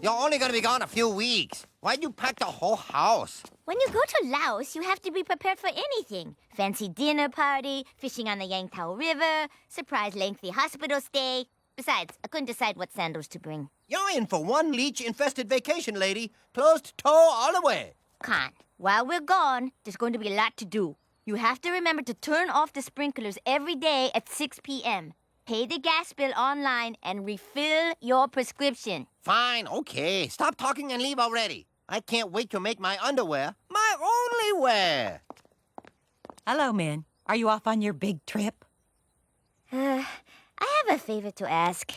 You're only gonna be gone a few weeks. Why'd you pack the whole house? When you go to Laos, you have to be prepared for anything. Fancy dinner party, fishing on the Yangtao River, surprise lengthy hospital stay. Besides, I couldn't decide what sandals to bring. You're in for one leech-infested vacation, lady. Closed toe all the way. Con, while we're gone, there's going to be a lot to do. You have to remember to turn off the sprinklers every day at 6 p.m. Pay the gas bill online and refill your prescription. Fine, okay. Stop talking and leave already. I can't wait to make my underwear my only wear. Hello, Min. Are you off on your big trip? I have a favor to ask.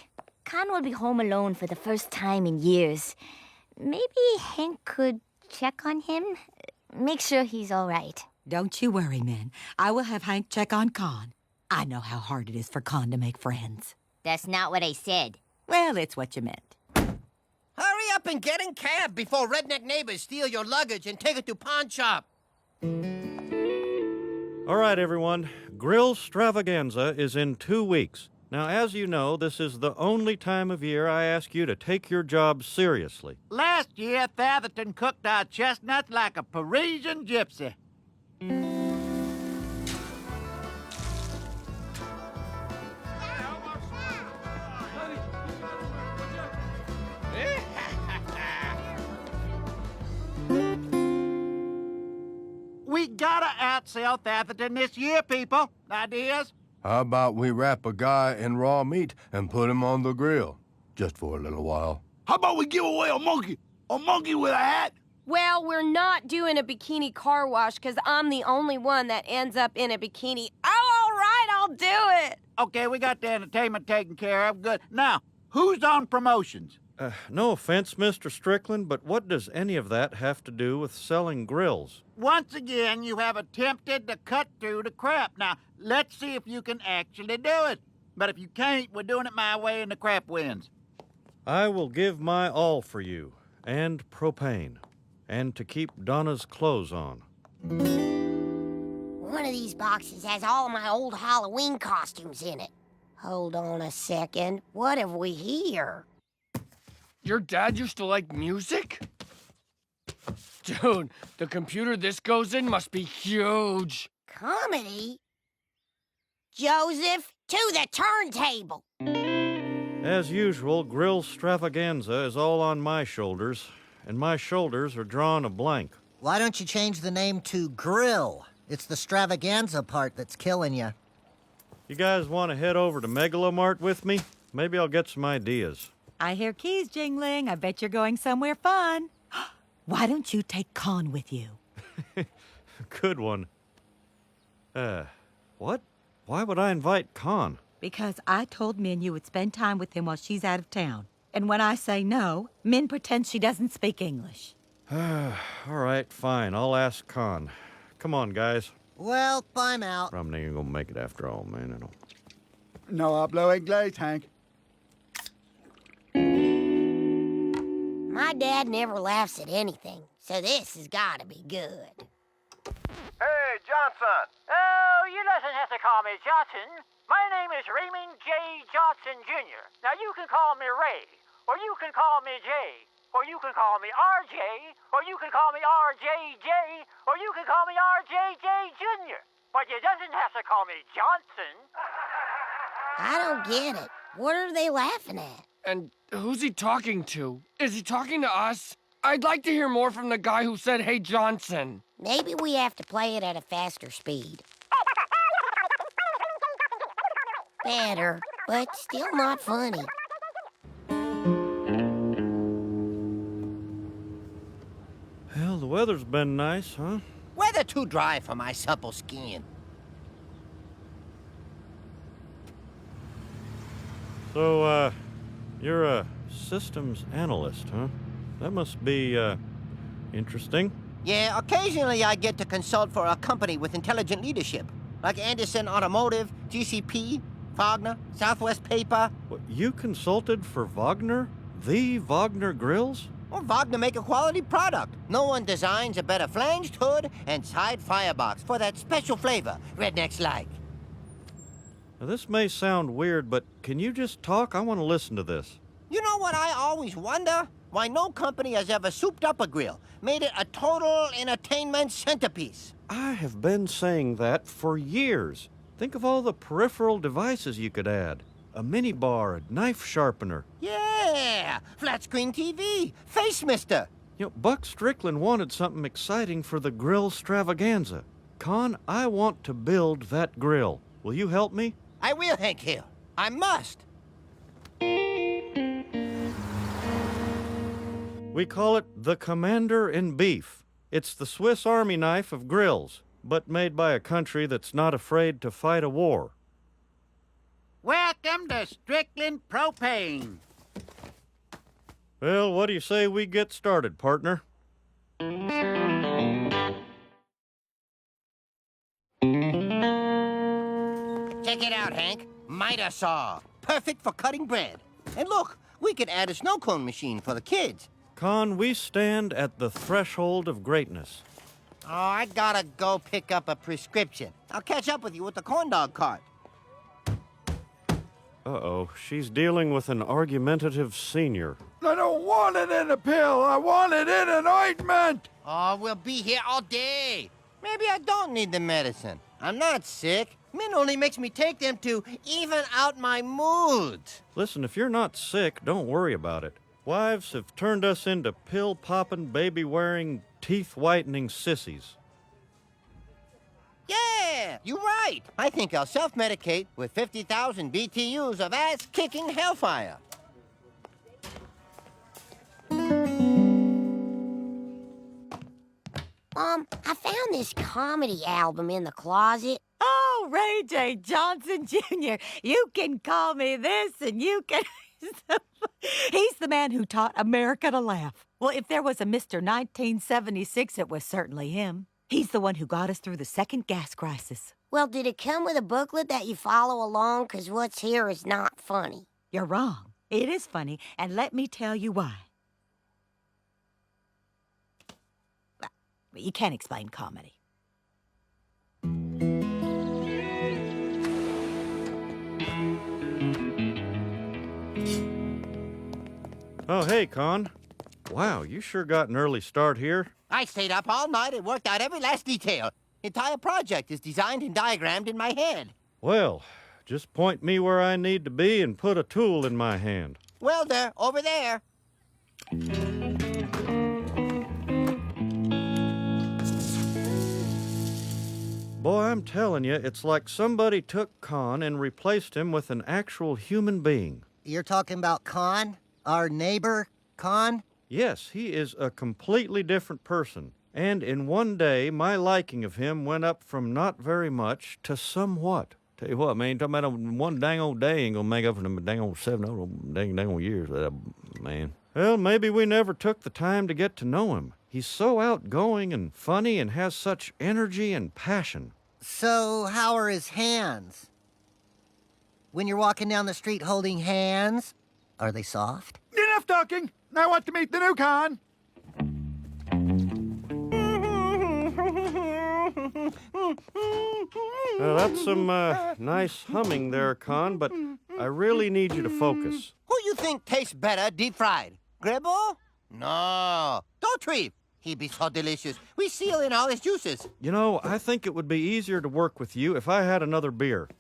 Con will be home alone for the first time in years. Maybe Hank could check on him? Make sure he's all right. Don't you worry, Min. I will have Hank check on Con. I know how hard it is for Con to make friends. That's not what I said. Well, it's what you meant. Hurry up and get in cab before redneck neighbors steal your luggage and take it to pawn shop. All right, everyone. Grill Stravaganza is in 2 weeks. Now, as you know, this is the only time of year I ask you to take your job seriously. Last year, Fatherton cooked our chestnuts like a Parisian gypsy. We gotta outsell Fatherton this year, people. Ideas? How about we wrap a guy in raw meat and put him on the grill, just for a little while? How about we give away a monkey? A monkey with a hat? Well, we're not doing a bikini car wash because I'm the only one that ends up in a bikini. Oh, all right, I'll do it. Okay, we got the entertainment taken care of. Good. Now, who's on promotions? No offense, Mr. Strickland, but what does any of that have to do with selling grills? Once again, you have attempted to cut through the crap. Now, let's see if you can actually do it. But if you can't, we're doing it my way and the crap wins. I will give my all for you, and propane, and to keep Donna's clothes on. One of these boxes has all my old Halloween costumes in it. Hold on a second. What have we here? Your dad used to like music? Dude, the computer this goes in must be huge. Comedy? Joseph, to the turntable! As usual, Grill Stravaganza is all on my shoulders, and my shoulders are drawn a blank. Why don't you change the name to Grill? It's the Stravaganza part that's killing you. You guys want to head over to Megalomart with me? Maybe I'll get some ideas. I hear keys jingling. I bet you're going somewhere fun. Why don't you take Con with you? Good one. What? Why would I invite Con? Because I told Min you would spend time with him while she's out of town. And when I say no, Min pretends she doesn't speak English. All right, fine. I'll ask Con. Come on, guys. Well, I'm out. Probably ain't gonna make it after all, man. No hablo inglés, Hank. My dad never laughs at anything, so this has got to be good. Hey, Johnson! Oh, you doesn't have to call me Johnson. My name is Raymond J. Johnson, Jr. Now, you can call me Ray, or you can call me J, or you can call me RJ, or you can call me RJJ, or you can call me RJJ Jr. But you doesn't have to call me Johnson. I don't get it. What are they laughing at? And who's he talking to? Is he talking to us? I'd like to hear more from the guy who said, "Hey, Johnson." Maybe we have to play it at a faster speed. Better, but still not funny. Well, the weather's been nice, huh? Weather too dry for my supple skin. So, you're a systems analyst, huh? That must be, interesting. Yeah, occasionally I get to consult for a company with intelligent leadership, like Anderson Automotive, GCP, Wagner, Southwest Paper. What, you consulted for Wagner? The Wagner Grills? Well, Wagner make a quality product. No one designs a better flanged hood and side firebox for that special flavor rednecks like. Now, this may sound weird, but can you just talk? I want to listen to this. You know what I always wonder? Why, no company has ever souped up a grill, made it a total entertainment centerpiece. I have been saying that for years. Think of all the peripheral devices you could add. A mini bar, a knife sharpener. Yeah, flat screen TV, face mister. You know, Buck Strickland wanted something exciting for the grill stravaganza. Con, I want to build that grill. Will you help me? I will, Hank Hill. I must. We call it the Commander in Beef. It's the Swiss Army knife of grills, but made by a country that's not afraid to fight a war. Welcome to Strickland Propane. Well, what do you say we get started, partner? Check it out, Hank. Miter saw. Perfect for cutting bread. And look, we could add a snow cone machine for the kids. Con, we stand at the threshold of greatness. Oh, I gotta go pick up a prescription. I'll catch up with you with the corn dog cart. Uh-oh, she's dealing with an argumentative senior. I don't want it in a pill. I want it in an ointment. Oh, we'll be here all day. Maybe I don't need the medicine. I'm not sick. Min only makes me take them to even out my moods. Listen, if you're not sick, don't worry about it. Wives have turned us into pill-popping, baby-wearing, teeth-whitening sissies. Yeah, you're right. I think I'll self-medicate with 50,000 BTUs of ass-kicking hellfire. I found this comedy album in the closet. Oh, Ray J. Johnson Jr., you can call me this and you can... He's the man who taught America to laugh. Well, if there was a Mr. 1976, it was certainly him. He's the one who got us through the second gas crisis. Well, did it come with a booklet that you follow along? 'Cause what's here is not funny. You're wrong. It is funny, and let me tell you why. You can't explain comedy. Oh, hey, Con. Wow, you sure got an early start here. I stayed up all night and worked out every last detail. The entire project is designed and diagrammed in my head. Well, just point me where I need to be and put a tool in my hand. Welder, over there. Boy, I'm telling you, it's like somebody took Con and replaced him with an actual human being. You're talking about Con? Our neighbor, Con? Yes, he is a completely different person. And in one day, my liking of him went up from not very much to somewhat. Tell you what, man, talking about one dang old day ain't gonna make up for them dang old 7 dang old years, man. Well, maybe we never took the time to get to know him. He's so outgoing and funny and has such energy and passion. So, how are his hands? When you're walking down the street holding hands, are they soft? Enough talking. I want to meet the new Con. That's some nice humming there, Con, but I really need you to focus. Who you think tastes better deep fried? Gribble? No. Dauterive. He'd be so delicious. We seal in all his juices. You know, I think it would be easier to work with you if I had another beer.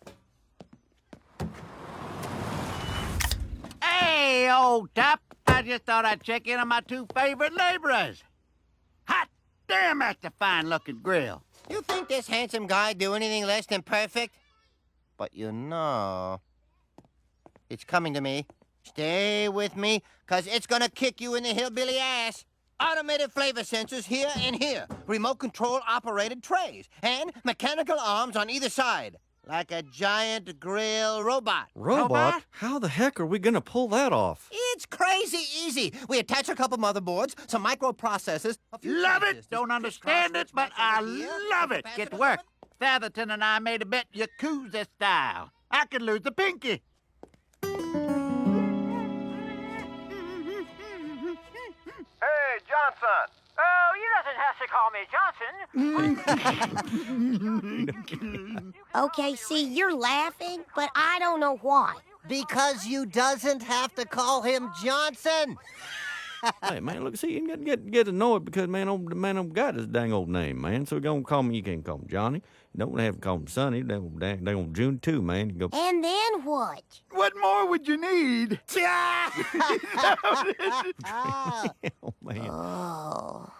Hey, old top. I just thought I'd check in on my two favorite laborers. Hot damn, that's a fine-looking grill. You think this handsome guy do anything less than perfect? But you know, it's coming to me. Stay with me, 'cause it's gonna kick you in the hillbilly ass. Automated flavor sensors here and here. Remote control operated trays. And mechanical arms on either side. Like a giant grill robot. Robot? How the heck are we gonna pull that off? It's crazy easy. We attach a couple motherboards, some microprocessors. Love it. Don't understand it, but I love it. Get to work. Featherton and I made a bet Yakuza style. I could lose the pinky. Hey, Johnson. Oh, you doesn't have to call me Johnson. Okay, see, you're laughing, but I don't know why. Because you doesn't have to call him Johnson. Hey, man, look, see, you get annoyed because, man, don't got his dang old name, man. So don't call me, you can't call him Johnny. Don't have to call him Sonny. They on June too, man. You go. And then what? What more would you need? Oh, man. Oh.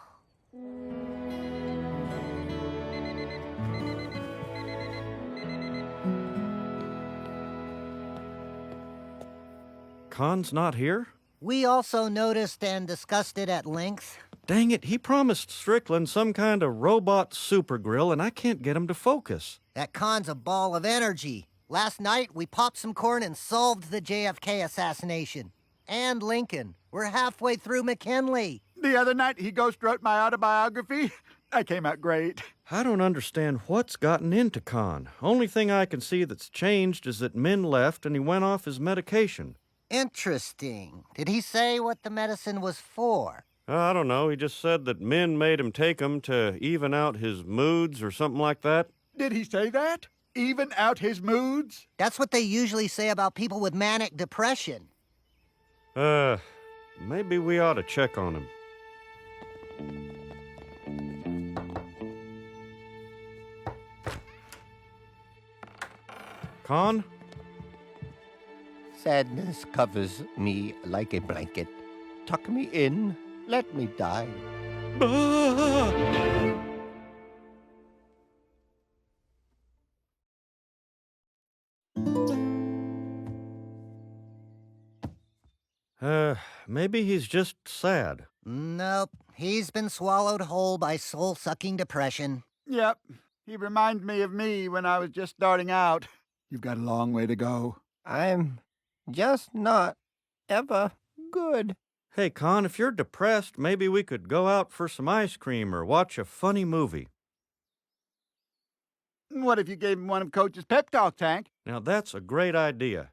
Con's not here? We also noticed and discussed it at length. Dang it, he promised Strickland some kind of robot super grill, and I can't get him to focus. That Con's a ball of energy. Last night, we popped some corn and solved the JFK assassination. And Lincoln. We're halfway through McKinley. The other night, he ghost wrote my autobiography. I came out great. I don't understand what's gotten into Con. Only thing I can see that's changed is that Min left and he went off his medication. Interesting. Did he say what the medicine was for? I don't know. He just said that Min made him take 'em to even out his moods or something like that. Did he say that? Even out his moods? That's what they usually say about people with manic depression. Maybe we ought to check on him. Con? Sadness covers me like a blanket. Tuck me in, let me die. Maybe he's just sad. Nope. He's been swallowed whole by soul-sucking depression. Yep. He reminds me of me when I was just starting out. You've got a long way to go. I'm just not ever good. Hey, Con, if you're depressed, maybe we could go out for some ice cream or watch a funny movie. What if you gave him one of Coach's pep talks, Hank? Now, that's a great idea.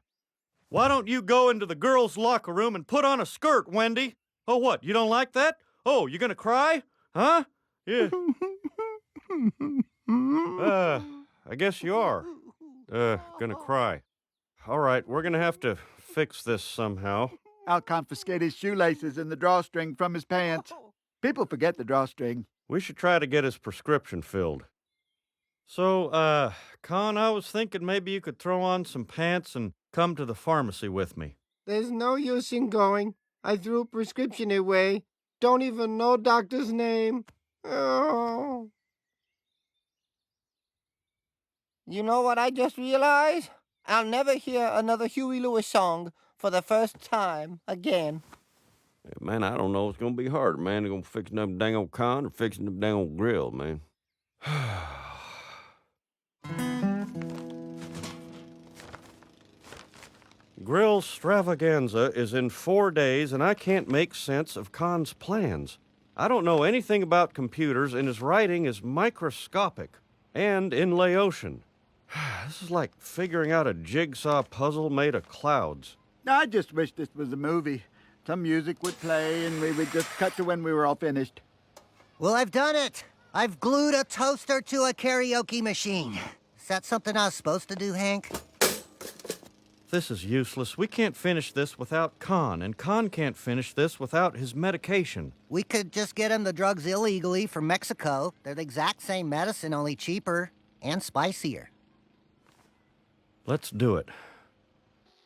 Why don't you go into the girls' locker room and put on a skirt, Wendy? Oh, what, you don't like that? Oh, you gonna cry? Huh? Yeah. I guess you are. Gonna cry. All right, we're gonna have to fix this somehow. I'll confiscate his shoelaces and the drawstring from his pants. People forget the drawstring. We should try to get his prescription filled. So, Con, I was thinking maybe you could throw on some pants and come to the pharmacy with me. There's no use in going. I threw a prescription away. Don't even know doctor's name. Oh. You know what I just realized? I'll never hear another Huey Lewis song for the first time again. Man, I don't know. It's gonna be hard, man. They're gonna fix them dang old Con or fixing them dang old grill, man. Grill Stravaganza is in 4 days, and I can't make sense of Con's plans. I don't know anything about computers, and his writing is microscopic and in Laotian. This is like figuring out a jigsaw puzzle made of clouds. I just wish this was a movie. Some music would play, and we would just cut to when we were all finished. Well, I've done it. I've glued a toaster to a karaoke machine. Is that something I was supposed to do, Hank? This is useless. We can't finish this without Con, and Con can't finish this without his medication. We could just get him the drugs illegally from Mexico. They're the exact same medicine, only cheaper and spicier. Let's do it.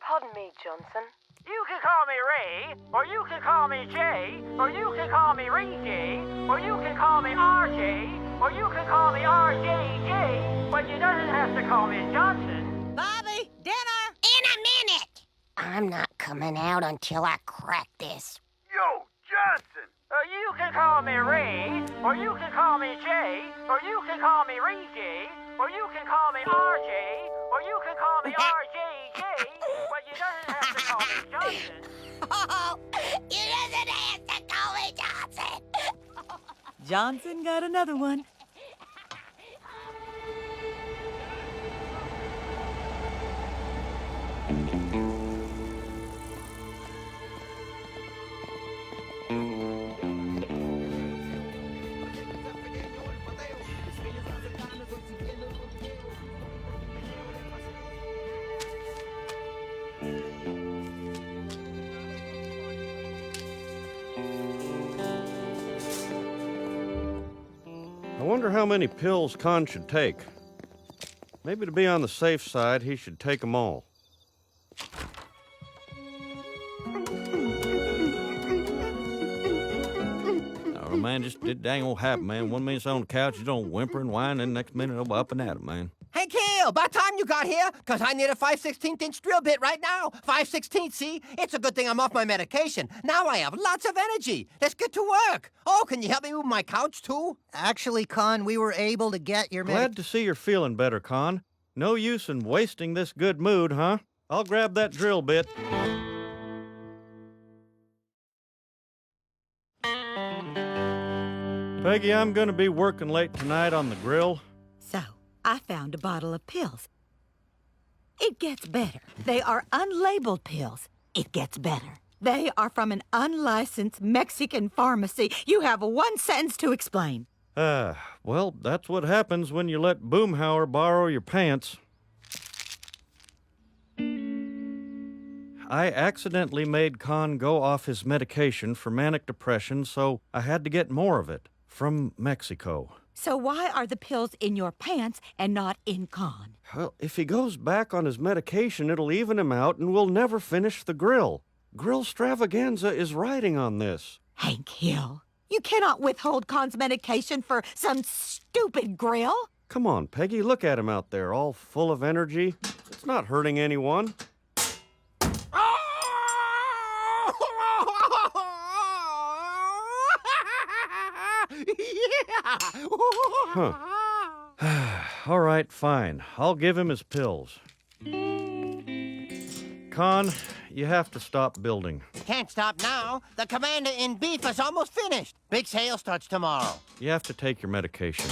Pardon me, Johnson. You can call me Ray, or you can call me Jay, or you can call me Ray J, or you can call me RJ, or you can call me RJJ, but you doesn't have to call me Johnson. Bobby, dinner! In a minute! I'm not coming out until I crack this. Yo, Johnson! You can call me Ray, or you can call me Jay, or you can call me Ray J, or you can call me RJ, or you can call me RJJ, but you doesn't have to call me Johnson. Oh, you doesn't have to call me Johnson. Johnson got another one. Wonder how many pills Con should take. Maybe to be on the safe side, he should take them all. Oh, man, just it dang old happen, man. 1 minute on the couch, you don't whimper and whine, and next minute I'm up and at it, man. Hey, Kale, about time you got here, because I need a 5/16" drill bit right now. 5/16, see? It's a good thing I'm off my medication. Now I have lots of energy. Let's get to work. Oh, can you help me move my couch, too? Actually, Con, we were able to get your Glad to see you're feeling better, Con. No use in wasting this good mood, huh? I'll grab that drill bit. Peggy, I'm gonna be working late tonight on the grill. So, I found a bottle of pills. It gets better. They are unlabeled pills. It gets better. They are from an unlicensed Mexican pharmacy. You have 1 sentence to explain. Well, that's what happens when you let Boomhauer borrow your pants. I accidentally made Con go off his medication for manic depression, so I had to get more of it from Mexico. So why are the pills in your pants and not in Con? Well, if he goes back on his medication, it'll even him out and we'll never finish the grill. Grill Stravaganza is riding on this. Hank Hill, you cannot withhold Con's medication for some stupid grill. Come on, Peggy, look at him out there, all full of energy. It's not hurting anyone. Huh. All right, fine. I'll give him his pills. Con, you have to stop building. Can't stop now. The commander-in-chief is almost finished. Big sale starts tomorrow. You have to take your medication.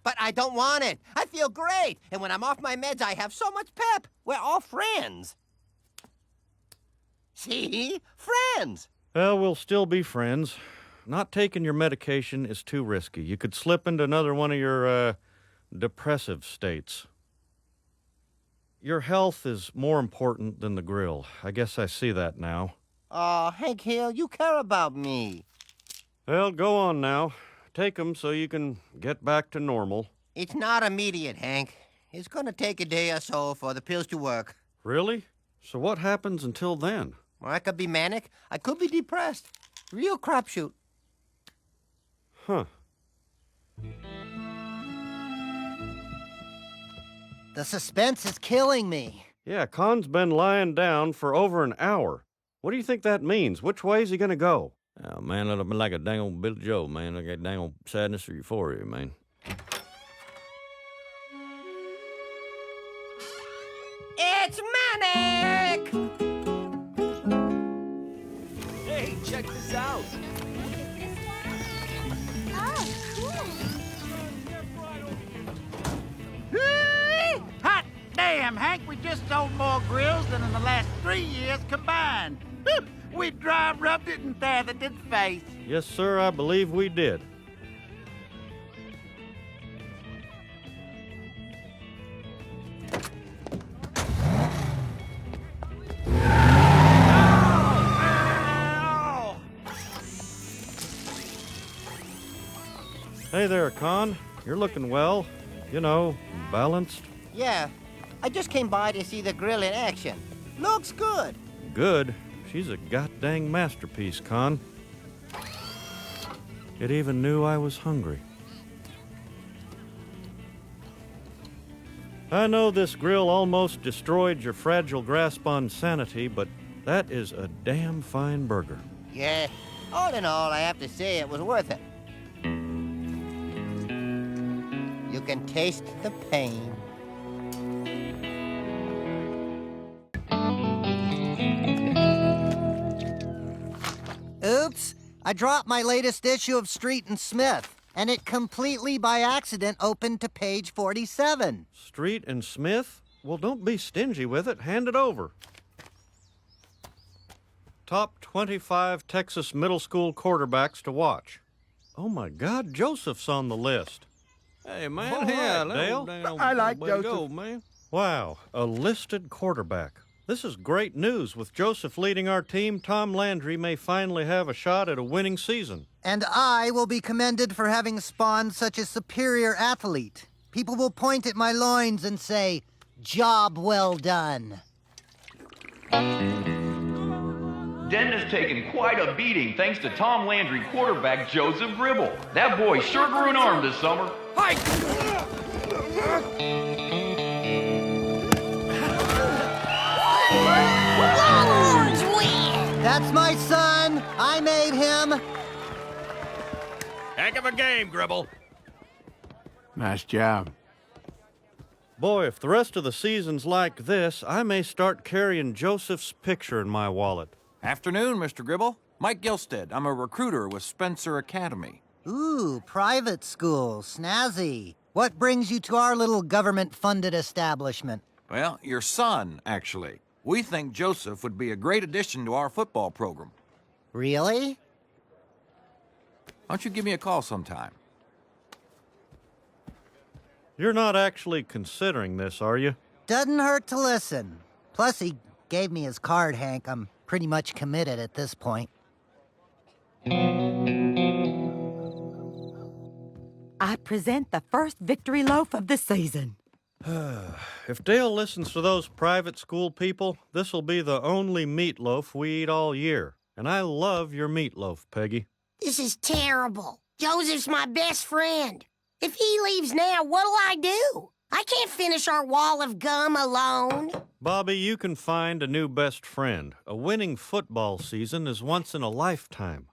But I don't want it. I feel great. And when I'm off my meds, I have so much pep. We're all friends. See? Friends. Well, we'll still be friends. Not taking your medication is too risky. You could slip into another one of your, depressive states. Your health is more important than the grill. I guess I see that now. Oh, Hank Hill, you care about me. Well, go on now. Take 'em so you can get back to normal. It's not immediate, Hank. It's gonna take a day or so for the pills to work. Really? So what happens until then? Well, I could be manic. I could be depressed. Real crapshoot. Huh. The suspense is killing me. Yeah, Con's been lying down for over an hour. What do you think that means? Which way is he gonna go? Oh, man, that'll be like a dang old Billy Joe, man. I got dang old sadness or euphoria, man. It's manic! Hey, check this out. Hot damn, Hank, we just sold more grills than in the last 3 years combined. We dry rubbed it and feathered its face. Yes, sir, I believe we did. Hey there, Con. You're looking well. You know, balanced. Yeah, I just came by to see the grill in action. Looks good. Good. She's a goddamn masterpiece, Con. It even knew I was hungry. I know this grill almost destroyed your fragile grasp on sanity, but that is a damn fine burger. Yeah, all in all, I have to say it was worth it. You can taste the pain. Oops, I dropped my latest issue of Street and Smith, and it completely by accident opened to page 47. Street and Smith? Well, don't be stingy with it. Hand it over. Top 25 Texas middle school quarterbacks to watch. Oh, my God, Joseph's on the list. Hey, man, All right, Dale. I like Way to Joseph. go, man. Wow, a listed quarterback. This is great news. With Joseph leading our team, Tom Landry may finally have a shot at a winning season. And I will be commended for having spawned such a superior athlete. People will point at my loins and say, "Job well done." Denton's taken quite a beating thanks to Tom Landry quarterback Joseph Gribble. That boy sure grew an arm this summer. Hi! Longhorns win! That's my son. I made him. Heck of a game, Gribble. Nice job. Boy, if the rest of the season's like this, I may start carrying Joseph's picture in my wallet. Afternoon, Mr. Gribble. Mike Gilstead. I'm a recruiter with Spencer Academy. Ooh, private school. Snazzy. What brings you to our little government-funded establishment? Well, your son, actually. We think Joseph would be a great addition to our football program. Really? Why don't you give me a call sometime? You're not actually considering this, are you? Doesn't hurt to listen. Plus, he gave me his card, Hank. I'm pretty much committed at this point. I present the first victory loaf of the season. If Dale listens to those private school people, this'll be the only meatloaf we eat all year. And I love your meatloaf, Peggy. This is terrible. Joseph's my best friend. If he leaves now, what'll I do? I can't finish our wall of gum alone. Bobby, you can find a new best friend. A winning football season is once in a lifetime.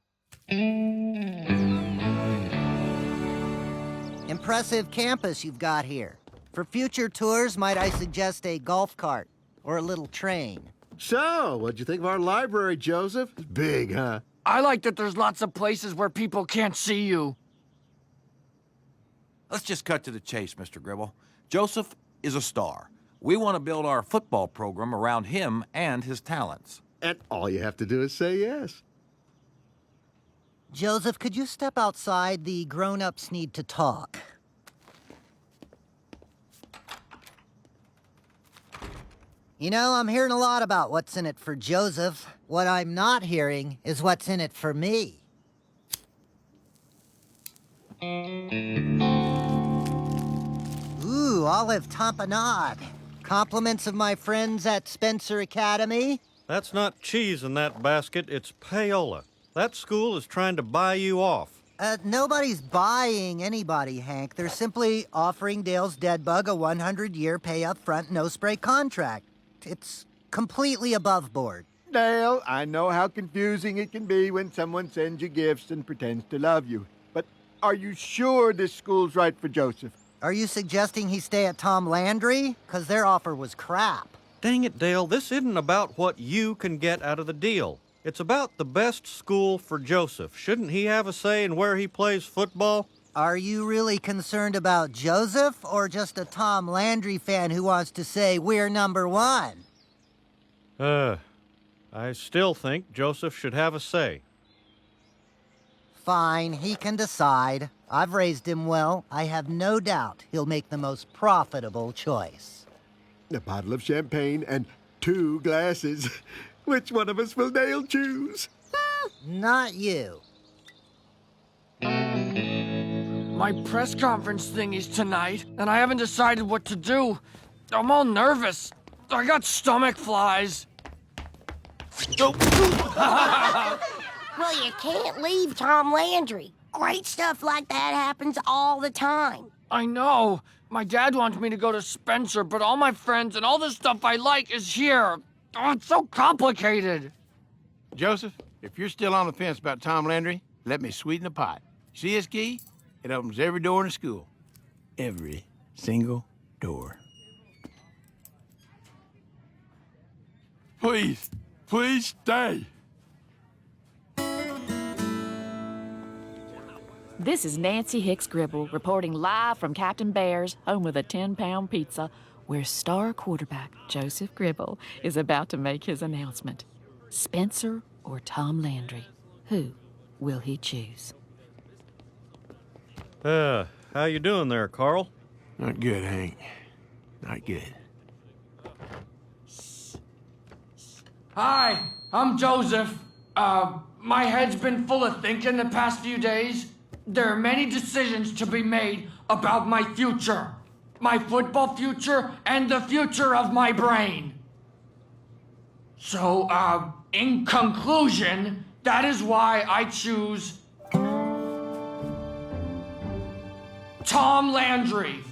Impressive campus you've got here. For future tours, might I suggest a golf cart or a little train? So, what'd you think of our library, Joseph? It's big, huh? I like that there's lots of places where people can't see you. Let's just cut to the chase, Mr. Gribble. Joseph is a star. We want to build our football program around him and his talents. And all you have to do is say yes. Joseph, could you step outside? The grown-ups need to talk. You know, I'm hearing a lot about what's in it for Joseph. What I'm not hearing is what's in it for me. Ooh, olive tamponade. Compliments of my friends at Spencer Academy. That's not cheese in that basket, it's payola. That school is trying to buy you off. Nobody's buying anybody, Hank. They're simply offering Dale's dead bug a 100-year pay-up-front, no-spray contract. It's completely above board. Dale, I know how confusing it can be when someone sends you gifts and pretends to love you. But are you sure this school's right for Joseph? Are you suggesting he stay at Tom Landry? 'Cause their offer was crap. Dang it, Dale, this isn't about what you can get out of the deal. It's about the best school for Joseph. Shouldn't he have a say in where he plays football? Are you really concerned about Joseph, or just a Tom Landry fan who wants to say we're number one? I still think Joseph should have a say. Fine, he can decide. I've raised him well. I have no doubt he'll make the most profitable choice. A bottle of champagne and 2 glasses. Which one of us will Dale choose? Not you. My press conference thing is tonight, and I haven't decided what to do. I'm all nervous. I got stomach flies. Well, you can't leave Tom Landry. Great stuff like that happens all the time. I know. My dad wants me to go to Spencer, but all my friends and all the stuff I like is here. Oh, it's so complicated. Joseph, if you're still on the fence about Tom Landry, let me sweeten the pot. See this key? It opens every door in the school. Every single door. Please, please stay. This is Nancy Hicks Gribble reporting live from Captain Bear's, home of the 10-pound pizza, where star quarterback Joseph Gribble is about to make his announcement. Spencer or Tom Landry? Who will he choose? How you doing there, Carl? Not good, Hank. Not good. Hi, I'm Joseph. My head's been full of thinking the past few days. There are many decisions to be made about my future. My football future and the future of my brain. So, in conclusion, that is why I choose Tom Landry.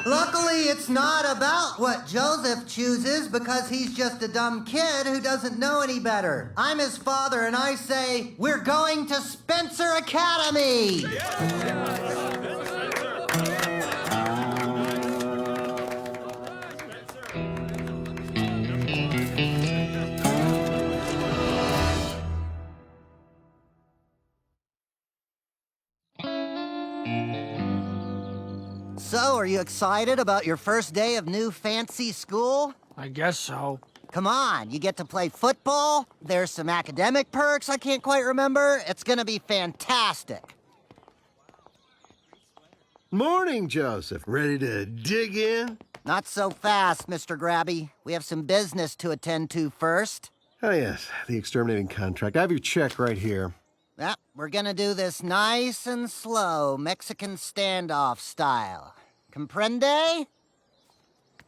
Luckily it's not about what Joseph chooses because he's just a dumb kid who doesn't know any better. I'm his father and I say, we're going to Spencer Academy! So, are you excited about your first day of new fancy school? I guess so. Come on, you get to play football. There's some academic perks I can't quite remember. It's gonna be fantastic. Morning, Joseph. Ready to dig in? Not so fast, Mr. Grabby. We have some business to attend to first. Oh, yes, the exterminating contract. I have your check right here. Yep, we're gonna do this nice and slow, Mexican standoff style. Comprende?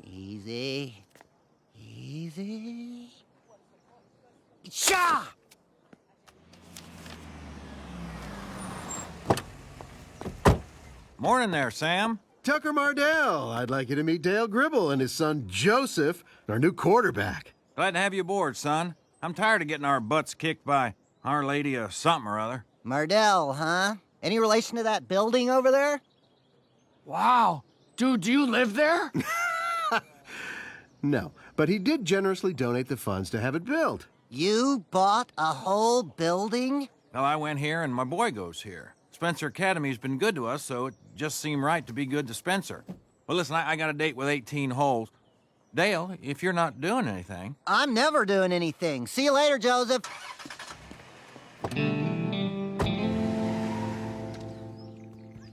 Easy. Easy. Sha! Morning there, Sam. Tucker Mardell. I'd like you to meet Dale Gribble and his son Joseph, our new quarterback. Glad to have you aboard, son. I'm tired of getting our butts kicked by Our Lady of something or other. Mardell, huh? Any relation to that building over there? Wow. Dude, do you live there? No, but he did generously donate the funds to have it built. You bought a whole building? Well, I went here and my boy goes here. Spencer Academy's been good to us, so it just seemed right to be good to Spencer. Well, listen, I got a date with 18 holes. Dale, if you're not doing anything... I'm never doing anything. See you later, Joseph.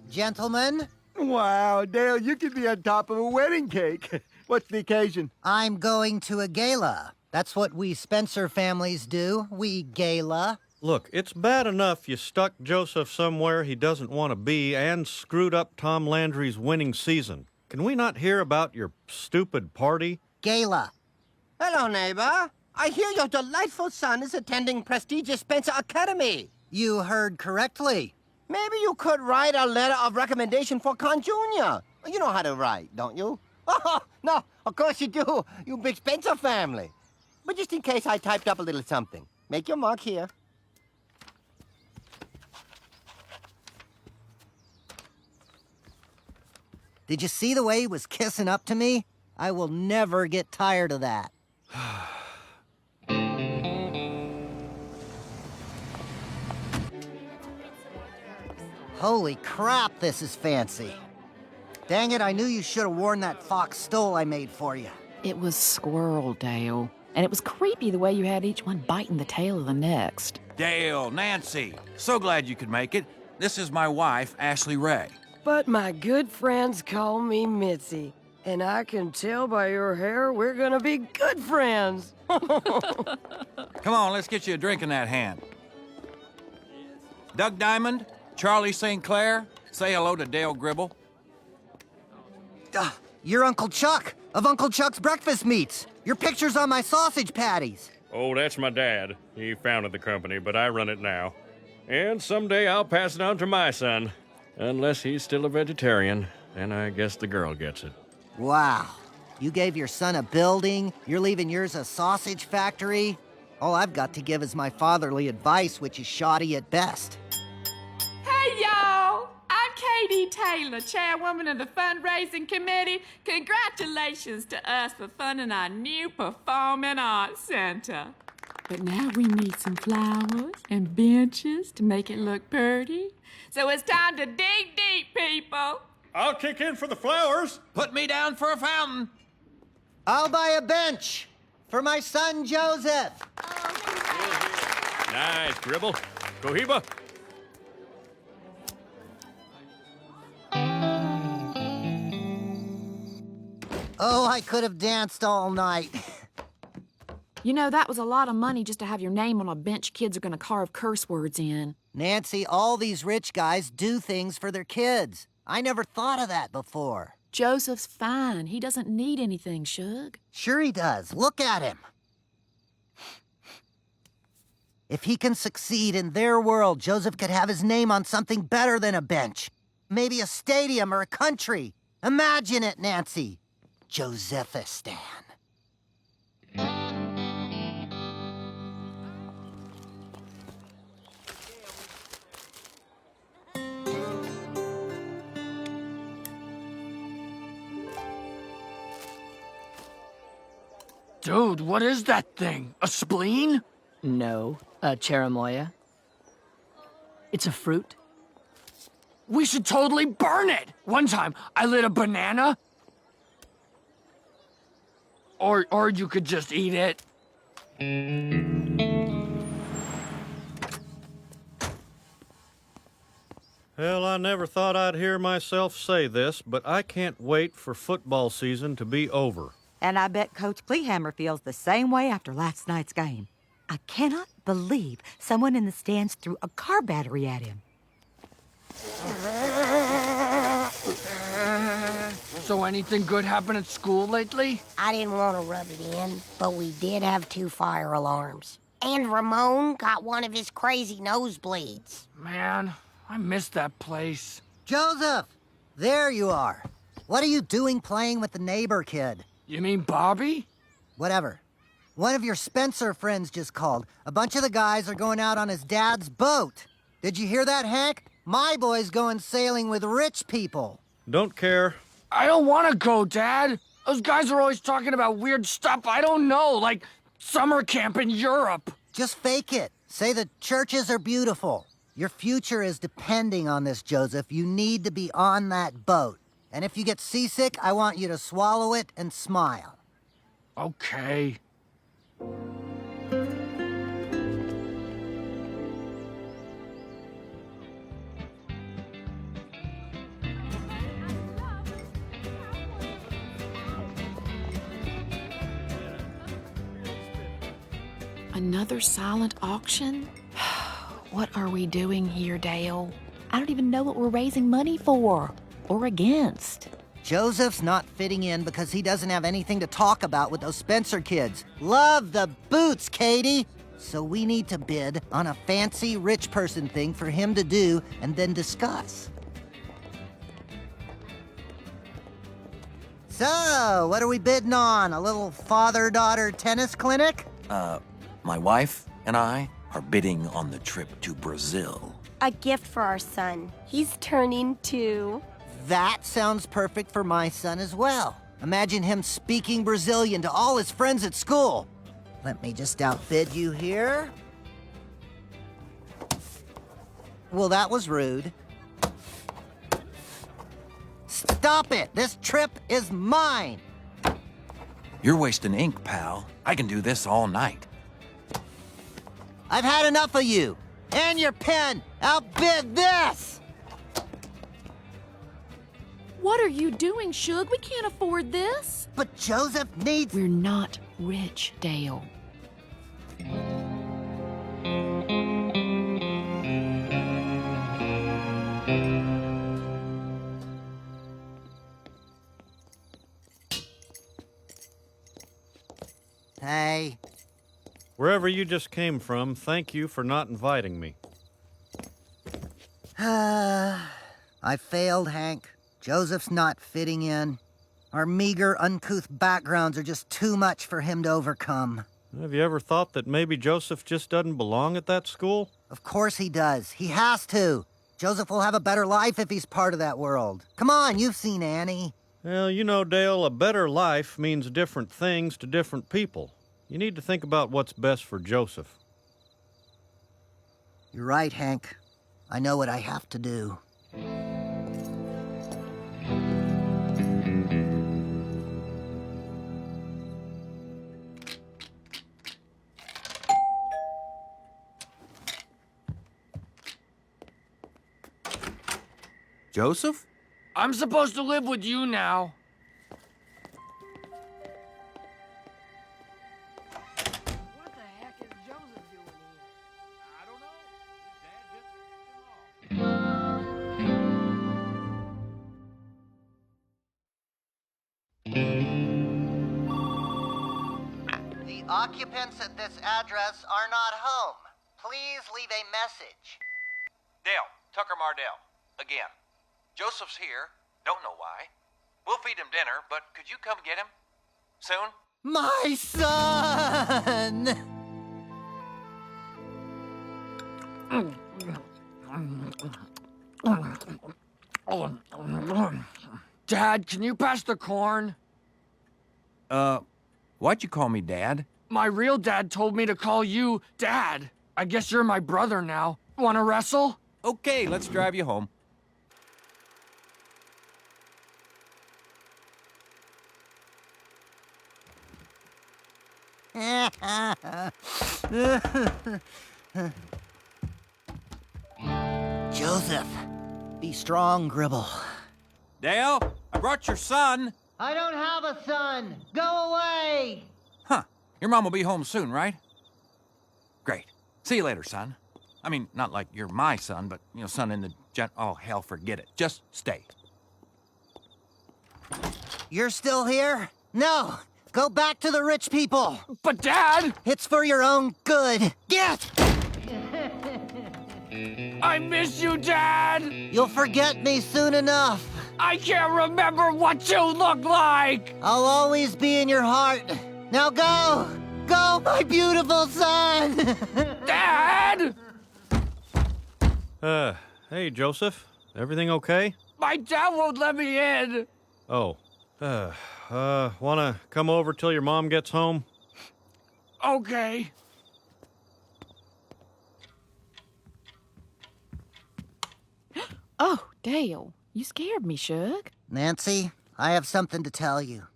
Gentlemen? Wow, Dale, you could be on top of a wedding cake. What's the occasion? I'm going to a gala. That's what we Spencer families do. We gala. Look, it's bad enough you stuck Joseph somewhere he doesn't want to be and screwed up Tom Landry's winning season. Can we not hear about your stupid party? Gala. Hello, neighbor. I hear your delightful son is attending prestigious Spencer Academy. You heard correctly. Maybe you could write a letter of recommendation for Con Jr. You know how to write, don't you? Oh, no, of course you do. You big Spencer family. But just in case I typed up a little something. Make your mark here. Did you see the way he was kissing up to me? I will never get tired of that. Holy crap, this is fancy. Dang it, I knew you should have worn that fox stole I made for you. It was squirrel, Dale. And it was creepy the way you had each one biting the tail of the next. Dale, Nancy, so glad you could make it. This is my wife, Ashley Ray. But my good friends call me Mitzi. And I can tell by your hair we're gonna be good friends. Come on, let's get you a drink in that hand. Doug Diamond, Charlie St. Clair, say hello to Dale Gribble. You're Uncle Chuck, of Uncle Chuck's Breakfast Meats. Your picture's on my sausage patties. Oh, that's my dad. He founded the company, but I run it now. And someday I'll pass it on to my son. Unless he's still a vegetarian, then I guess the girl gets it. Wow. You gave your son a building, you're leaving yours a sausage factory? All I've got to give is my fatherly advice, which is shoddy at best. Hey, y'all! I'm Katie Taylor, chairwoman of the fundraising committee. Congratulations to us for funding our new performing arts center. But now we need some flowers and benches to make it look pretty. So it's time to dig deep, people. I'll kick in for the flowers. Put me down for a fountain. I'll buy a bench for my son Joseph. Nice, Gribble. Cohiba. Oh, I could have danced all night. You know, that was a lot of money just to have your name on a bench kids are gonna carve curse words in. Nancy, all these rich guys do things for their kids. I never thought of that before. Joseph's fine. He doesn't need anything, Shug. Sure he does. Look at him. If he can succeed in their world, Joseph could have his name on something better than a bench. Maybe a stadium or a country. Imagine it, Nancy. Josephistan. Dude, what is that thing? A spleen? No, a cherimoya. It's a fruit. We should totally burn it! One time, I lit a banana. Or you could just eat it. Hell, I never thought I'd hear myself say this, but I can't wait for football season to be over. And I bet Coach Kleehammer feels the same way after last night's game. I cannot believe someone in the stands threw a car battery at him. So anything good happen at school lately? I didn't want to rub it in, but we did have 2 fire alarms. And Ramon got one of his crazy nosebleeds. Man, I miss that place. Joseph! There you are. What are you doing playing with the neighbor kid? You mean Bobby? Whatever. One of your Spencer friends just called. A bunch of the guys are going out on his dad's boat. Did you hear that, Hank? My boy's going sailing with rich people. Don't care. I don't want to go, Dad. Those guys are always talking about weird stuff I don't know, like summer camp in Europe. Just fake it. Say the churches are beautiful. Your future is depending on this, Joseph. You need to be on that boat. And if you get seasick, I want you to swallow it and smile. Okay. Another silent auction? What are we doing here, Dale? I don't even know what we're raising money for or against. Joseph's not fitting in because he doesn't have anything to talk about with those Spencer kids. Love the boots, Katie! So we need to bid on a fancy rich person thing for him to do and then discuss. So, what are we bidding on? A little father-daughter tennis clinic? My wife and I are bidding on the trip to Brazil. A gift for our son. He's turning 2. That sounds perfect for my son as well. Imagine him speaking Brazilian to all his friends at school. Let me just outbid you here. Well, that was rude. Stop it! This trip is mine! You're wasting ink, pal. I can do this all night. I've had enough of you. And your pen! Outbid this! What are you doing, Shug? We can't afford this. But Joseph needs... We're not rich, Dale. Hey. Wherever you just came from, thank you for not inviting me. I failed, Hank. Joseph's not fitting in. Our meager, uncouth backgrounds are just too much for him to overcome. Have you ever thought that maybe Joseph just doesn't belong at that school? Of course he does. He has to. Joseph will have a better life if he's part of that world. Come on, you've seen Annie. Well, you know, Dale, a better life means different things to different people. You need to think about what's best for Joseph. You're right, Hank. I know what I have to do. Joseph? I'm supposed to live with you now. The occupants at this address are not home. Please leave a message. Dale, Tucker Mardell, again. Joseph's here. Don't know why. We'll feed him dinner, but could you come get him? Soon? My son! Dad, can you pass the corn? Why'd you call me Dad? My real dad told me to call you Dad. I guess you're my brother now. Wanna wrestle? Okay, let's drive you home. Joseph, be strong, Gribble. Dale, I brought your son. I don't have a son. Go away. Huh. Your mom will be home soon, right? Great. See you later, son. I mean, not like you're my son, but, son in the oh, hell, forget it. Just stay. You're still here? No. Go back to the rich people. But, Dad! It's for your own good. Get! I miss you, Dad! You'll forget me soon enough. I can't remember what you look like! I'll always be in your heart. Now go! Go, my beautiful son! Dad! Hey, Joseph. Everything okay? My dad won't let me in! Oh. Wanna come over till your mom gets home? Okay. Oh, Dale, you scared me, Shug. Nancy, I have something to tell you.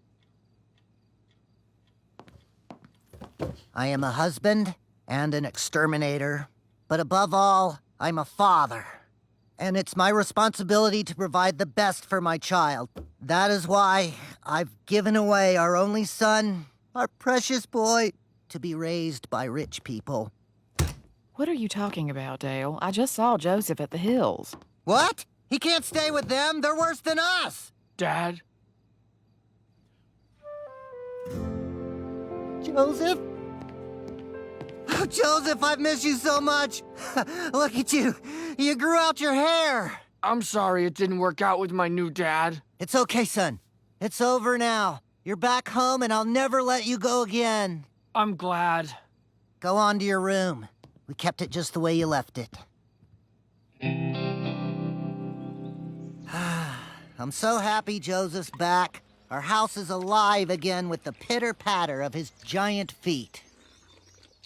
I am a husband and an exterminator, but above all, I'm a father. And it's my responsibility to provide the best for my child. That is why I've given away our only son, our precious boy, to be raised by rich people. What are you talking about, Dale? I just saw Joseph at the hills. What? He can't stay with them. They're worse than us. Dad? Joseph? Oh, Joseph, I've missed you so much. Look at you. You grew out your hair. I'm sorry it didn't work out with my new dad. It's okay, son. It's over now. You're back home, and I'll never let you go again. I'm glad. Go on to your room. We kept it just the way you left it. I'm so happy Joseph's back. Our house is alive again with the pitter-patter of his giant feet.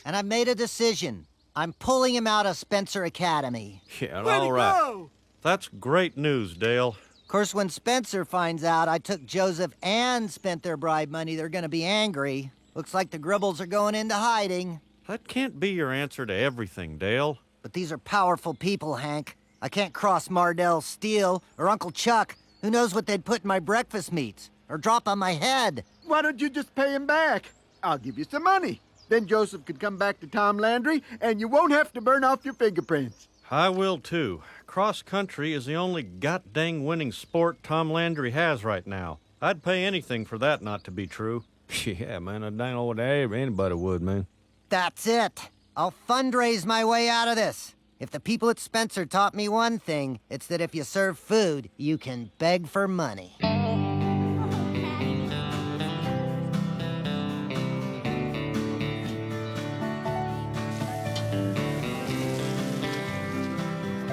And I've made a decision. I'm pulling him out of Spencer Academy. Yeah, all right. That's great news, Dale. Of course, when Spencer finds out I took Joseph and spent their bribe money, they're gonna be angry. Looks like the Gribbles are going into hiding. That can't be your answer to everything, Dale. But these are powerful people, Hank. I can't cross Mardell Steele or Uncle Chuck. Who knows what they'd put in my breakfast meats or drop on my head. Why don't you just pay him back? I'll give you some money. Then Joseph could come back to Tom Landry, and you won't have to burn off your fingerprints. I will, too. Cross country is the only god-dang winning sport Tom Landry has right now. I'd pay anything for that not to be true. Yeah, man, I dang old Abe, anybody would, man. That's it. I'll fundraise my way out of this. If the people at Spencer taught me one thing, it's that if you serve food, you can beg for money.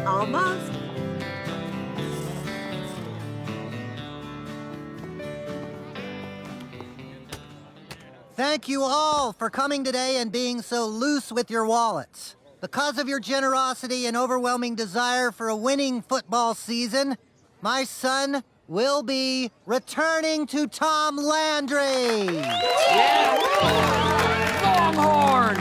Almost. Thank you all for coming today and being so loose with your wallets. Because of your generosity and overwhelming desire for a winning football season, my son will be returning to Tom Landry. Yeah! Longhorns!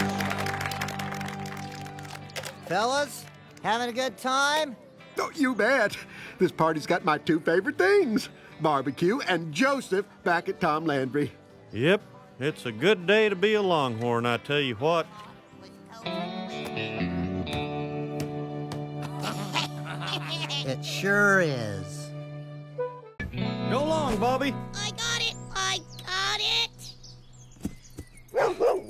Fellas, having a good time? Oh, you bet. This party's got my two favorite things, barbecue and Joseph back at Tom Landry. Yep, it's a good day to be a Longhorn, I tell you what. It sure is. Go long, Bobby. I got it. I got it!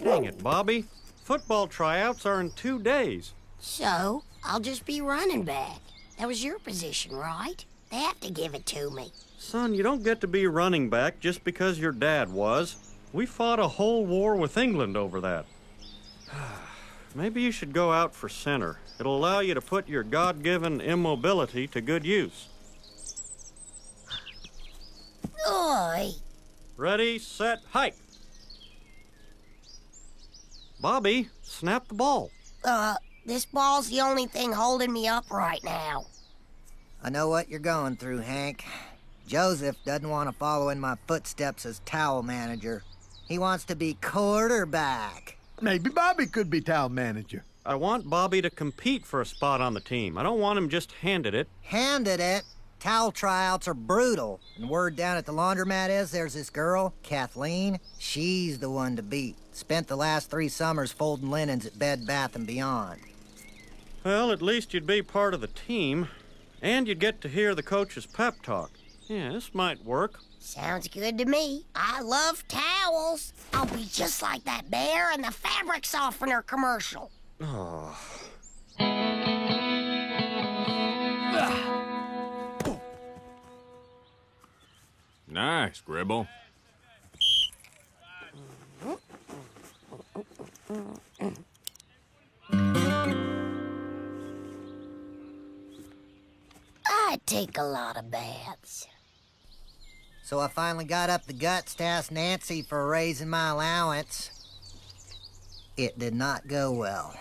Dang it, Bobby. Football tryouts are in 2 days. So, I'll just be running back. That was your position, right? They have to give it to me. Son, you don't get to be running back just because your dad was. We fought a whole war with England over that. Maybe you should go out for center. It'll allow you to put your God-given immobility to good use. Oi! Ready, set, hike. Bobby, snap the ball. This ball's the only thing holding me up right now. I know what you're going through, Hank. Joseph doesn't want to follow in my footsteps as towel manager. He wants to be quarterback. Maybe Bobby could be town manager. I want Bobby to compete for a spot on the team. I don't want him just handed it. Handed it? Towel tryouts are brutal. And word down at the laundromat is there's this girl, Kathleen. She's the one to beat. Spent the last 3 summers folding linens at Bed Bath & Beyond. Well, at least you'd be part of the team. And you'd get to hear the coach's pep talk. Yeah, this might work. Sounds good to me. I love towels. I'll be just like that bear in the fabric softener commercial. Oh. Nice, Gribble. I take a lot of baths. So I finally got up the guts to ask Nancy for raising my allowance. It did not go well.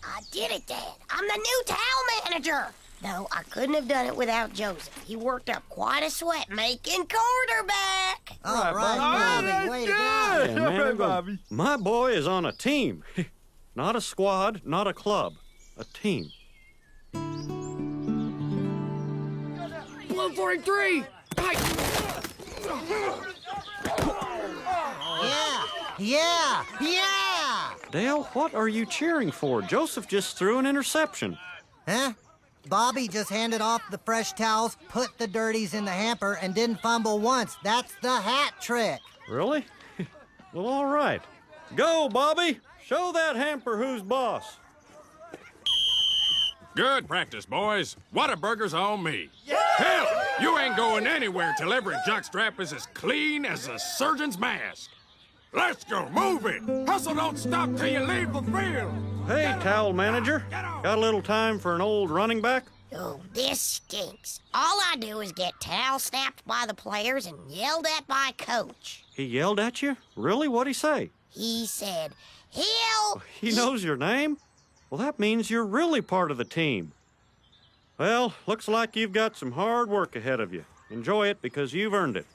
I did it, Dad. I'm the new towel manager. Though I couldn't have done it without Joseph. He worked up quite a sweat making quarterback. All right, Bobby, way to go. Yeah, man, Bobby. My boy is on a team. Not a squad, not a club. A team. Blue 43! Yeah! Dale, what are you cheering for? Joseph just threw an interception. Huh? Bobby just handed off the fresh towels, put the dirties in the hamper, and didn't fumble once. That's the hat trick. Really? Well, all right. Go, Bobby. Show that hamper who's boss. Good practice, boys. Whataburger's on me. Yeah! Hell, you ain't going anywhere till every jockstrap is as clean as a surgeon's mask. Let's go, move it. Hustle don't stop till you leave the field. Hey, towel manager. Got a little time for an old running back? Oh, this stinks. All I do is get towel snapped by the players and yelled at by Coach. He yelled at you? Really? What'd he say? He said, "He'll..." He knows your name? Well, that means you're really part of the team. Well, looks like you've got some hard work ahead of you. Enjoy it because you've earned it.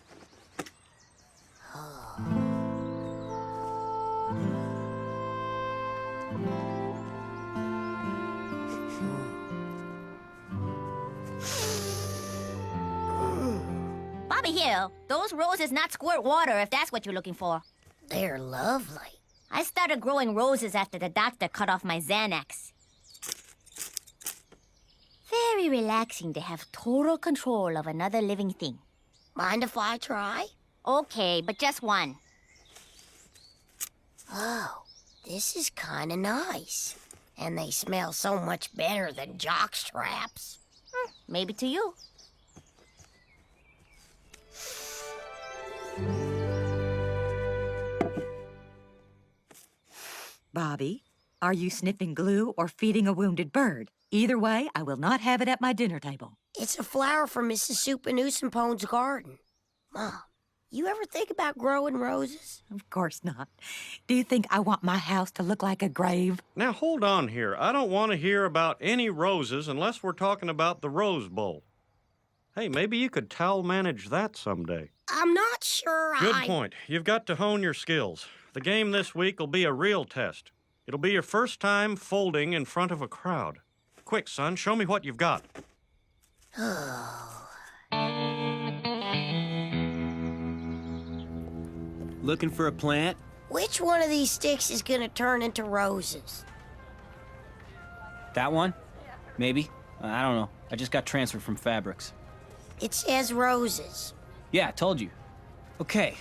Bobby Hill, those roses not squirt water if that's what you're looking for. They're lovely. I started growing roses after the doctor cut off my Xanax. Very relaxing to have total control of another living thing. Mind if I try? Okay, but just one. Oh, this is kind of nice. And they smell so much better than jockstraps. Maybe to you. Bobby, are you sniffing glue or feeding a wounded bird? Either way, I will not have it at my dinner table. It's a flower from Mrs. Supernewsompone's garden. Mom, you ever think about growing roses? Of course not. Do you think I want my house to look like a grave? Now, hold on here. I don't want to hear about any roses unless we're talking about the Rose Bowl. Hey, maybe you could towel manage that someday. I'm not sure Good point. You've got to hone your skills. The game this week will be a real test. It'll be your first time folding in front of a crowd. Quick, son, show me what you've got. Looking for a plant? Which one of these sticks is gonna turn into roses? That one? Maybe. I don't know. I just got transferred from fabrics. It says roses. Yeah, I told you. Okay,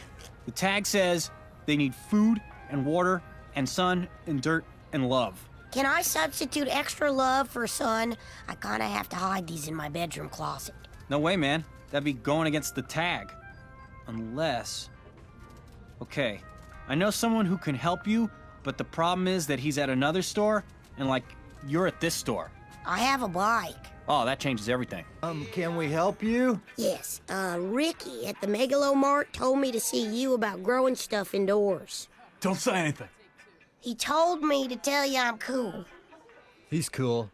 The tag says they need food and water and sun and dirt and love. Can I substitute extra love for sun? I kinda have to hide these in my bedroom closet. No way, man. That'd be going against the tag. Unless... Okay, I know someone who can help you, but the problem is that he's at another store, and, like, you're at this store. I have a bike. Oh, that changes everything. Can we help you? Yes, Ricky at the Megalo Mart told me to see you about growing stuff indoors. Don't say anything. He told me to tell you I'm cool. He's cool.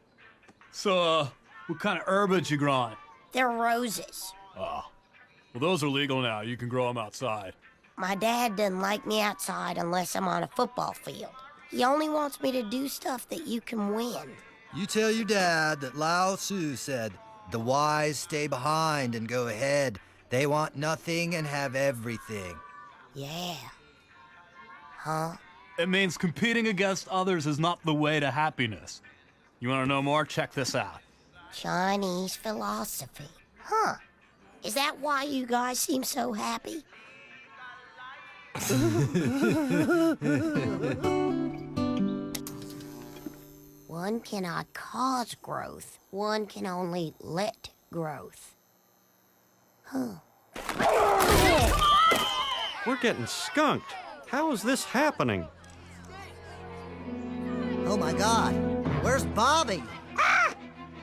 So, what kind of herbage you growing? They're roses. Oh. Well, those are legal now. You can grow them outside. My dad doesn't like me outside unless I'm on a football field. He only wants me to do stuff that you can win. You tell your dad that Lao Tzu said, "The wise stay behind and go ahead. They want nothing and have everything." Yeah. Huh? It means competing against others is not the way to happiness. You want to know more? Check this out. Chinese philosophy. Huh. Is that why you guys seem so happy? One cannot cause growth. One can only let growth. Huh. We're getting skunked. How is this happening? Oh my God, where's Bobby? Ah!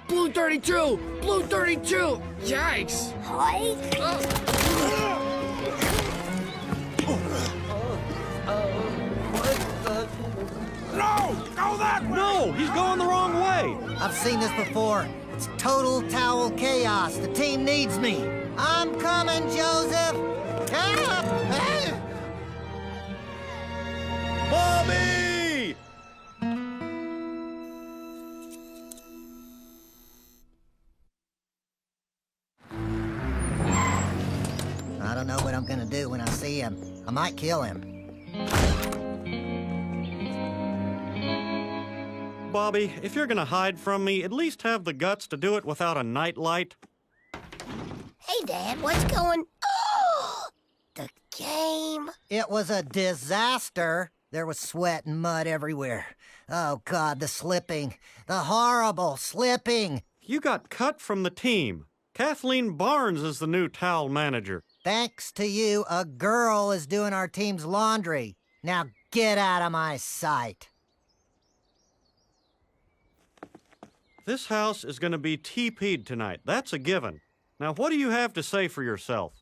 Blue 32! Blue 32! Yikes! No! Go that way! No, he's going the wrong way. I've seen this before. It's total towel chaos. The team needs me. I'm coming, Joseph. Help! Help! Bobby! I don't know what I'm gonna do when I see him. I might kill him. Bobby, if you're gonna hide from me, at least have the guts to do it without a nightlight. Hey, Dad, what's going... Oh! The game? It was a disaster. There was sweat and mud everywhere. Oh, God, the slipping. The horrible slipping. You got cut from the team. Kathleen Barnes is the new towel manager. Thanks to you, a girl is doing our team's laundry. Now get out of my sight. This house is going to be TP'd tonight. That's a given. Now, what do you have to say for yourself?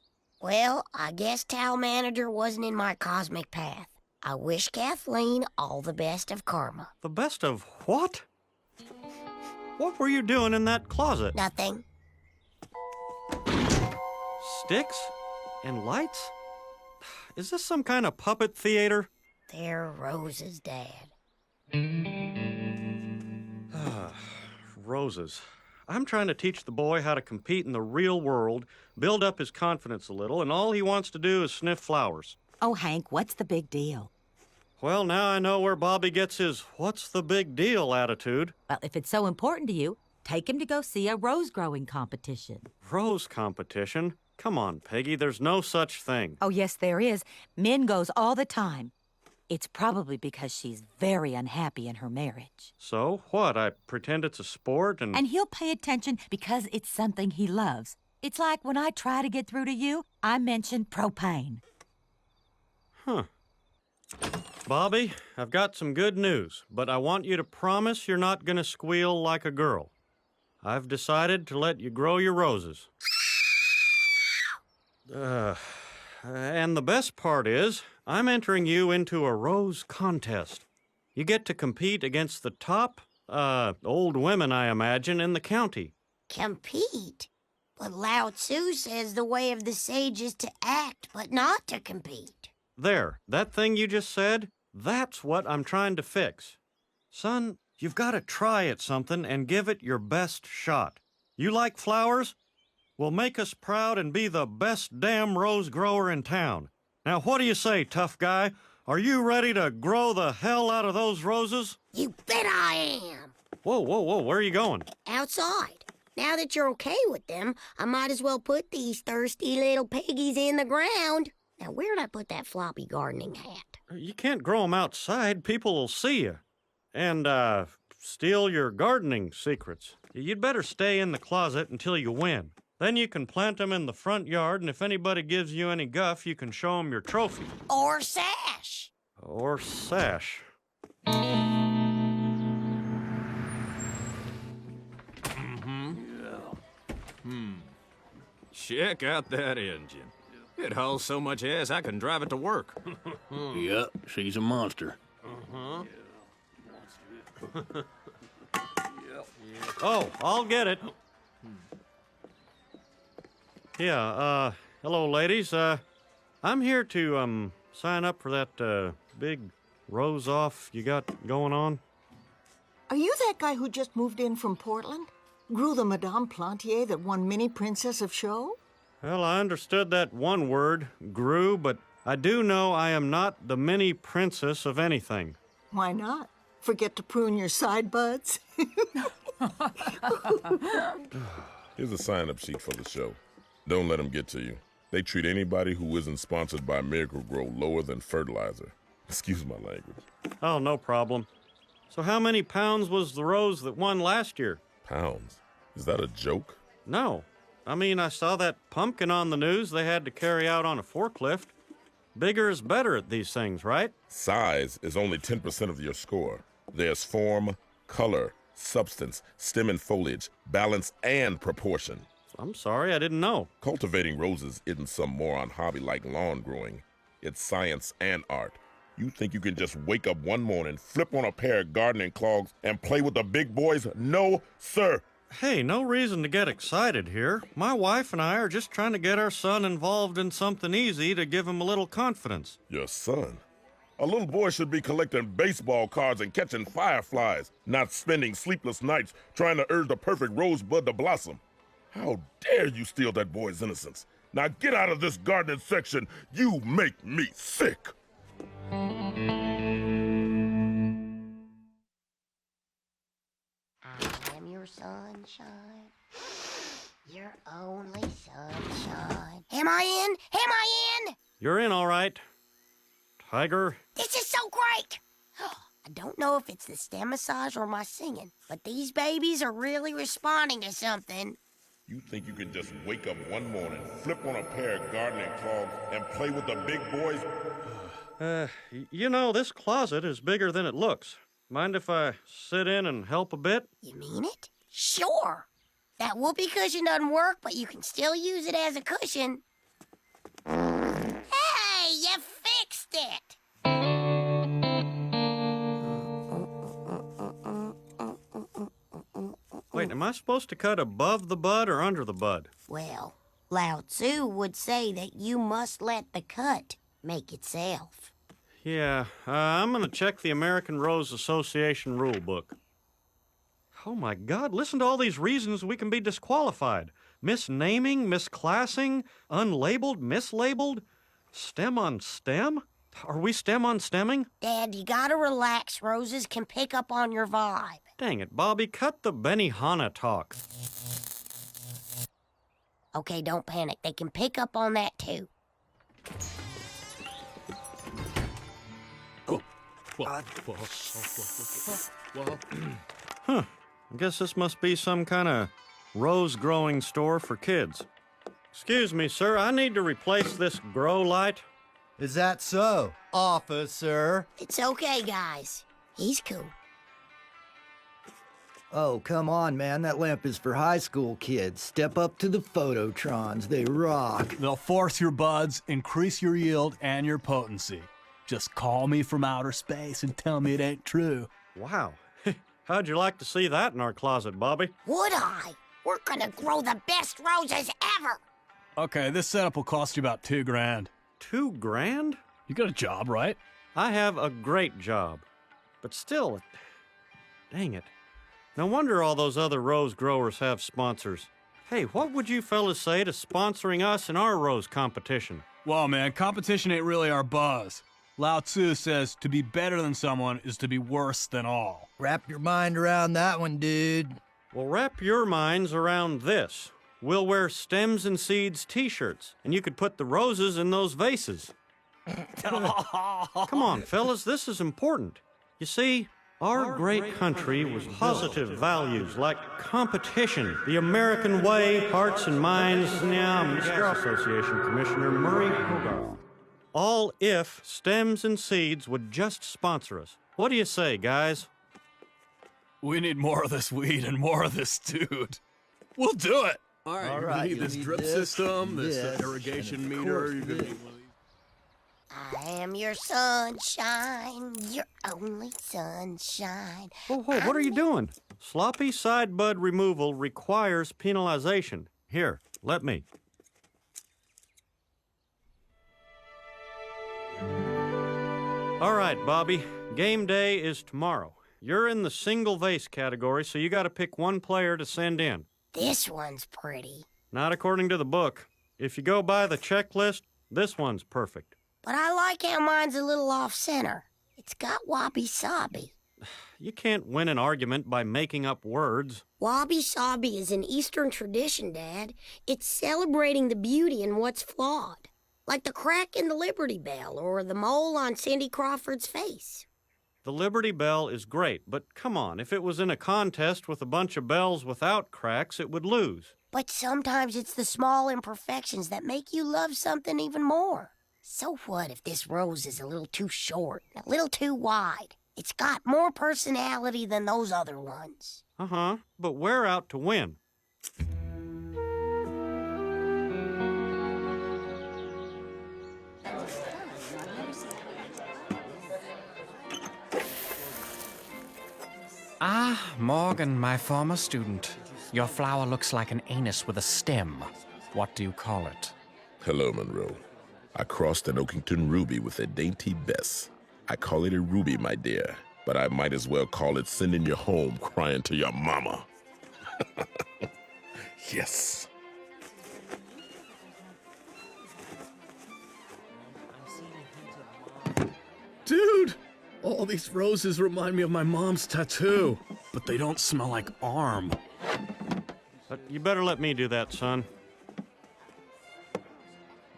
Well, I guess towel manager wasn't in my cosmic path. I wish Kathleen all the best of karma. The best of what? What were you doing in that closet? Nothing. Sticks? And lights? Is this some kind of puppet theater? They're roses, Dad. Roses. I'm trying to teach the boy how to compete in the real world, build up his confidence a little, and all he wants to do is sniff flowers. Oh, Hank, what's the big deal? Well, now I know where Bobby gets his what's the big deal attitude. Well, if it's so important to you, take him to go see a rose-growing competition. Rose competition? Come on, Peggy, there's no such thing. Oh, yes, there is. Min goes all the time. It's probably because she's very unhappy in her marriage. So, what? I pretend it's a sport and... And he'll pay attention because it's something he loves. It's like when I try to get through to you, I mention propane. Huh. Bobby, I've got some good news, but I want you to promise you're not going to squeal like a girl. I've decided to let you grow your roses. And the best part is, I'm entering you into a rose contest. You get to compete against the top, old women, I imagine, in the county. Compete? But Lao Tzu says the way of the sage is to act, but not to compete. There, that thing you just said, that's what I'm trying to fix. Son, you've got to try at something and give it your best shot. You like flowers? Well, make us proud and be the best damn rose grower in town. Now, what do you say, tough guy? Are you ready to grow the hell out of those roses? You bet I am. Whoa, whoa, whoa, where are you going? Outside. Now that you're okay with them, I might as well put these thirsty little piggies in the ground. Now, where'd I put that floppy gardening hat? You can't grow 'em outside. People will see you. And, steal your gardening secrets. You'd better stay in the closet until you win. Then you can plant 'em in the front yard, and if anybody gives you any guff, you can show 'em your trophy. Or sash. Or sash. Check out that engine. It hauls so much ass I can drive it to work. Yep, she's a monster. Oh, I'll get it. Yeah, hello, ladies. I'm here to, sign up for that, big rose off you got going on. Are you that guy who just moved in from Portland? Grew the Madame Plantier that won Mini Princess of Show? Well, I understood that one word, grew, but I do know I am not the mini princess of anything. Why not? Forget to prune your side buds? Here's a sign-up sheet for the show. Don't let them get to you. They treat anybody who isn't sponsored by Miracle-Gro lower than fertilizer. Excuse my language. Oh, no problem. So how many pounds was the rose that won last year? Pounds? Is that a joke? No. I mean, I saw that pumpkin on the news they had to carry out on a forklift. Bigger is better at these things, right? Size is only 10% of your score. There's form, color, substance, stem and foliage, balance, and proportion. I'm sorry, I didn't know. Cultivating roses isn't some moron hobby like lawn growing. It's science and art. You think you can just wake up one morning, flip on a pair of gardening clogs, and play with the big boys? No, sir. Hey, no reason to get excited here. My wife and I are just trying to get our son involved in something easy to give him a little confidence. Your son? A little boy should be collecting baseball cards and catching fireflies, not spending sleepless nights trying to urge the perfect rosebud to blossom. How dare you steal that boy's innocence? Now get out of this gardening section. You make me sick. I am your sunshine, your only sunshine. Am I in? Am I in? You're in all right, Tiger. This is so great. I don't know if it's the stem massage or my singing, but these babies are really responding to something. You think you can just wake up one morning, flip on a pair of gardening clogs, and play with the big boys? You know, this closet is bigger than it looks. Mind if I sit in and help a bit? You mean it? Sure. That whoopee cushion doesn't work, but you can still use it as a cushion. Hey, you fixed it! Wait, am I supposed to cut above the bud or under the bud? Well, Lao Tzu would say that you must let the cut make itself. Yeah, I'm gonna check the American Rose Association rule book. Oh my God, listen to all these reasons we can be disqualified. Misnaming, misclassing, unlabeled, mislabeled, stem on stem? Are we stem on stemming? Dad, you gotta relax. Roses can pick up on your vibe. Dang it, Bobby, cut the Benihana talk. Okay, don't panic. They can pick up on that too. Huh, I guess this must be some kind of rose-growing store for kids. Excuse me, sir, I need to replace this grow light. Is that so, officer? It's okay, guys. He's cool. Oh, come on, man. That lamp is for high school kids. Step up to the phototrons. They rock. They'll force your buds, increase your yield, and your potency. Just call me from outer space and tell me it ain't true. Wow. How'd you like to see that in our closet, Bobby? Would I? We're gonna grow the best roses ever. Okay, this setup will cost you about $2 grand. $2 grand? You got a job, right? I have a great job. But still, dang it. No wonder all those other rose growers have sponsors. Hey, what would you fellas say to sponsoring us in our rose competition? Well, man, competition ain't really our buzz. Lao Tzu says to be better than someone is to be worse than all. Wrap your mind around that one, dude. Well, wrap your minds around this. We'll wear stems and seeds t-shirts, and you could put the roses in those vases. Come on, fellas, this is important. You see, our great country was positive values like competition, the American way, hearts and minds, Mr. Association Commissioner Murray Hogarth. All if Stems and Seeds would just sponsor us. What do you say, guys? We need more of this weed and more of this dude. We'll do it. All right, All you right, need this drip system, this irrigation meter. You're gonna need I am your sunshine, your only sunshine. Whoa, what are you doing? Sloppy side bud removal requires penalization. Here, let me. All right, Bobby, game day is tomorrow. You're in the single vase category, so you got to pick one player to send in. This one's pretty. Not according to the book. If you go by the checklist, this one's perfect. But I like how mine's a little off-center. It's got wabi-sabi. You can't win an argument by making up words. Wabi-sabi is an Eastern tradition, Dad. It's celebrating the beauty in what's flawed. Like the crack in the Liberty Bell or the mole on Cindy Crawford's face. The Liberty Bell is great, but come on, if it was in a contest with a bunch of bells without cracks, it would lose. But sometimes it's the small imperfections that make you love something even more. So what if this rose is a little too short, a little too wide? It's got more personality than those other ones. Uh-huh, but we're out to win. Ah, Morgan, my former student. Your flower looks like an anus with a stem. What do you call it? Hello, Monroe. I crossed an Oakington ruby with a dainty Bess. I call it a ruby, my dear, but I might as well call it sending you home crying to your mama. Yes. Dude! All these roses remind me of my mom's tattoo, but they don't smell like arm. But you better let me do that, son.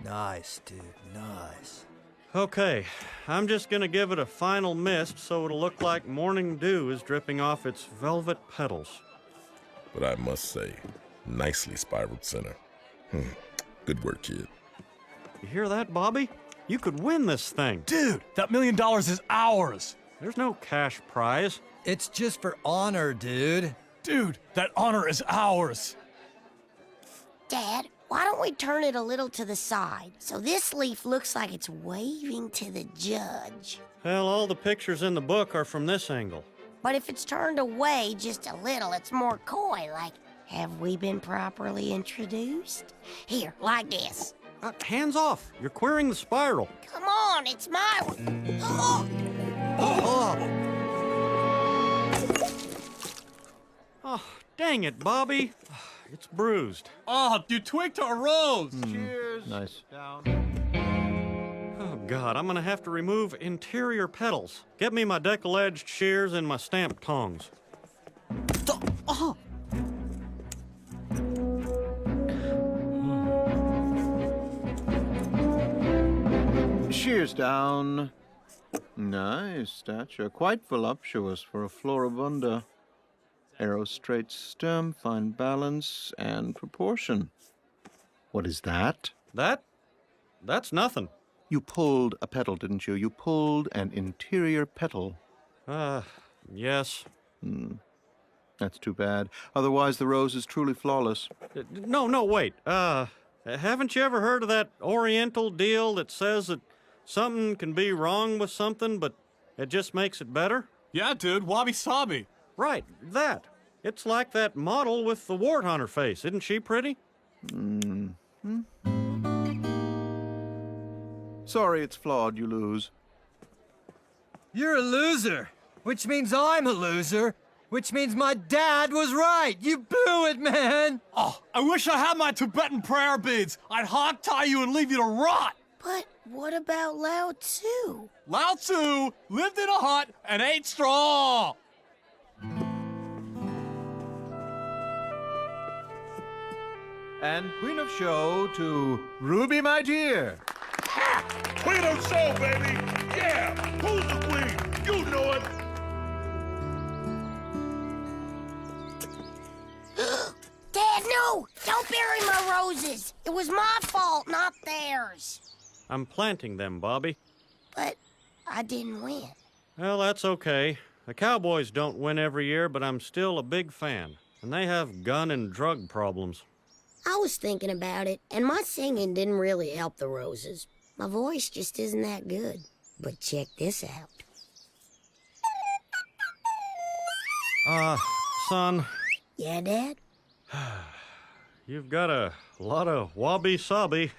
Nice, dude, nice. Okay, I'm just gonna give it a final mist so it'll look like morning dew is dripping off its velvet petals. But I must say, nicely spiraled center. Good work, kid. You hear that, Bobby? You could win this thing. Dude, that $1 million is ours. There's no cash prize. It's just for honor, dude. Dude, that honor is ours. Dad, why don't we turn it a little to the side so this leaf looks like it's waving to the judge? Well, all the pictures in the book are from this angle. But if it's turned away just a little, it's more coy, like, have we been properly introduced? Here, like this. Hands off. You're queering the spiral. Come on, it's my one. Oh, dang it, Bobby. It's bruised. Oh, you twigged our rose. Cheers. Nice. Oh, God, I'm gonna have to remove interior petals. Get me my deckle-edged shears and my stamp tongs. Shears down. Nice stature. Quite voluptuous for a floribunda. Arrow straight stem, fine balance, and proportion. What is that? That's nothing. You pulled a petal, didn't you? You pulled an interior petal. Yes. That's too bad. Otherwise, the rose is truly flawless. No, wait. Haven't you ever heard of that Oriental deal that says that something can be wrong with something, but it just makes it better? Yeah, dude, wabi-sabi. Right, that. It's like that model with the wart on her face. Isn't she pretty? Sorry, it's flawed. You lose. You're a loser, which means I'm a loser, which means my dad was right. You blew it, man. Oh, I wish I had my Tibetan prayer beads. I'd hog tie you and leave you to rot. But what about Lao Tzu? Lao Tzu lived in a hut and ate straw. And Queen of Show to Ruby, my dear. Queen of Show, baby! Yeah! Who's the queen? You know it! Dad, no! Don't bury my roses! It was my fault, not theirs. I'm planting them, Bobby. But I didn't win. Well, that's okay. The Cowboys don't win every year, but I'm still a big fan. And they have gun and drug problems. I was thinking about it, and my singing didn't really help the roses. My voice just isn't that good. But check this out. Son. Yeah, Dad? You've got a lot of wabi-sabi.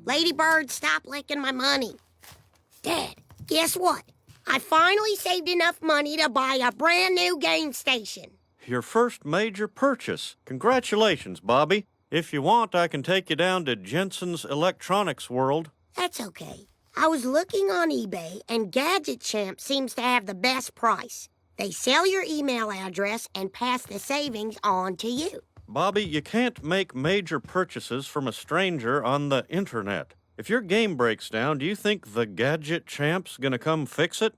Ladybird, stop licking my money. Dad, guess what? I finally saved enough money to buy a brand new game station. Your first major purchase. Congratulations, Bobby. If you want, I can take you down to Jensen's Electronics World. That's okay. I was looking on eBay, and Gadget Champ seems to have the best price. They sell your email address and pass the savings on to you. Bobby, you can't make major purchases from a stranger on the internet. If your game breaks down, do you think the Gadget Champ's gonna come fix it?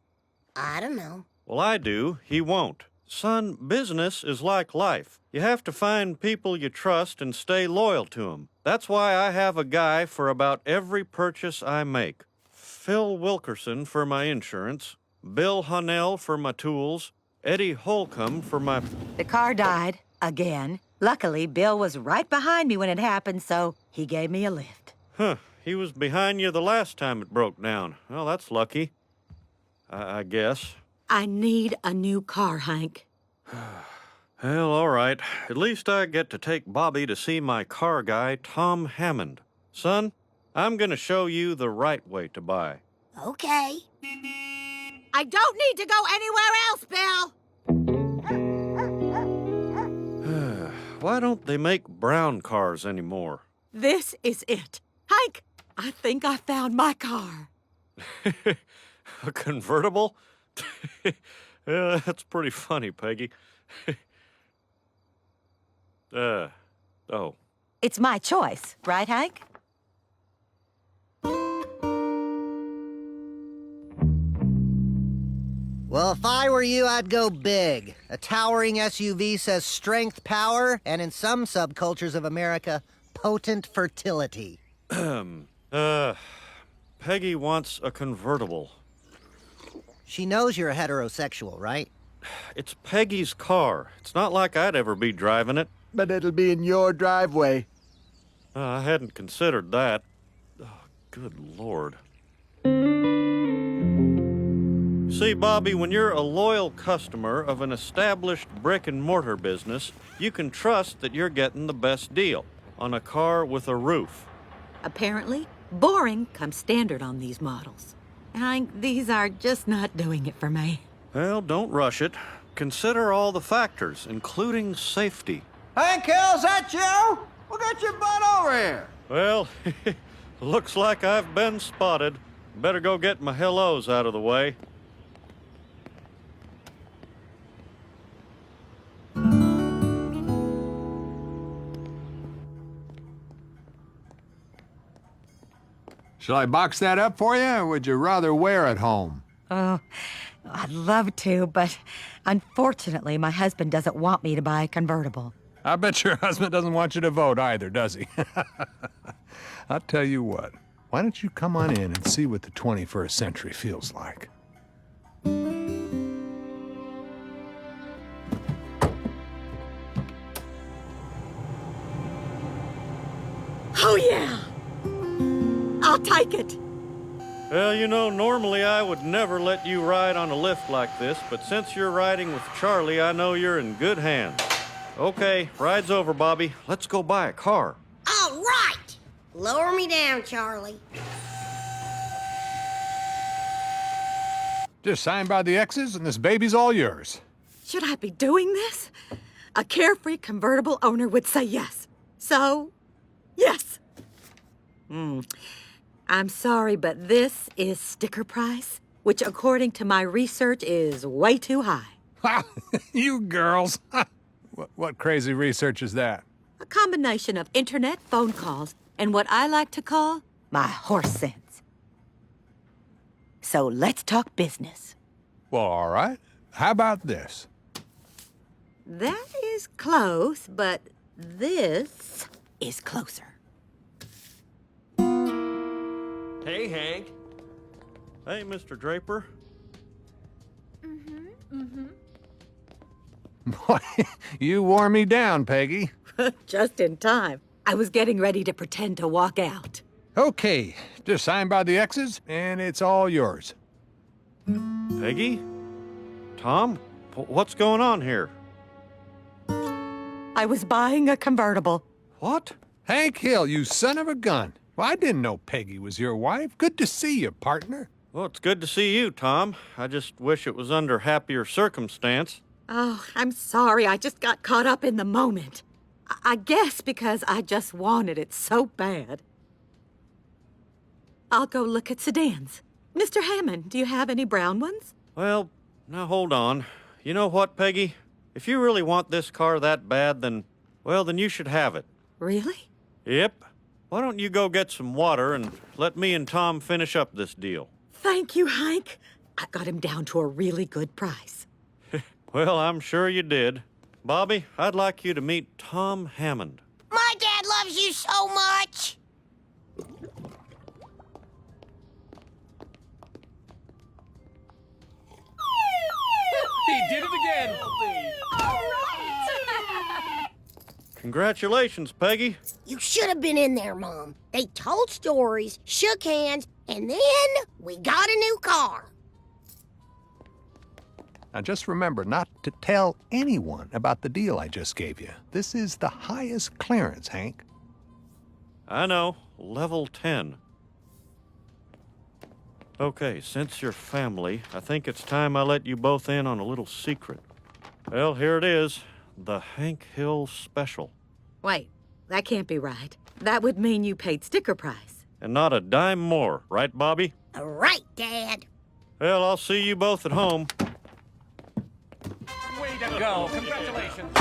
I don't know. Well, I do. He won't. Son, business is like life. You have to find people you trust and stay loyal to them. That's why I have a guy for about every purchase I make. Phil Wilkerson for my insurance, Bill Hunnell for my tools, Eddie Holcomb for my... The car died, again. Luckily, Bill was right behind me when it happened, so he gave me a lift. Huh, he was behind you the last time it broke down. Well, that's lucky. I guess. I need a new car, Hank. Well, all right. At least I get to take Bobby to see my car guy, Tom Hammond. Son, I'm gonna show you the right way to buy. Okay. I don't need to go anywhere else, Bill! Why don't they make brown cars anymore? This is it. Hank, I think I found my car. A convertible? Yeah, that's pretty funny, Peggy. Oh. It's my choice, right, Hank? Well, if I were you, I'd go big. A towering SUV says strength, power, and in some subcultures of America, potent fertility. Peggy wants a convertible. She knows you're a heterosexual, right? It's Peggy's car. It's not like I'd ever be driving it. But it'll be in your driveway. I hadn't considered that. Oh, good Lord. See, Bobby, when you're a loyal customer of an established brick-and-mortar business, you can trust that you're getting the best deal on a car with a roof. Apparently, boring comes standard on these models. Hank, these are just not doing it for me. Well, don't rush it. Consider all the factors, including safety. Hank Hill, is that you? Well, get your butt over here. Well, looks like I've been spotted. Better go get my hellos out of the way. Shall I box that up for you, or would you rather wear it home? Oh, I'd love to, but unfortunately, my husband doesn't want me to buy a convertible. I bet your husband doesn't want you to vote either, does he? I'll tell you what. Why don't you come on in and see what the 21st century feels like? Oh, yeah! I'll take it. Well, you know, normally I would never let you ride on a lift like this, but since you're riding with Charlie, I know you're in good hands. Okay, ride's over, Bobby. Let's go buy a car. All right! Lower me down, Charlie. Just sign by the X's and this baby's all yours. Should I be doing this? A carefree convertible owner would say yes. So, yes. I'm sorry, but this is sticker price, which according to my research is way too high. You girls. What crazy research is that? A combination of internet, phone calls, and what I like to call my horse sense. So let's talk business. Well, all right. How about this? That is close, but this is closer. Hey, Hank. Hey, Mr. Draper. Boy, you wore me down, Peggy. Just in time. I was getting ready to pretend to walk out. Okay, just sign by the X's, and it's all yours. Peggy? Tom? What's going on here? I was buying a convertible. What? Hank Hill, you son of a gun. Well, I didn't know Peggy was your wife. Good to see you, partner. Well, it's good to see you, Tom. I just wish it was under happier circumstance. Oh, I'm sorry. I just got caught up in the moment. I guess because I just wanted it so bad. I'll go look at sedans. Mr. Hammond, do you have any brown ones? Well, now hold on. You know what, Peggy? If you really want this car that bad, then you should have it. Really? Yep. Why don't you go get some water and let me and Tom finish up this deal? Thank you, Hank. I got him down to a really good price. Well, I'm sure you did. Bobby, I'd like you to meet Tom Hammond. My dad loves you so much. He did it again. Congratulations, Peggy. You should have been in there, Mom. They told stories, shook hands, and then we got a new car. Now just remember not to tell anyone about the deal I just gave you. This is the highest clearance, Hank. I know. Level 10. Okay, since you're family, I think it's time I let you both in on a little secret. Well, here it is. The Hank Hill Special. Wait, that can't be right. That would mean you paid sticker price. And not a dime more, right, Bobby? All right, Dad. Well, I'll see you both at home. Way to go. Congratulations.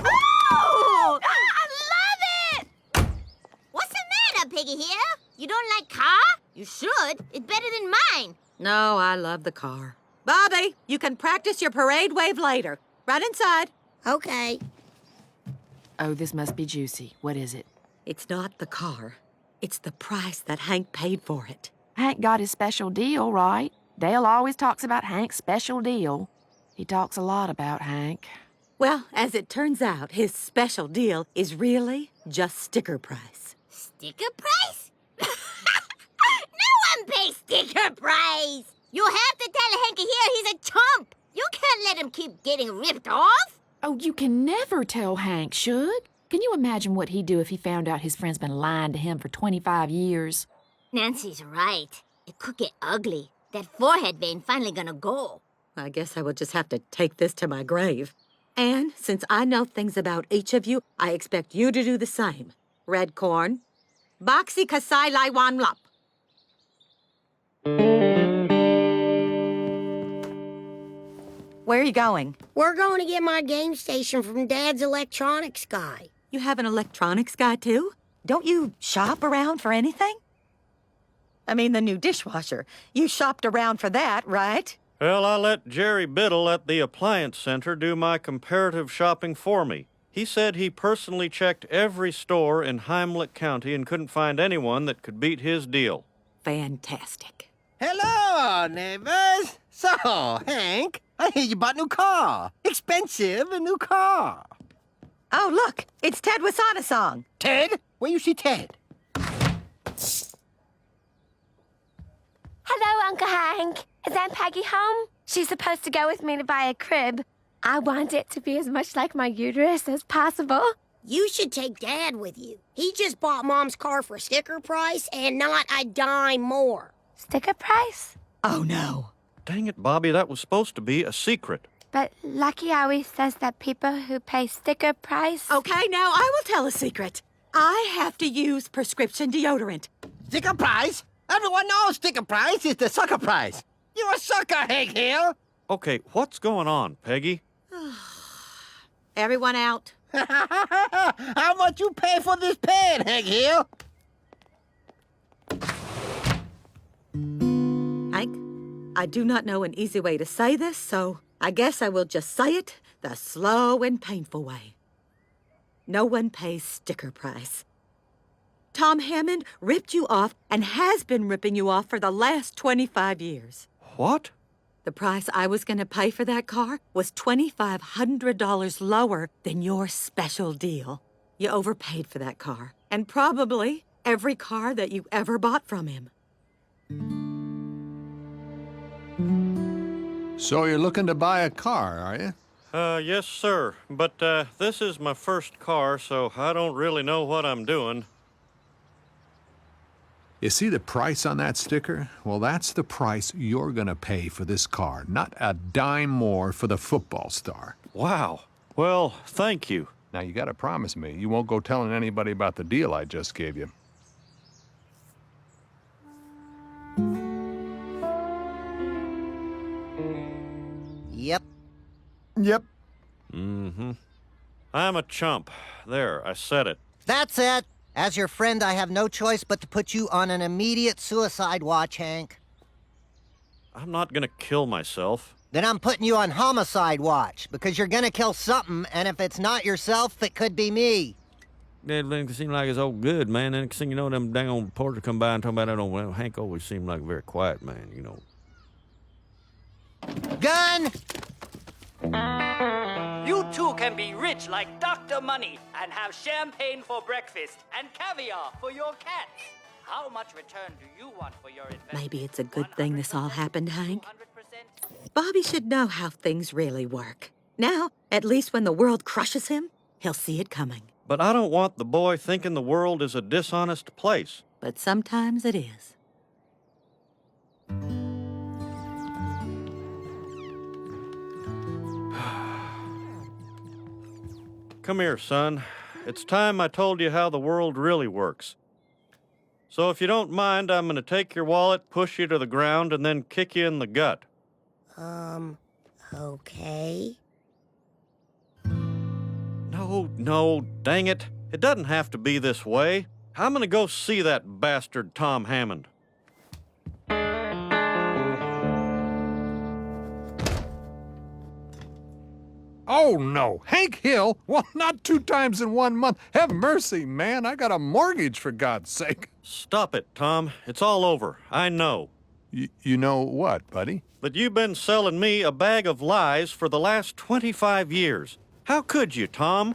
Oh! I love it! What's the matter, Piggy here? You don't like car? You should. It's better than mine. No, I love the car. Bobby, you can practice your parade wave later. Right inside. Okay. Oh, this must be juicy. What is it? It's not the car. It's the price that Hank paid for it. Hank got his special deal, right? Dale always talks about Hank's special deal. He talks a lot about Hank. Well, as it turns out, his special deal is really just sticker price. Sticker price? No one pays sticker price. You have to tell Hanky here he's a chump. You can't let him keep getting ripped off. Oh, you can never tell Hank, should? Can you imagine what he'd do if he found out his friend's been lying to him for 25 years? Nancy's right. It could get ugly. That forehead vein finally gonna go. I guess I will just have to take this to my grave. And since I know things about each of you, I expect you to do the same. Red corn. Boxy kasai lai wan lop. Where are you going? We're going to get my game station from Dad's electronics guy. You have an electronics guy, too? Don't you shop around for anything? I mean, the new dishwasher. You shopped around for that, right? Well, I let Jerry Biddle at the Appliance Center do my comparative shopping for me. He said he personally checked every store in Heimlich County and couldn't find anyone that could beat his deal. Fantastic. Hello, neighbors. So, Hank, I hear you bought a new car. Expensive, a new car. Oh, look, it's Ted Wasana song. Ted? Where you see Ted? Hello, Uncle Hank. Is Aunt Peggy home? She's supposed to go with me to buy a crib. I want it to be as much like my uterus as possible. You should take Dad with you. He just bought Mom's car for sticker price and not a dime more. Sticker price? Oh, no. Dang it, Bobby, that was supposed to be a secret. But Lucky always says that people who pay sticker price... Okay, now I will tell a secret. I have to use prescription deodorant. Sticker price? Everyone knows sticker price is the sucker price. You're a sucker, Hank Hill. Okay, what's going on, Peggy? Everyone out. How much you pay for this pen, Hank Hill? Hank, I do not know an easy way to say this, so I guess I will just say it the slow and painful way. No one pays sticker price. Tom Hammond ripped you off and has been ripping you off for the last 25 years. What? The price I was going to pay for that car was $2,500 lower than your special deal. You overpaid for that car, and probably every car that you ever bought from him. So you're looking to buy a car, are you? Yes, sir. But, this is my first car, so I don't really know what I'm doing. You see the price on that sticker? Well, that's the price you're gonna pay for this car. Not a dime more for the football star. Wow. Well, thank you. Now, you gotta promise me you won't go telling anybody about the deal I just gave you. Yep. Yep. Mm-hmm. I'm a chump. There, I said it. That's it. As your friend, I have no choice but to put you on an immediate suicide watch, Hank. I'm not gonna kill myself. Then I'm putting you on homicide watch, because you're gonna kill something, and if it's not yourself, it could be me. That didn't seem like it's all good, man. Then next thing you know, them dang old reporters come by and talk about that old... Well, Hank always seemed like a very quiet man, you know. Gun! You too can be rich like Dr. Money and have champagne for breakfast and caviar for your cats. How much return do you want for your investment? Maybe it's a good thing this all happened, Hank. Bobby should know how things really work. Now, at least when the world crushes him, he'll see it coming. But I don't want the boy thinking the world is a dishonest place. But sometimes it is. Come here, son. It's time I told you how the world really works. So if you don't mind, I'm going to take your wallet, push you to the ground, and then kick you in the gut. Okay. No, dang it. It doesn't have to be this way. I'm going to go see that bastard Tom Hammond. Oh, no. Hank Hill? Well, not 2 times in 1 month. Have mercy, man. I got a mortgage, for God's sake. Stop it, Tom. It's all over. I know. You know what, buddy? That you've been selling me a bag of lies for the last 25 years. How could you, Tom?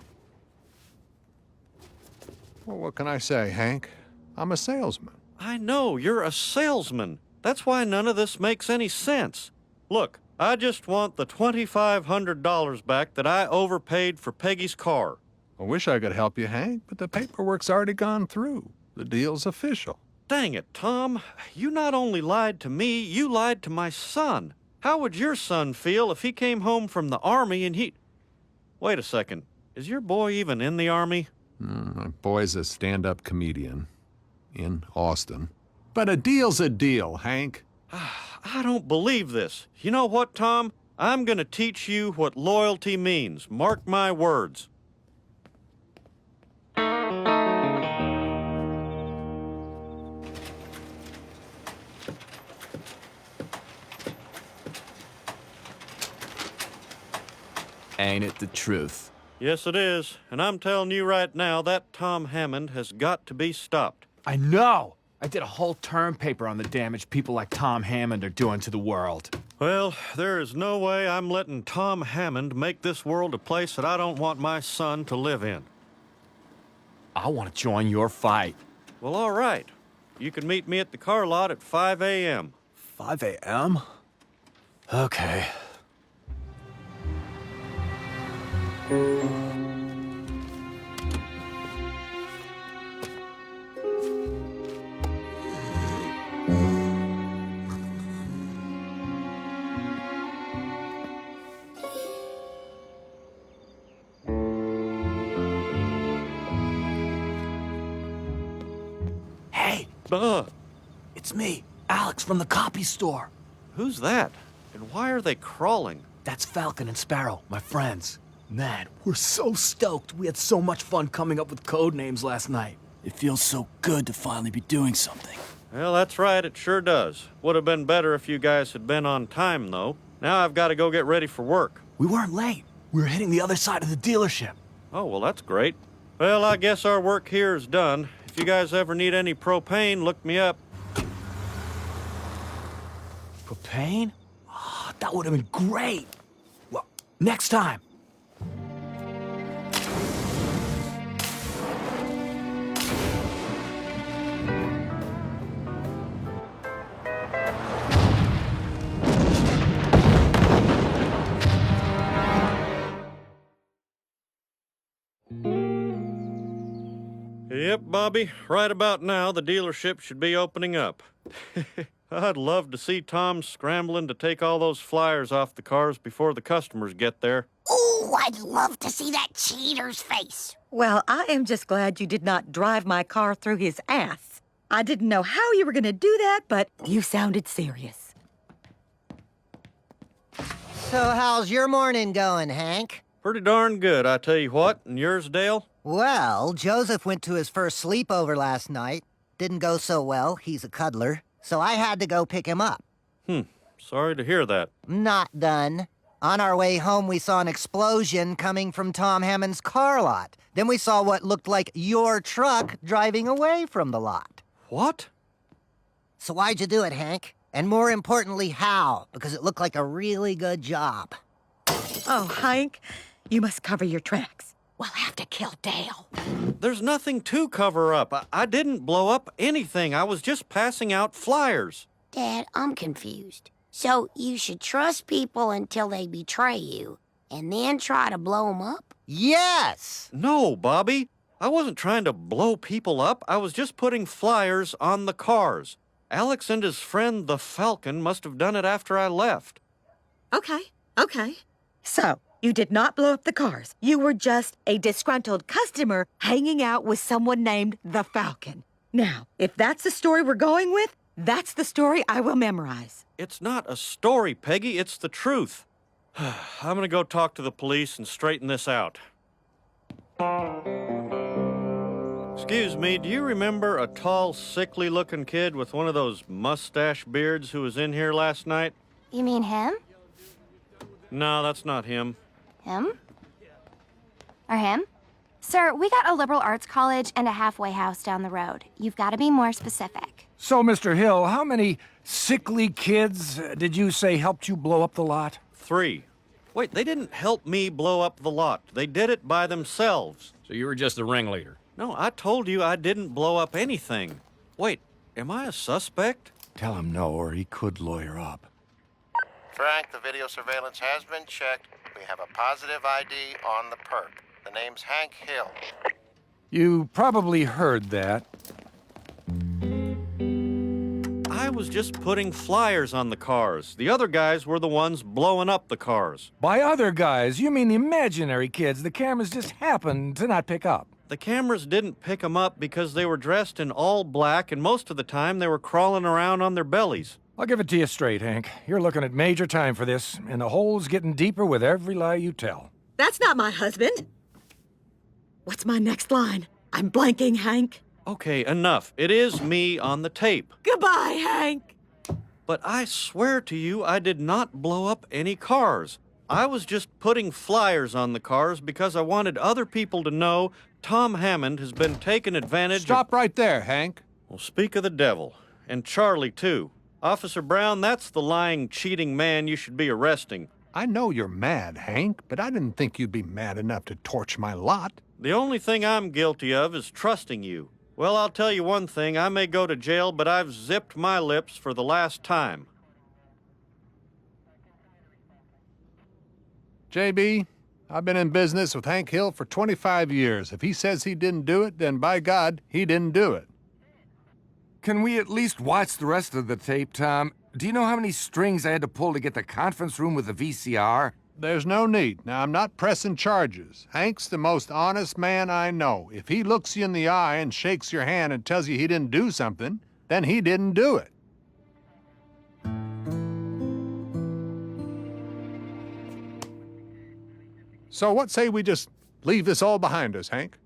Well, what can I say, Hank? I'm a salesman. I know, you're a salesman. That's why none of this makes any sense. Look, I just want the $2,500 back that I overpaid for Peggy's car. I wish I could help you, Hank, but the paperwork's already gone through. The deal's official. Dang it, Tom. You not only lied to me, you lied to my son. How would your son feel if he came home from the Army and he... Wait a second. Is your boy even in the Army? My boy's a stand-up comedian in Austin. But a deal's a deal, Hank. I don't believe this. You know what, Tom? I'm gonna teach you what loyalty means. Mark my words. Ain't it the truth? Yes, it is. And I'm telling you right now, that Tom Hammond has got to be stopped. I know! I did a whole term paper on the damage people like Tom Hammond are doing to the world. Well, there is no way I'm letting Tom Hammond make this world a place that I don't want my son to live in. I want to join your fight. Well, all right. You can meet me at the car lot at 5 a.m. 5 a.m.? Okay. It's me, Alex from the copy store. Who's that? And why are they crawling? That's Falcon and Sparrow, my friends. Man, we're so stoked. We had so much fun coming up with code names last night. It feels so good to finally be doing something. Well, that's right, it sure does. Would have been better if you guys had been on time, though. Now I've got to go get ready for work. We weren't late. We were hitting the other side of the dealership. Oh, well, that's great. Well, I guess our work here is done. If you guys ever need any propane, look me up. Propane? Oh, that would have been great. Well, next time. Yep, Bobby. Right about now, the dealership should be opening up. I'd love to see Tom scrambling to take all those flyers off the cars before the customers get there. Ooh, I'd love to see that cheater's face. Well, I am just glad you did not drive my car through his ass. I didn't know how you were going to do that, but you sounded serious. So how's your morning going, Hank? Pretty darn good, I tell you what. And yours, Dale? Well, Joseph went to his first sleepover last night. Didn't go so well. He's a cuddler. So I had to go pick him up. Sorry to hear that. Not done. On our way home, we saw an explosion coming from Tom Hammond's car lot. Then we saw what looked like your truck driving away from the lot. What? So why'd you do it, Hank? And more importantly, how? Because it looked like a really good job. Oh, Hank, you must cover your tracks. We'll have to kill Dale. There's nothing to cover up. I didn't blow up anything. I was just passing out flyers. Dad, I'm confused. So you should trust people until they betray you, and then try to blow them up? Yes! No, Bobby. I wasn't trying to blow people up. I was just putting flyers on the cars. Alex and his friend, the Falcon, must have done it after I left. Okay. So, you did not blow up the cars. You were just a disgruntled customer hanging out with someone named the Falcon. Now, if that's the story we're going with, that's the story I will memorize. It's not a story, Peggy. It's the truth. I'm gonna go talk to the police and straighten this out. Excuse me, do you remember a tall, sickly-looking kid with one of those mustache beards who was in here last night? You mean him? No, that's not him. Him? Or him? Sir, we got a liberal arts college and a halfway house down the road. You've got to be more specific. So, Mr. Hill, how many sickly kids did you say helped you blow up the lot? 3. Wait, they didn't help me blow up the lot. They did it by themselves. So you were just the ringleader? No, I told you I didn't blow up anything. Wait, am I a suspect? Tell him no, or he could lawyer up. Frank, the video surveillance has been checked. We have a positive ID on the perp. The name's Hank Hill. You probably heard that. I was just putting flyers on the cars. The other guys were the ones blowing up the cars. By other guys, you mean the imaginary kids the cameras just happened to not pick up. The cameras didn't pick them up because they were dressed in all black, and most of the time they were crawling around on their bellies. I'll give it to you straight, Hank. You're looking at major time for this, and the hole's getting deeper with every lie you tell. That's not my husband. What's my next line? I'm blanking, Hank. Okay, enough. It is me on the tape. Goodbye, Hank. But I swear to you, I did not blow up any cars. I was just putting flyers on the cars because I wanted other people to know Tom Hammond has been taken advantage of. Stop right there, Hank. Well, speak of the devil. And Charlie, too. Officer Brown, that's the lying, cheating man you should be arresting. I know you're mad, Hank, but I didn't think you'd be mad enough to torch my lot. The only thing I'm guilty of is trusting you. Well, I'll tell you one thing. I may go to jail, but I've zipped my lips for the last time. JB, I've been in business with Hank Hill for 25 years. If he says he didn't do it, then by God, he didn't do it. Can we at least watch the rest of the tape, Tom? Do you know how many strings I had to pull to get the conference room with the VCR? There's no need. Now, I'm not pressing charges. Hank's the most honest man I know. If he looks you in the eye and shakes your hand and tells you he didn't do something, then he didn't do it. So what say we just leave this all behind us, Hank?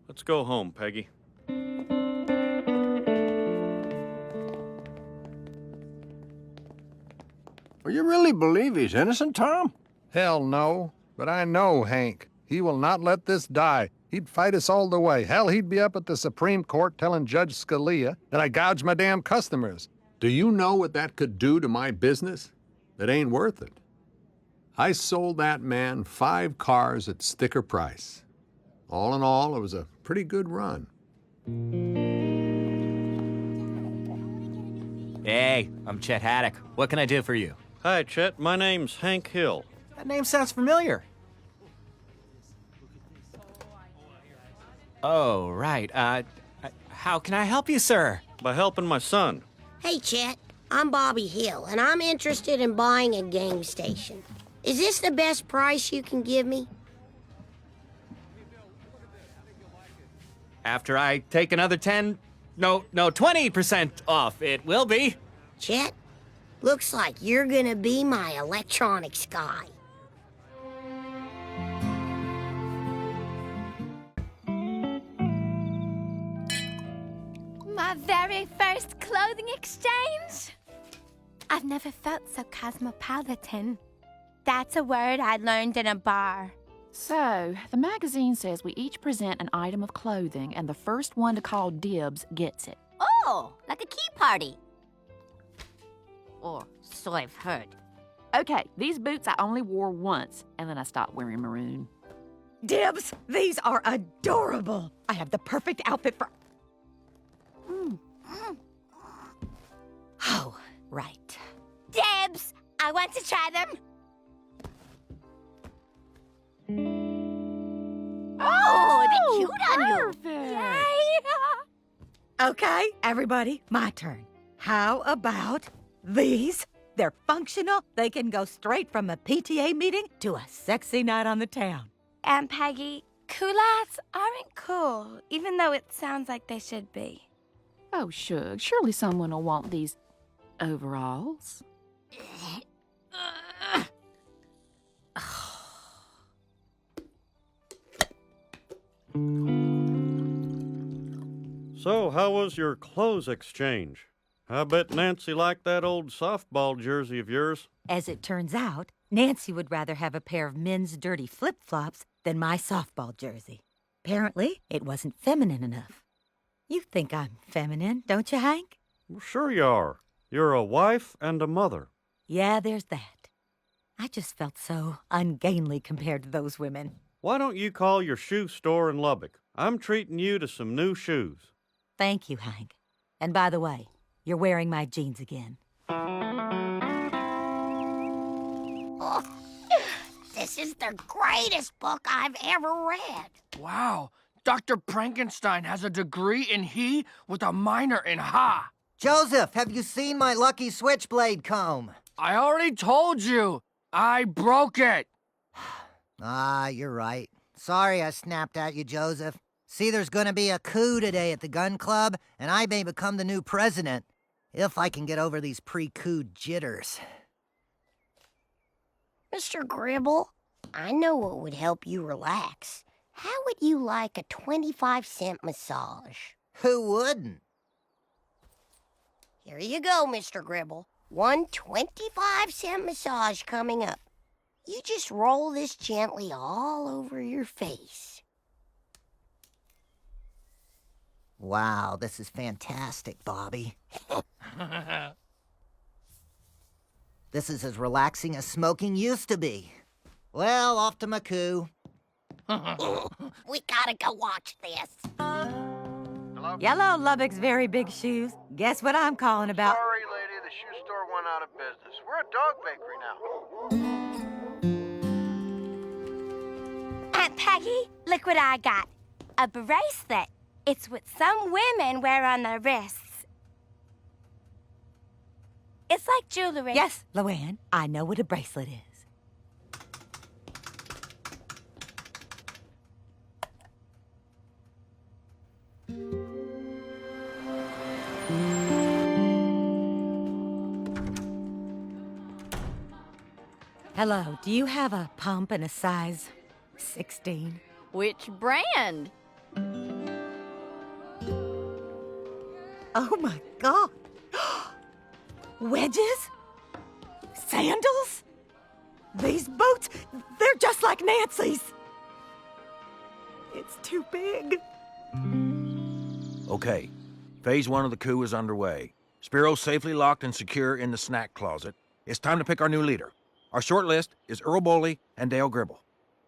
Let's go home, Peggy. Well, you really believe he's innocent, Tom? Hell no. But I know Hank. He will not let this die. He'd fight us all the way. Hell, he'd be up at the Supreme Court telling Judge Scalia that I gouged my damn customers. Do you know what that could do to my business? It ain't worth it. I sold that man 5 cars at sticker price. All in all, it was a pretty good run. Hey, I'm Chet Haddock. What can I do for you? Hi, Chet. My name's Hank Hill. That name sounds familiar. Oh, right. How can I help you, sir? By helping my son. Hey, Chet. I'm Bobby Hill, and I'm interested in buying a game station. Is this the best price you can give me? After I take another 20% off, it will be. Chet, looks like you're gonna be my electronics guy. My very first clothing exchange? I've never felt so cosmopolitan. That's a word I learned in a bar. So, the magazine says we each present an item of clothing, and the first one to call dibs gets it. Oh, like a key party. Or so I've heard. Okay, these boots I only wore once, and then I stopped wearing maroon. Dibs, these are adorable. I have the perfect outfit for... Oh, right. Dibs, I want to try them. Oh, they're cute on you. Yay! Okay, everybody, my turn. How about these? They're functional. They can go straight from a PTA meeting to a sexy night on the town. And Peggy, culottes aren't cool, even though it sounds like they should be. Oh, Shug, surely someone will want these overalls. So, how was your clothes exchange? I bet Nancy liked that old softball jersey of yours. As it turns out, Nancy would rather have a pair of men's dirty flip-flops than my softball jersey. Apparently, it wasn't feminine enough. You think I'm feminine, don't you, Hank? Well, sure you are. You're a wife and a mother. Yeah, there's that. I just felt so ungainly compared to those women. Why don't you call your shoe store in Lubbock? I'm treating you to some new shoes. Thank you, Hank. And by the way, you're wearing my jeans again. Oh, this is the greatest book I've ever read. Wow, Dr. Frankenstein has a degree in he with a minor in ha. Joseph, have you seen my lucky switchblade comb? I already told you. I broke it. Ah, you're right. Sorry I snapped at you, Joseph. See, there's gonna be a coup today at the gun club, and I may become the new president, if I can get over these pre-coup jitters. Mr. Gribble, I know what would help you relax. How would you like a 25-cent massage? Who wouldn't? Here you go, Mr. Gribble. One 25-cent massage coming up. You just roll this gently all over your face. Wow, this is fantastic, Bobby. This is as relaxing as smoking used to be. Well, off to my coup. We gotta go watch this. Hello? Yellow Lubbock's very big shoes. Guess what I'm calling about? Sorry, lady, the shoe store went out of business. We're a dog bakery now. Aunt Peggy, look what I got. A bracelet. It's what some women wear on their wrists. It's like jewelry. Yes, Luann, I know what a bracelet is. Hello, do you have a pump in a size 16? Which brand? Oh my God. Wedges? Sandals? These boots, they're just like Nancy's. It's too big. Okay, phase 1 of the coup is underway. Spiro's safely locked and secure in the snack closet. It's time to pick our new leader. Our short list is Earl Boley and Dale Gribble.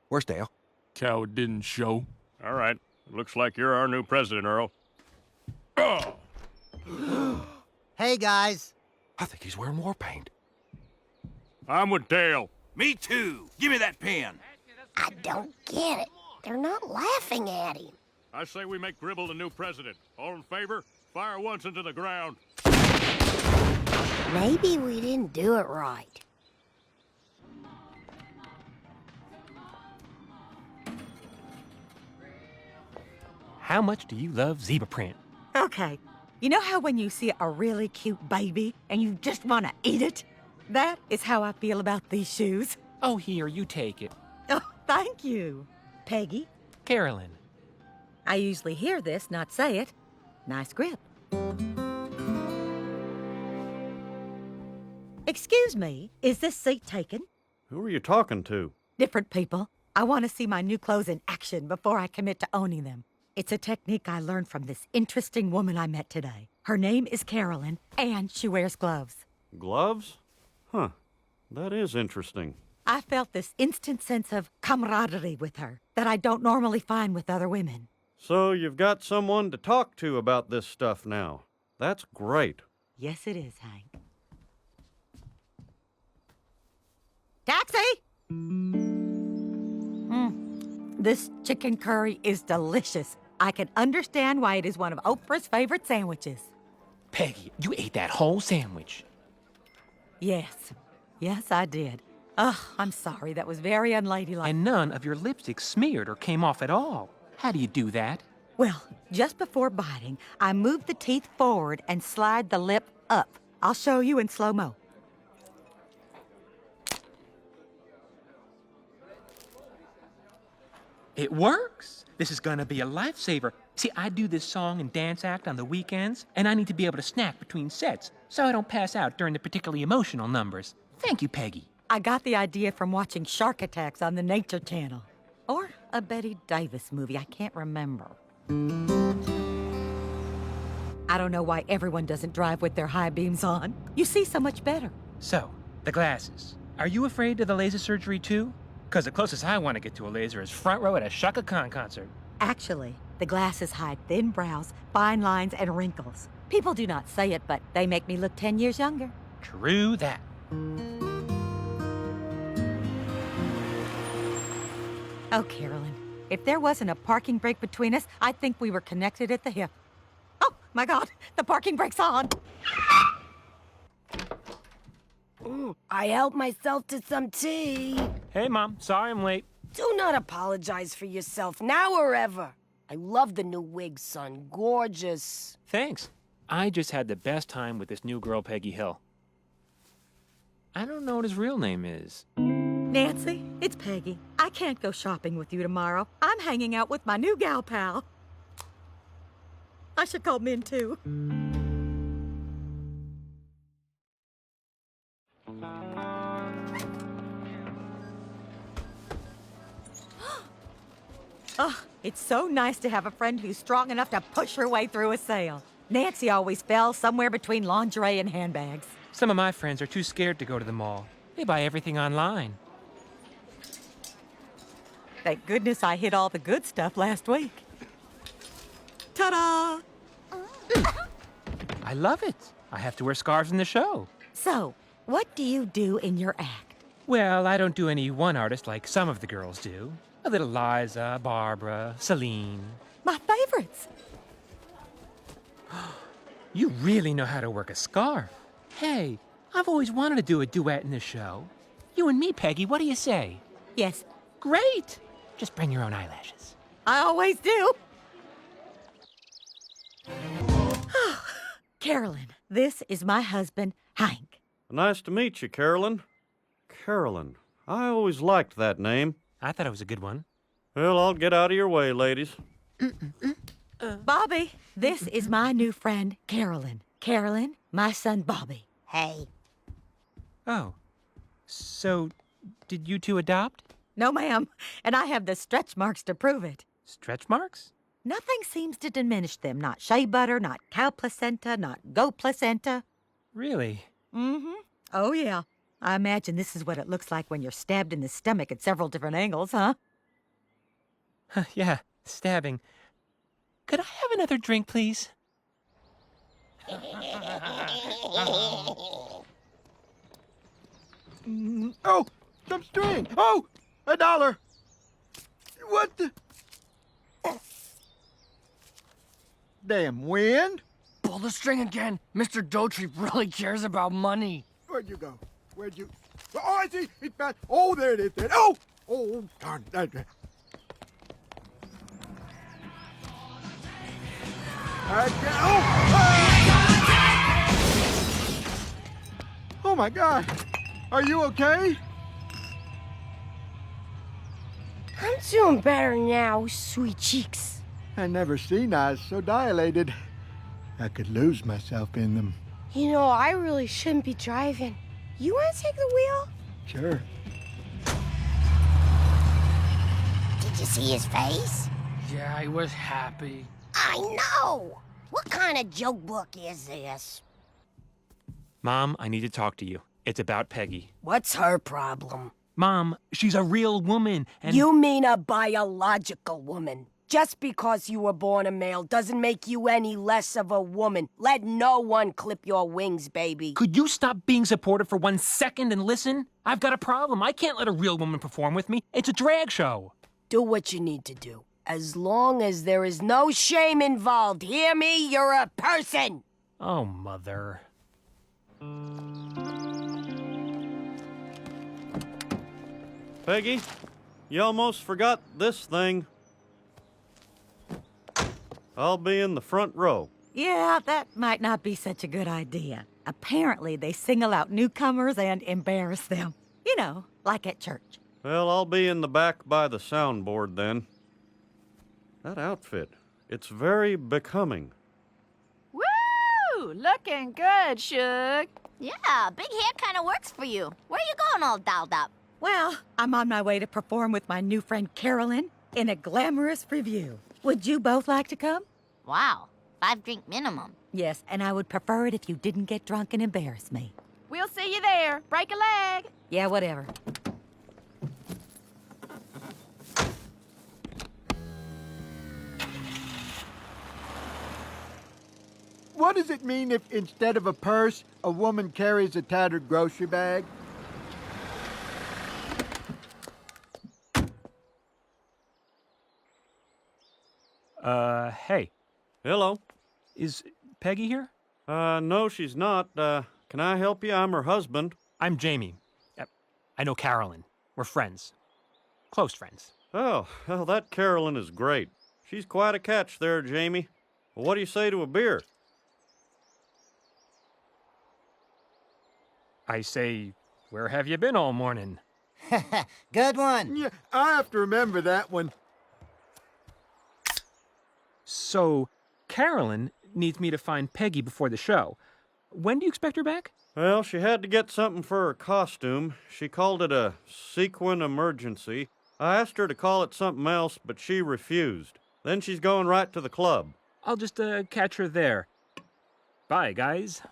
Where's Dale? Cow didn't show. All right. Looks like you're our new president, Earl. Oh! Hey, guys. I think he's wearing war paint. I'm with Dale. Me too. Give me that pen. I don't get it. They're not laughing at him. I say we make Gribble the new president. All in favor? Fire once into the ground. Maybe we didn't do it right. How much do you love zebra print? Okay, you know how when you see a really cute baby and you just want to eat it? That is how I feel about these shoes. Oh, here, you take it. Oh, thank you. Peggy? Carolyn. I usually hear this, not say it. Nice grip. Excuse me, is this seat taken? Who are you talking to? Different people. I want to see my new clothes in action before I commit to owning them. It's a technique I learned from this interesting woman I met today. Her name is Carolyn, and she wears gloves. Gloves? Huh. That is interesting. I felt this instant sense of camaraderie with her that I don't normally find with other women. So you've got someone to talk to about this stuff now. That's great. Yes, it is, Hank. Taxi! This chicken curry is delicious. I can understand why it is one of Oprah's favorite sandwiches. Peggy, you ate that whole sandwich. Yes. Yes, I did. Ugh, I'm sorry. That was very unladylike. And none of your lipstick smeared or came off at all. How do you do that? Well, just before biting, I moved the teeth forward and slide the lip up. I'll show you in slow-mo. It works. This is gonna be a lifesaver. See, I do this song and dance act on the weekends, and I need to be able to snack between sets so I don't pass out during the particularly emotional numbers. Thank you, Peggy. I got the idea from watching Shark Attacks on the Nature Channel. Or a Betty Davis movie, I can't remember. I don't know why everyone doesn't drive with their high beams on. You see so much better. So, the glasses. Are you afraid of the laser surgery too? Because the closest I want to get to a laser is front row at a Shaka Khan concert. Actually, the glasses hide thin brows, fine lines, and wrinkles. People do not say it, but they make me look 10 years younger. True that. Oh, Carolyn, if there wasn't a parking brake between us, I think we were connected at the hip. Oh, my God, the parking brake's on. I helped myself to some tea. Hey, Mom. Sorry I'm late. Do not apologize for yourself, now or ever. I love the new wig, son. Gorgeous. Thanks. I just had the best time with this new girl, Peggy Hill. I don't know what his real name is. Nancy, it's Peggy. I can't go shopping with you tomorrow. I'm hanging out with my new gal pal. I should call Min, too. Oh, it's so nice to have a friend who's strong enough to push her way through a sale. Nancy always fell somewhere between lingerie and handbags. Some of my friends are too scared to go to the mall. They buy everything online. Thank goodness I hid all the good stuff last week. Ta-da! I love it. I have to wear scarves in the show. So, what do you do in your act? Well, I don't do any one artist like some of the girls do. A little Liza, Barbara, Celine. My favorites. You really know how to work a scarf. Hey, I've always wanted to do a duet in the show. You and me, Peggy, what do you say? Yes. Great! Just bring your own eyelashes. I always do. Carolyn, this is my husband, Hank. Nice to meet you, Carolyn. Carolyn, I always liked that name. I thought it was a good one. Well, I'll get out of your way, ladies. Bobby, this is my new friend, Carolyn. Carolyn, my son, Bobby. Hey. Oh. So, did you two adopt? No, ma'am. And I have the stretch marks to prove it. Stretch marks? Nothing seems to diminish them. Not shea butter, not cow placenta, not goat placenta. Really? Mm-hmm. Oh, yeah. I imagine this is what it looks like when you're stabbed in the stomach at several different angles, huh? Yeah, stabbing. Could I have another drink, please? Oh, some string. Oh, $1. What the? Damn wind. Pull the string again. Mr. Dotree really cares about money. Where'd you go? Where'd you? Oh, I see. It's back. Oh, there it is. There. Oh, oh, darn. Oh my God. Are you okay? I'm doing better now, sweet cheeks. I never seen eyes so dilated. I could lose myself in them. You know, I really shouldn't be driving. You want to take the wheel? Sure. Did you see his face? Yeah, he was happy. I know! What kind of joke book is this? Mom, I need to talk to you. It's about Peggy. What's her problem? Mom, she's a real woman, and... You mean a biological woman. Just because you were born a male doesn't make you any less of a woman. Let no one clip your wings, baby. Could you stop being supportive for 1 second and listen? I've got a problem. I can't let a real woman perform with me. It's a drag show. Do what you need to do. As long as there is no shame involved. Hear me? You're a person! Oh, Mother. Peggy, you almost forgot this thing. I'll be in the front row. Yeah, that might not be such a good idea. Apparently, they single out newcomers and embarrass them. You know, like at church. Well, I'll be in the back by the soundboard then. That outfit, it's very becoming. Woo! Looking good, Shug. Yeah, big hair kind of works for you. Where are you going all dolled up? Well, I'm on my way to perform with my new friend Carolyn in a glamorous revue. Would you both like to come? Wow, 5-drink minimum. Yes, and I would prefer it if you didn't get drunk and embarrass me. We'll see you there. Break a leg. Yeah, whatever. What does it mean if instead of a purse, a woman carries a tattered grocery bag? Hey. Hello. Is Peggy here? No, she's not. Can I help you? I'm her husband. I'm Jamie. I know Carolyn. We're friends. Close friends. Oh, well, that Carolyn is great. She's quite a catch there, Jamie. Well, what do you say to a beer? I say, where have you been all morning? Good one. Yeah, I have to remember that one. So, Carolyn needs me to find Peggy before the show. When do you expect her back? Well, she had to get something for her costume. She called it a sequin emergency. I asked her to call it something else, but she refused. Then she's going right to the club. I'll just catch her there. Bye, guys.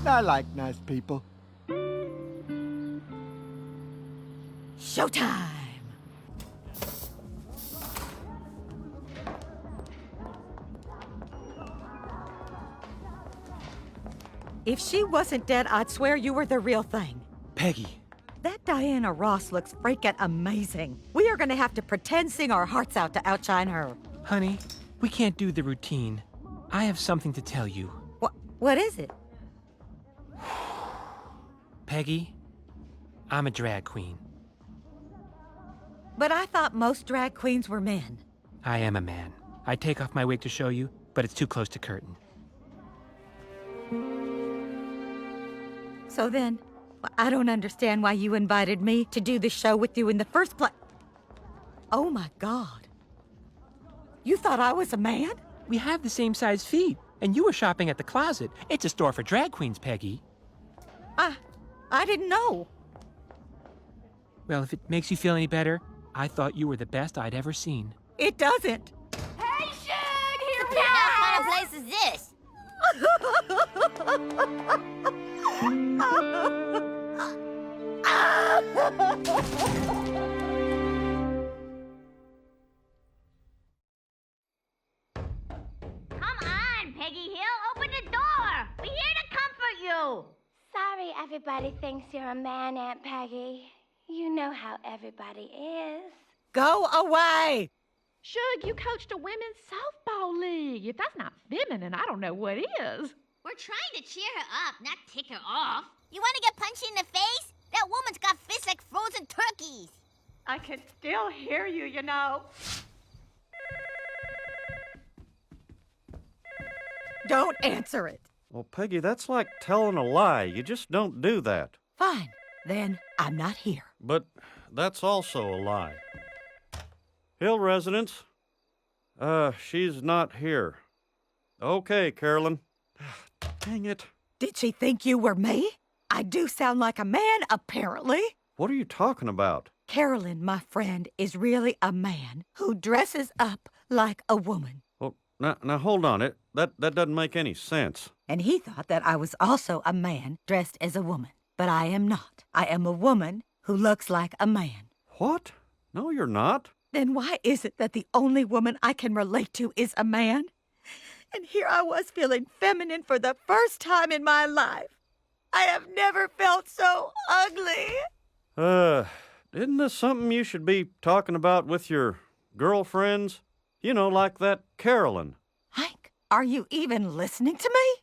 I like nice people. Showtime! If she wasn't dead, I'd swear you were the real thing. Peggy. That Diana Ross looks freaking amazing. We are gonna have to pretend sing our hearts out to outshine her. Honey, we can't do the routine. I have something to tell you. What is it? Peggy, I'm a drag queen. But I thought most drag queens were men. I am a man. I'd take off my wig to show you, but it's too close to curtain. So then, I don't understand why you invited me to do the show with you in the first place. Oh my God. You thought I was a man? We have the same size feet, and you were shopping at the Closet. It's a store for drag queens, Peggy. I didn't know. Well, if it makes you feel any better, I thought you were the best I'd ever seen. It doesn't. Hey, Shug, here we are! What kind of place is this? Come on, Peggy Hill, open the door. We're here to comfort you. Sorry everybody thinks you're a man, Aunt Peggy. You know how everybody is. Go away! Shug, you coached a women's softball league. If that's not feminine, I don't know what is. We're trying to cheer her up, not tick her off. You want to get punched in the face? That woman's got fists like frozen turkeys. I can still hear you, you know. Don't answer it. Well, Peggy, that's like telling a lie. You just don't do that. Fine. Then I'm not here. But that's also a lie. Hill residents, she's not here. Okay, Carolyn. Dang it. Did she think you were me? I do sound like a man, apparently. What are you talking about? Carolyn, my friend, is really a man who dresses up like a woman. Well, now hold on. That doesn't make any sense. And he thought that I was also a man dressed as a woman. But I am not. I am a woman who looks like a man. What? No, you're not. Then why is it that the only woman I can relate to is a man? And here I was feeling feminine for the first time in my life. I have never felt so ugly. Isn't this something you should be talking about with your girlfriends? You know, like that Carolyn. Hank, are you even listening to me?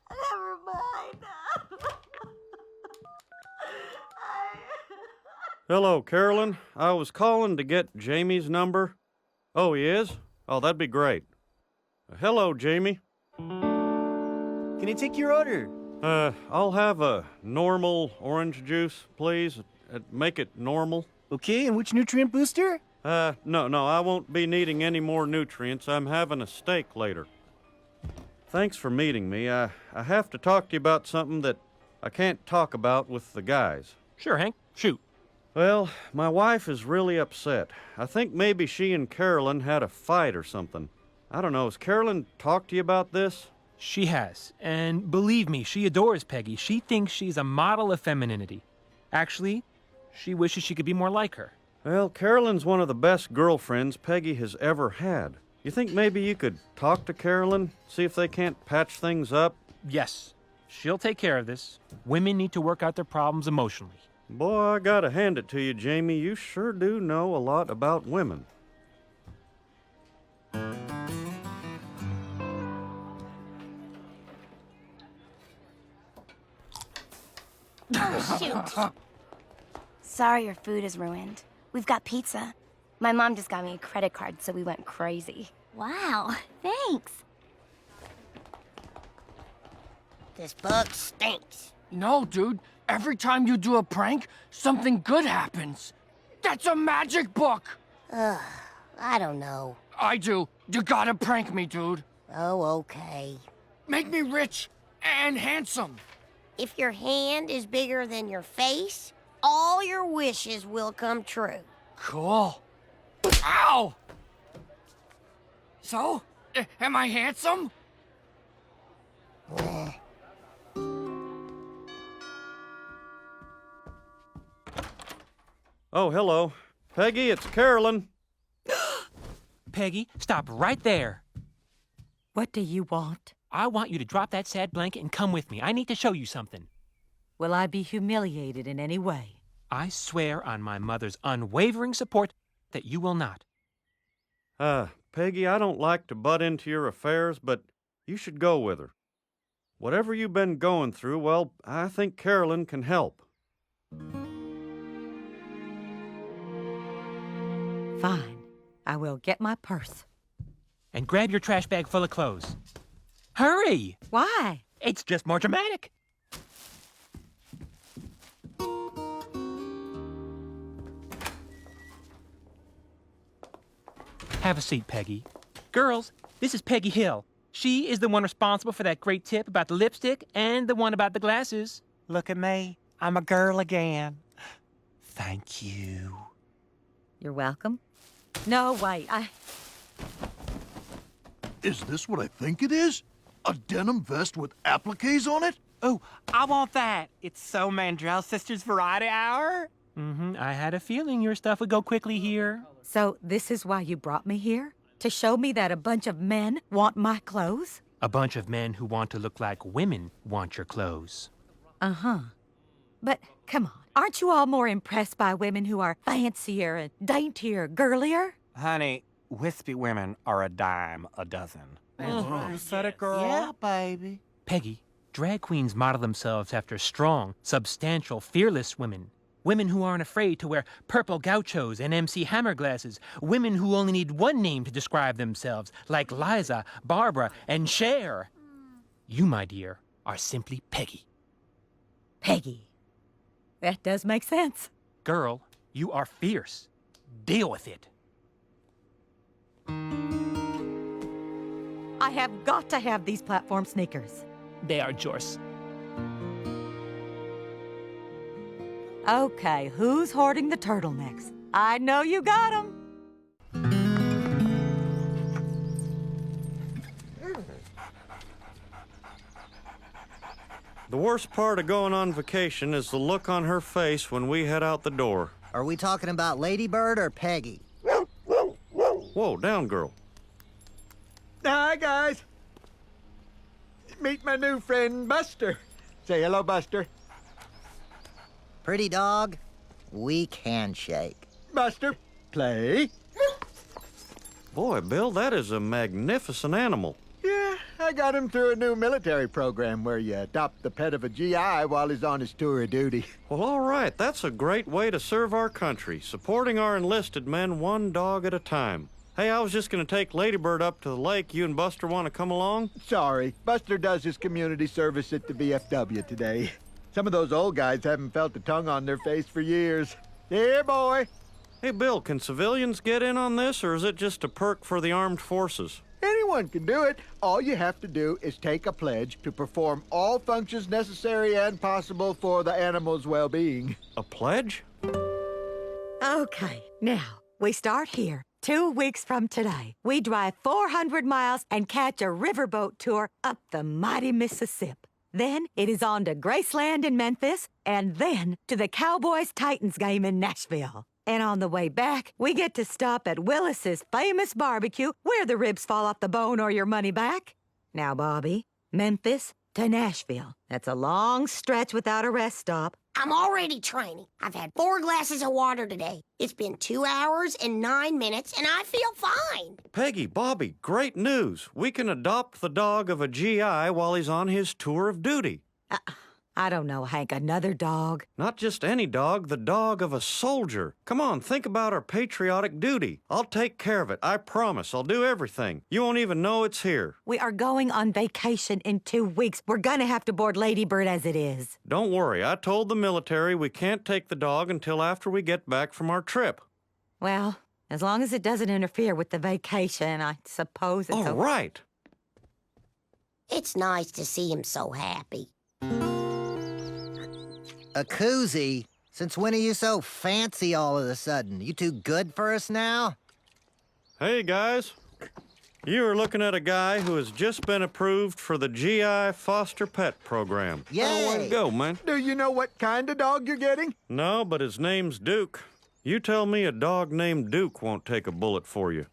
Never mind. Hello, Carolyn. I was calling to get Jamie's number. Oh, he is? Oh, that'd be great. Hello, Jamie. Can I take your order? I'll have a normal orange juice, please. Make it normal. Okay, and which nutrient booster? No, I won't be needing any more nutrients. I'm having a steak later. Thanks for meeting me. I have to talk to you about something that I can't talk about with the guys. Sure, Hank. Shoot. Well, my wife is really upset. I think maybe she and Carolyn had a fight or something. I don't know. Has Carolyn talked to you about this? She has. And believe me, she adores Peggy. She thinks she's a model of femininity. Actually, she wishes she could be more like her. Well, Carolyn's one of the best girlfriends Peggy has ever had. You think maybe you could talk to Carolyn, see if they can't patch things up? Yes. She'll take care of this. Women need to work out their problems emotionally. Boy, I gotta hand it to you, Jamie. You sure do know a lot about women. Oh, shoot. Sorry your food is ruined. We've got pizza. My mom just got me a credit card, so we went crazy. Wow, thanks. This book stinks. No, dude. Every time you do a prank, something good happens. That's a magic book. I don't know. I do. You gotta prank me, dude. Oh, okay. Make me rich and handsome. If your hand is bigger than your face, all your wishes will come true. Cool. Ow! So, am I handsome? Oh, hello. Peggy, it's Carolyn. Peggy, stop right there. What do you want? I want you to drop that sad blanket and come with me. I need to show you something. Will I be humiliated in any way? I swear on my mother's unwavering support that you will not. Peggy, I don't like to butt into your affairs, but you should go with her. Whatever you've been going through, well, I think Carolyn can help. Fine. I will get my purse. and grab your trash bag full of clothes. Hurry! Why? It's just more dramatic. Have a seat, Peggy. Girls, this is Peggy Hill. She is the one responsible for that great tip about the lipstick and the one about the glasses. Look at me. I'm a girl again. Thank you. You're welcome. No, wait, Is this what I think it is? A denim vest with appliques on it? Oh, I want that. It's so Mandrell Sisters Variety Hour. I had a feeling your stuff would go quickly here. So this is why you brought me here? To show me that a bunch of men want my clothes? A bunch of men who want to look like women want your clothes. Uh-huh. But, come on, aren't you all more impressed by women who are fancier and daintier, girlier? Honey, wispy women are a dime a dozen. You said it, girl. Yeah, baby. Peggy, drag queens model themselves after strong, substantial, fearless women. Women who aren't afraid to wear purple gauchos and MC Hammer glasses. Women who only need one name to describe themselves, like Liza, Barbara, and Cher. You, my dear, are simply Peggy. Peggy. That does make sense. Girl, you are fierce. Deal with it. I have got to have these platform sneakers. They are yours. Okay, who's hoarding the turtlenecks? I know you got them. The worst part of going on vacation is the look on her face when we head out the door. Are we talking about Lady Bird or Peggy? Whoa, down, girl. Hi, guys. Meet my new friend, Buster. Say hello, Buster. Pretty dog, weak handshake. Buster, play. Boy, Bill, that is a magnificent animal. Yeah, I got him through a new military program where you adopt the pet of a GI while he's on his tour of duty. Well, all right, that's a great way to serve our country, supporting our enlisted men one dog at a time. Hey, I was just going to take Ladybird up to the lake. You and Buster want to come along? Sorry, Buster does his community service at the VFW today. Some of those old guys haven't felt the tongue on their face for years. Here, boy. Hey, Bill, can civilians get in on this, or is it just a perk for the armed forces? Anyone can do it. All you have to do is take a pledge to perform all functions necessary and possible for the animal's well-being. A pledge? Okay, now, we start here. 2 weeks from today, we drive 400 miles and catch a riverboat tour up the mighty Mississippi. Then it is on to Graceland in Memphis, and then to the Cowboys-Titans game in Nashville. And on the way back, we get to stop at Willis's famous barbecue where the ribs fall off the bone or your money back. Now, Bobby, Memphis to Nashville. That's a long stretch without a rest stop. I'm already training. I've had 4 glasses of water today. It's been 2 hours and 9 minutes, and I feel fine. Peggy, Bobby, great news. We can adopt the dog of a GI while he's on his tour of duty. I don't know, Hank, another dog? Not just any dog, the dog of a soldier. Come on, think about our patriotic duty. I'll take care of it, I promise. I'll do everything. You won't even know it's here. We are going on vacation in 2 weeks. We're gonna have to board Ladybird as it is. Don't worry, I told the military we can't take the dog until after we get back from our trip. Well, as long as it doesn't interfere with the vacation, I suppose it's All right. It's nice to see him so happy. A koozie? Since when are you so fancy all of a sudden? You too good for us now? Hey, guys. You are looking at a guy who has just been approved for the GI Foster Pet Program. Yay! Way to go, man. Do you know what kind of dog you're getting? No, but his name's Duke. You tell me a dog named Duke won't take a bullet for you.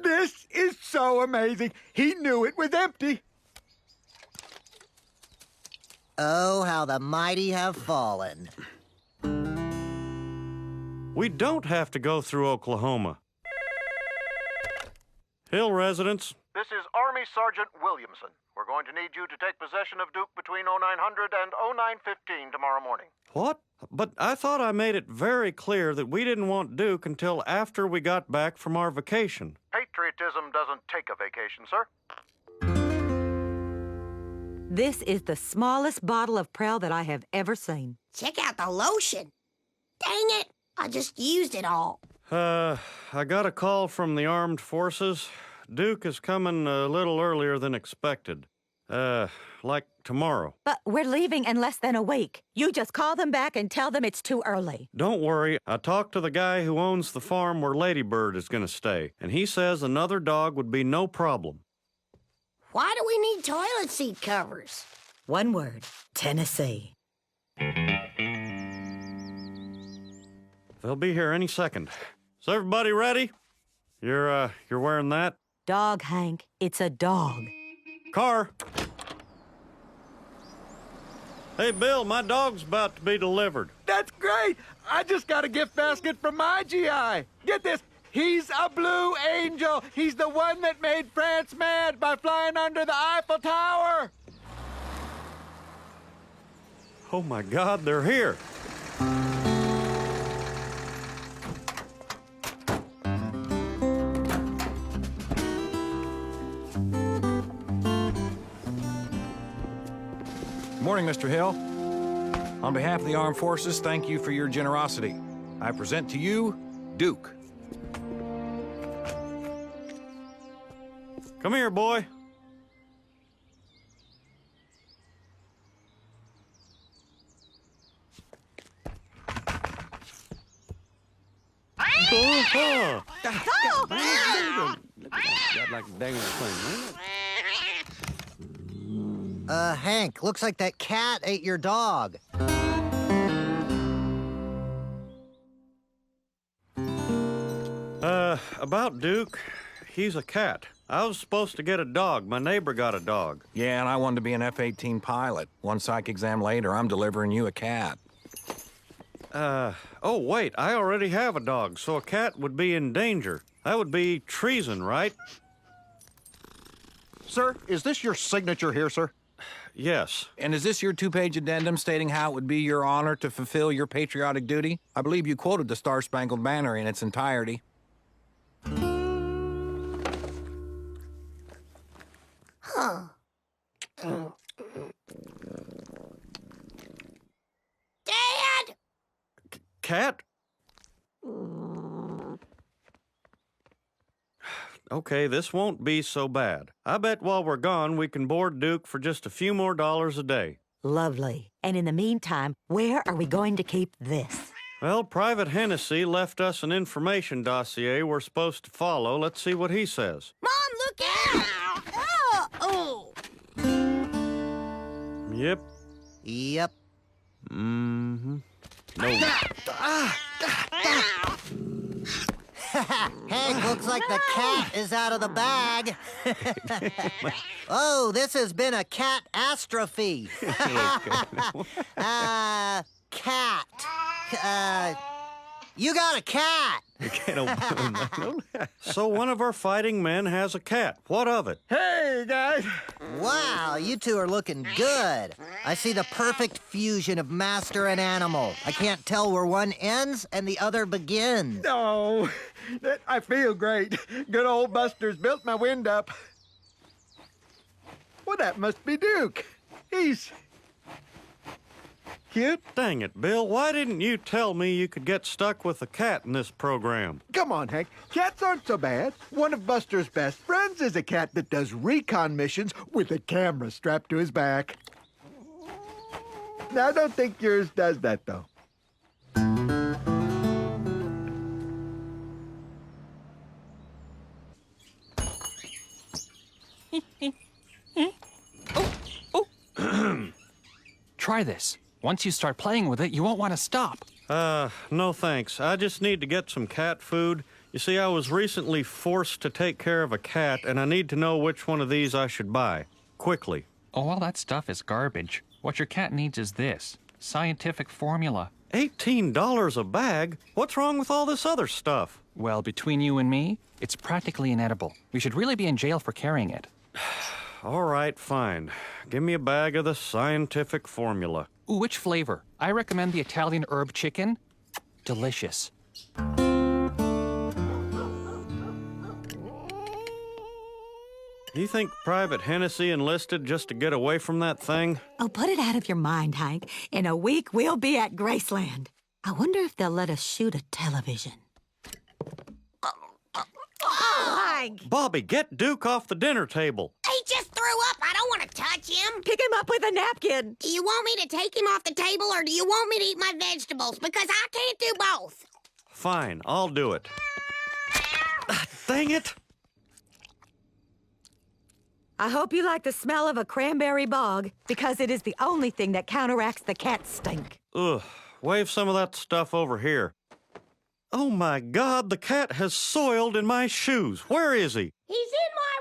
This is so amazing. He knew it was empty. Oh, how the mighty have fallen. We don't have to go through Oklahoma. Hill residents. This is Army Sergeant Williamson. We're going to need you to take possession of Duke between 0900 and 0915 tomorrow morning. What? But I thought I made it very clear that we didn't want Duke until after we got back from our vacation. Patriotism doesn't take a vacation, sir. This is the smallest bottle of Prel that I have ever seen. Check out the lotion. Dang it, I just used it all. I got a call from the armed forces. Duke is coming a little earlier than expected. Like tomorrow. But we're leaving in less than a week. You just call them back and tell them it's too early. Don't worry. I talked to the guy who owns the farm where Lady Bird is going to stay, and he says another dog would be no problem. Why do we need toilet seat covers? One word, Tennessee. They'll be here any second. Is everybody ready? You're wearing that? Dog, Hank. It's a dog. Car. Hey, Bill, my dog's about to be delivered. That's great! I just got a gift basket from my GI. Get this, he's a blue angel. He's the one that made France mad by flying under the Eiffel Tower. Oh, my God, they're here. Morning, Mr. Hill. On behalf of the armed forces, thank you for your generosity. I present to you, Duke. Come here, boy. Hank, looks like that cat ate your dog. About Duke, he's a cat. I was supposed to get a dog. My neighbor got a dog. Yeah, and I wanted to be an F-18 pilot. One psych exam later, I'm delivering you a cat. Oh, wait, I already have a dog, so a cat would be in danger. That would be treason, right? Sir, is this your signature here, sir? Yes. And is this your two-page addendum stating how it would be your honor to fulfill your patriotic duty? I believe you quoted the Star-Spangled Banner in its entirety. Huh. Dad! Cat? Okay, this won't be so bad. I bet while we're gone, we can board Duke for just a few more dollars a day. Lovely. And in the meantime, where are we going to keep this? Well, Private Hennessy left us an information dossier we're supposed to follow. Let's see what he says. Mom, look out! Oh! Yep. Yep. Mm-hmm. No. Hank, looks like the cat is out of the bag. Oh, this has been a cat-astrophe. Cat. You got a cat. So one of our fighting men has a cat. What of it? Hey, guys. Wow, you two are looking good. I see the perfect fusion of master and animal. I can't tell where one ends and the other begins. Oh, I feel great. Good old Buster's built my wind up. Well, that must be Duke. He's cute. Dang it, Bill. Why didn't you tell me you could get stuck with a cat in this program? Come on, Hank. Cats aren't so bad. One of Buster's best friends is a cat that does recon missions with a camera strapped to his back. Now, I don't think yours does that, though. Try this. Once you start playing with it, you won't want to stop. No thanks. I just need to get some cat food. You see, I was recently forced to take care of a cat, and I need to know which one of these I should buy. Quickly. Oh, all that stuff is garbage. What your cat needs is this. Scientific formula. $18 a bag? What's wrong with all this other stuff? Well, between you and me, it's practically inedible. We should really be in jail for carrying it. All right, fine. Give me a bag of the scientific formula. Ooh, which flavor? I recommend the Italian herb chicken. Delicious. You think Private Hennessy enlisted just to get away from that thing? Oh, put it out of your mind, Hank. In a week, we'll be at Graceland. I wonder if they'll let us shoot a television. Oh, Hank! Bobby, get Duke off the dinner table. He just threw up. I don't want to touch him. Pick him up with a napkin. Do you want me to take him off the table or do you want me to eat my vegetables? Because I can't do both. Fine, I'll do it. Dang it! I hope you like the smell of a cranberry bog, because it is the only thing that counteracts the cat stink. Ugh, wave some of that stuff over here. Oh my God, the cat has soiled in my shoes. Where is he? He's in my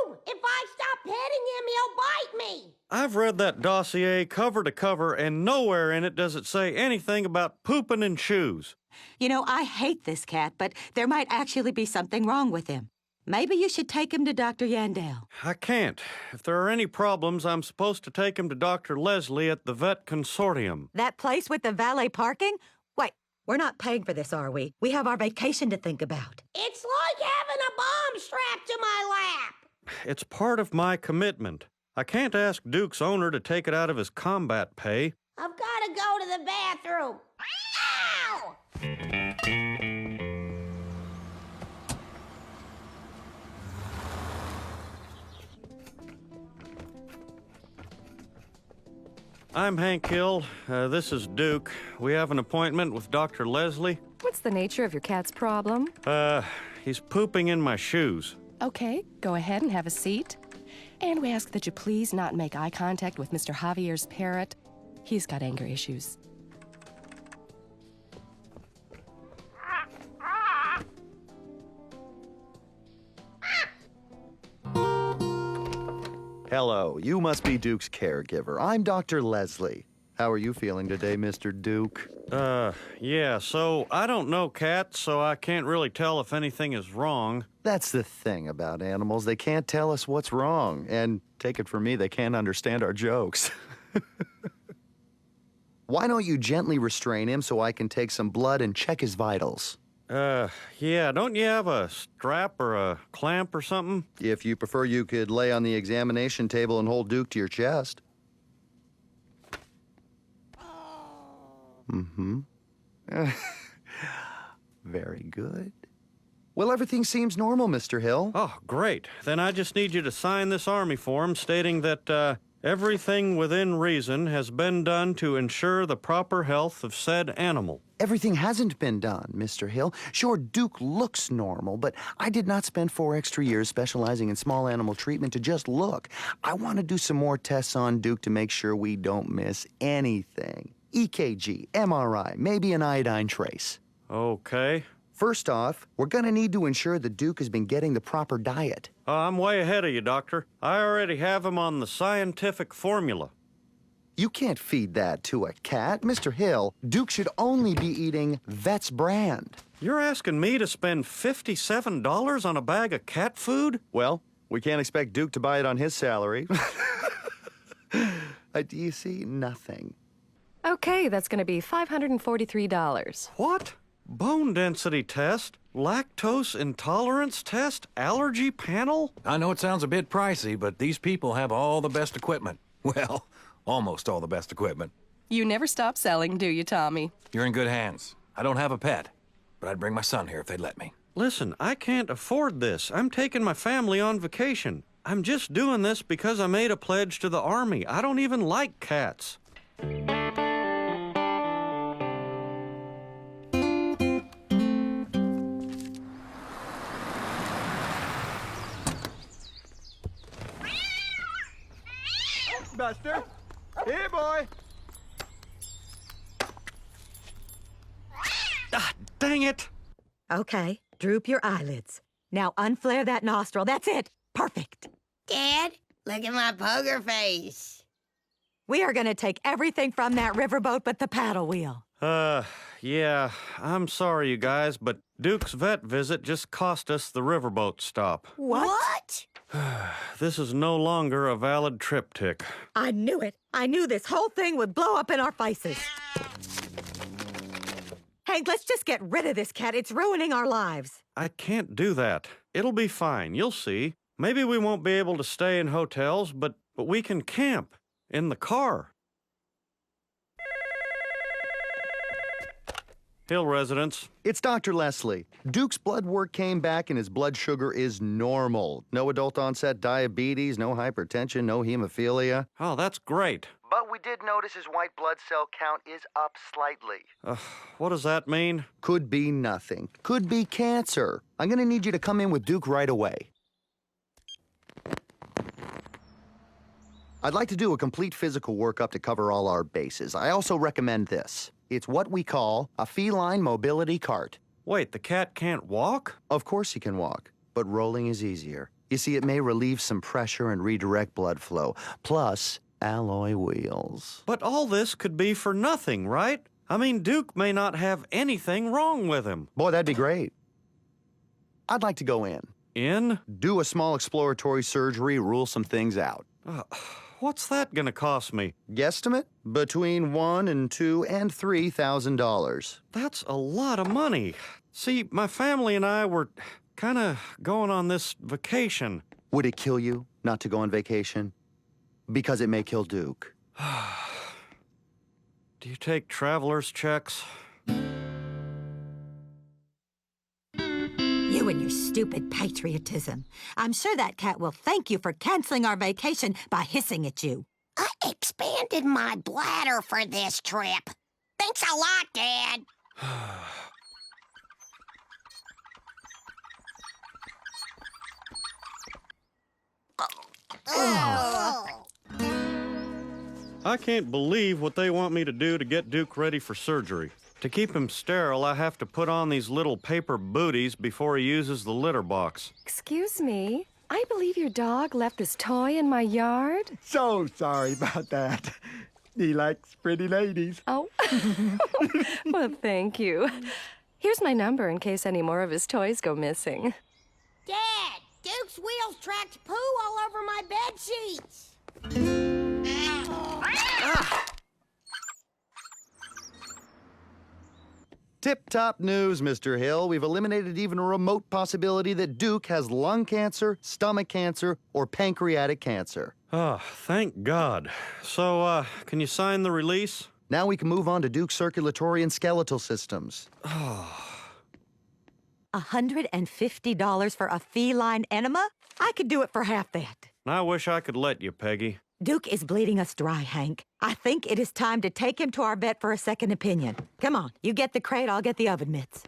room. If I stop petting him, he'll bite me. I've read that dossier cover to cover, and nowhere in it does it say anything about pooping in shoes. You know, I hate this cat, but there might actually be something wrong with him. Maybe you should take him to Dr. Yandell. I can't. If there are any problems, I'm supposed to take him to Dr. Leslie at the Vet Consortium. That place with the valet parking? Wait, we're not paying for this, are we? We have our vacation to think about. It's like having a bomb strapped to my lap. It's part of my commitment. I can't ask Duke's owner to take it out of his combat pay. I've got to go to the bathroom. Ow! I'm Hank Hill. This is Duke. We have an appointment with Dr. Leslie. What's the nature of your cat's problem? He's pooping in my shoes. Okay, go ahead and have a seat. And we ask that you please not make eye contact with Mr. Javier's parrot. He's got anger issues. Hello, you must be Duke's caregiver. I'm Dr. Leslie. How are you feeling today, Mr. Duke? Yeah, so I don't know cats, so I can't really tell if anything is wrong. That's the thing about animals. They can't tell us what's wrong. And take it from me, they can't understand our jokes. Why don't you gently restrain him so I can take some blood and check his vitals? Yeah, don't you have a strap or a clamp or something? If you prefer, you could lay on the examination table and hold Duke to your chest. Mm-hmm. Very good. Well, everything seems normal, Mr. Hill. Oh, great. Then I just need you to sign this Army form stating that, everything within reason has been done to ensure the proper health of said animal. Everything hasn't been done, Mr. Hill. Sure, Duke looks normal, but I did not spend 4 extra years specializing in small animal treatment to just look. I want to do some more tests on Duke to make sure we don't miss anything. EKG, MRI, maybe an iodine trace. Okay. First off, we're going to need to ensure that Duke has been getting the proper diet. I'm way ahead of you, Doctor. I already have him on the scientific formula. You can't feed that to a cat. Mr. Hill, Duke should only be eating Vet's brand. You're asking me to spend $57 on a bag of cat food? Well, we can't expect Duke to buy it on his salary. Do you see? Nothing. Okay, that's going to be $543. What? Bone density test? Lactose intolerance test? Allergy panel? I know it sounds a bit pricey, but these people have all the best equipment. Well, almost all the best equipment. You never stop selling, do you, Tommy? You're in good hands. I don't have a pet, but I'd bring my son here if they'd let me. Listen, I can't afford this. I'm taking my family on vacation. I'm just doing this because I made a pledge to the Army. I don't even like cats. Buster. Here, boy. Ah, dang it. Okay, droop your eyelids. Now unflare that nostril. That's it. Perfect. Dad, look at my poker face. We are going to take everything from that riverboat but the paddle wheel. Yeah, I'm sorry, you guys, but Duke's vet visit just cost us the riverboat stop. What? This is no longer a valid triptych. I knew it. I knew this whole thing would blow up in our faces. Hank, let's just get rid of this cat. It's ruining our lives. I can't do that. It'll be fine. You'll see. Maybe we won't be able to stay in hotels, but we can camp in the car. Hill residents. It's Dr. Leslie. Duke's blood work came back and his blood sugar is normal. No adult onset diabetes, no hypertension, no hemophilia. Oh, that's great. But we did notice his white blood cell count is up slightly. What does that mean? Could be nothing. Could be cancer. I'm gonna need you to come in with Duke right away. I'd like to do a complete physical workup to cover all our bases. I also recommend this. It's what we call a feline mobility cart. Wait, the cat can't walk? Of course he can walk, but rolling is easier. You see, it may relieve some pressure and redirect blood flow, plus alloy wheels. But all this could be for nothing, right? I mean, Duke may not have anything wrong with him. Boy, that'd be great. I'd like to go in. In? Do a small exploratory surgery, rule some things out. What's that gonna cost me? Guesstimate? Between $1,000 and $2,000 and $3,000. That's a lot of money. See, my family and I were kind of going on this vacation. Would it kill you not to go on vacation? Because it may kill Duke. Do you take traveler's checks? You and your stupid patriotism. I'm sure that cat will thank you for canceling our vacation by hissing at you. I expanded my bladder for this trip. Thanks a lot, Dad. I can't believe what they want me to do to get Duke ready for surgery. To keep him sterile, I have to put on these little paper booties before he uses the litter box. Excuse me. I believe your dog left this toy in my yard. So sorry about that. He likes pretty ladies. Oh. Well, thank you. Here's my number in case any more of his toys go missing. Dad, Duke's wheels tracked poo all over my bed sheets. Tip-top news, Mr. Hill. We've eliminated even a remote possibility that Duke has lung cancer, stomach cancer, or pancreatic cancer. Oh, thank God. So, can you sign the release? Now we can move on to Duke's circulatory and skeletal systems. $150 for a feline enema? I could do it for half that. I wish I could let you, Peggy. Duke is bleeding us dry, Hank. I think it is time to take him to our vet for a second opinion. Come on, you get the crate, I'll get the oven mitts.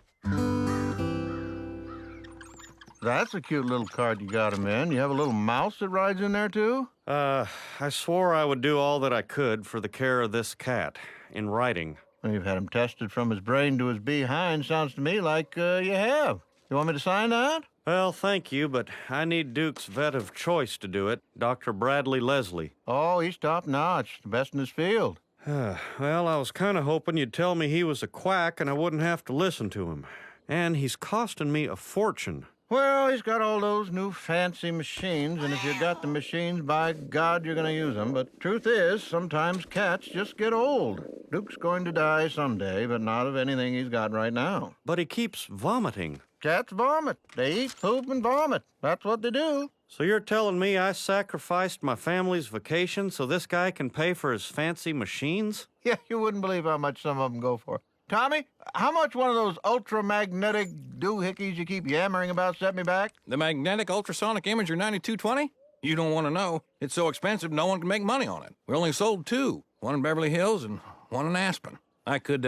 That's a cute little cart you got him in. You have a little mouse that rides in there, too? I swore I would do all that I could for the care of this cat, in writing. Well, you've had him tested from his brain to his behind. Sounds to me like you have. You want me to sign that? Well, thank you, but I need Duke's vet of choice to do it, Dr. Bradley Leslie. Oh, he's top-notch. The best in his field. Well, I was kind of hoping you'd tell me he was a quack and I wouldn't have to listen to him. And he's costing me a fortune. Well, he's got all those new fancy machines, and if you got the machines, by God, you're going to use them. But truth is, sometimes cats just get old. Duke's going to die someday, but not of anything he's got right now. But he keeps vomiting. Cats vomit. They eat, poop, and vomit. That's what they do. So you're telling me I sacrificed my family's vacation so this guy can pay for his fancy machines? Yeah, you wouldn't believe how much some of them go for. Tommy, how much one of those ultramagnetic doohickeys you keep yammering about set me back? The magnetic ultrasonic imager 9220? You don't want to know. It's so expensive, no one can make money on it. We only sold 2, one in Beverly Hills and one in Aspen. I could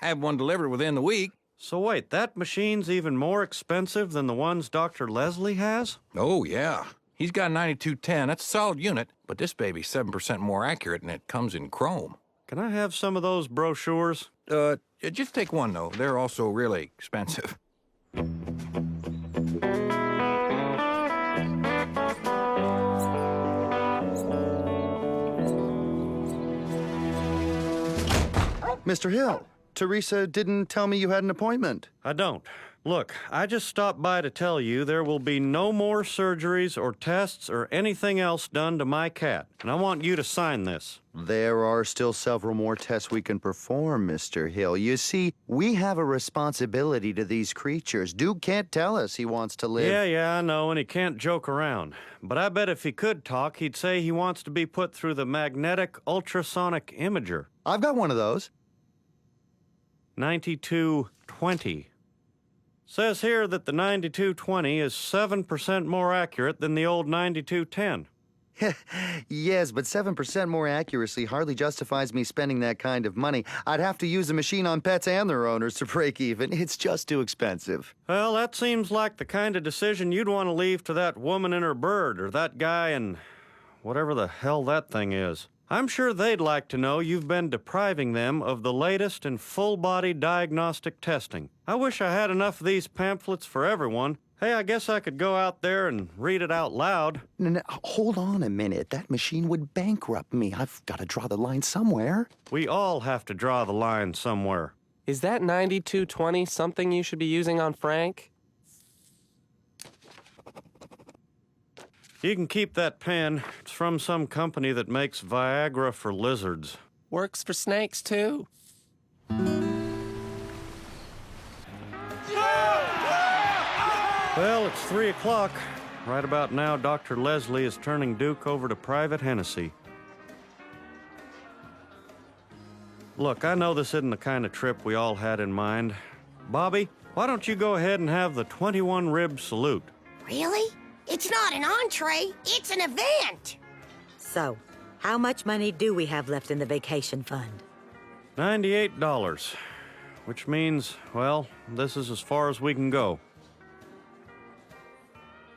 have one delivered within the week. So wait, that machine's even more expensive than the ones Dr. Leslie has? Oh, yeah. He's got 9210. That's a solid unit, but this baby's 7% more accurate, and it comes in chrome. Can I have some of those brochures? Just take one, though. They're also really expensive. Mr. Hill, Teresa didn't tell me you had an appointment. I don't. Look, I just stopped by to tell you there will be no more surgeries or tests or anything else done to my cat. And I want you to sign this. There are still several more tests we can perform, Mr. Hill. You see, we have a responsibility to these creatures. Duke can't tell us he wants to live. Yeah, I know, and he can't joke around. But I bet if he could talk, he'd say he wants to be put through the magnetic ultrasonic imager. I've got one of those. 9220. Says here that the 9220 is 7% more accurate than the old 9210. Yes, but 7% more accuracy hardly justifies me spending that kind of money. I'd have to use a machine on pets and their owners to break even. It's just too expensive. Well, that seems like the kind of decision you'd want to leave to that woman and her bird, or that guy and whatever the hell that thing is. I'm sure they'd like to know you've been depriving them of the latest in full-body diagnostic testing. I wish I had enough of these pamphlets for everyone. Hey, I guess I could go out there and read it out loud. No, hold on a minute. That machine would bankrupt me. I've got to draw the line somewhere. We all have to draw the line somewhere. Is that 9220 something you should be using on Frank? You can keep that pen. It's from some company that makes Viagra for lizards. Works for snakes, too. Well, it's 3 o'clock. Right about now, Dr. Leslie is turning Duke over to Private Hennessy. Look, I know this isn't the kind of trip we all had in mind. Bobby, why don't you go ahead and have the 21-rib salute? Really? It's not an entree, it's an event. So, how much money do we have left in the vacation fund? $98, which means, well, this is as far as we can go.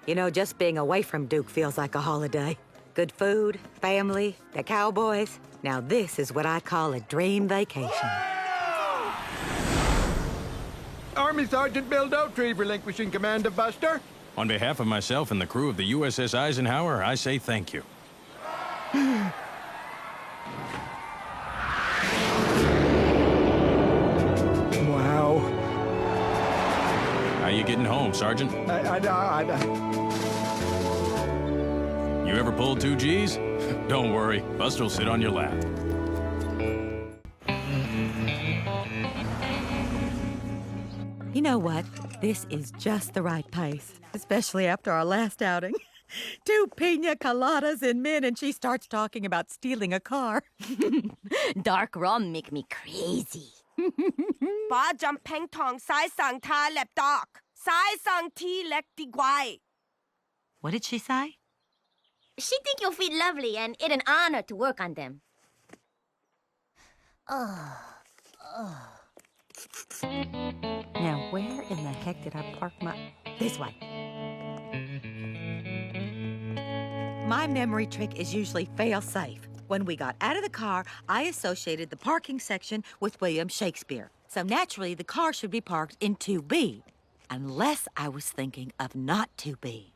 You know, just being away from Duke feels like a holiday. Good food, family, the cowboys. Now this is what I call a dream vacation. Army Sergeant Bill Doughtry relinquishing command of Buster. On behalf of myself and the crew of the USS Eisenhower, I say thank you. Wow. How you getting home, Sergeant? You ever pulled 2 G's? Don't worry, Buster will sit on your lap. You know what? This is just the right pace, especially after our last outing. 2 pina coladas in Min, and she starts talking about stealing a car. Dark rum make me crazy. Ba jump peng tong sai sang ta lep dok. Sai sang ti lek di guai. What did she say? She think your feet lovely, and it an honor to work on them. Now, where in the heck did I park my... This way. My memory trick is usually fail-safe. When we got out of the car, I associated the parking section with William Shakespeare. So naturally, the car should be parked in 2B, unless I was thinking of not 2B.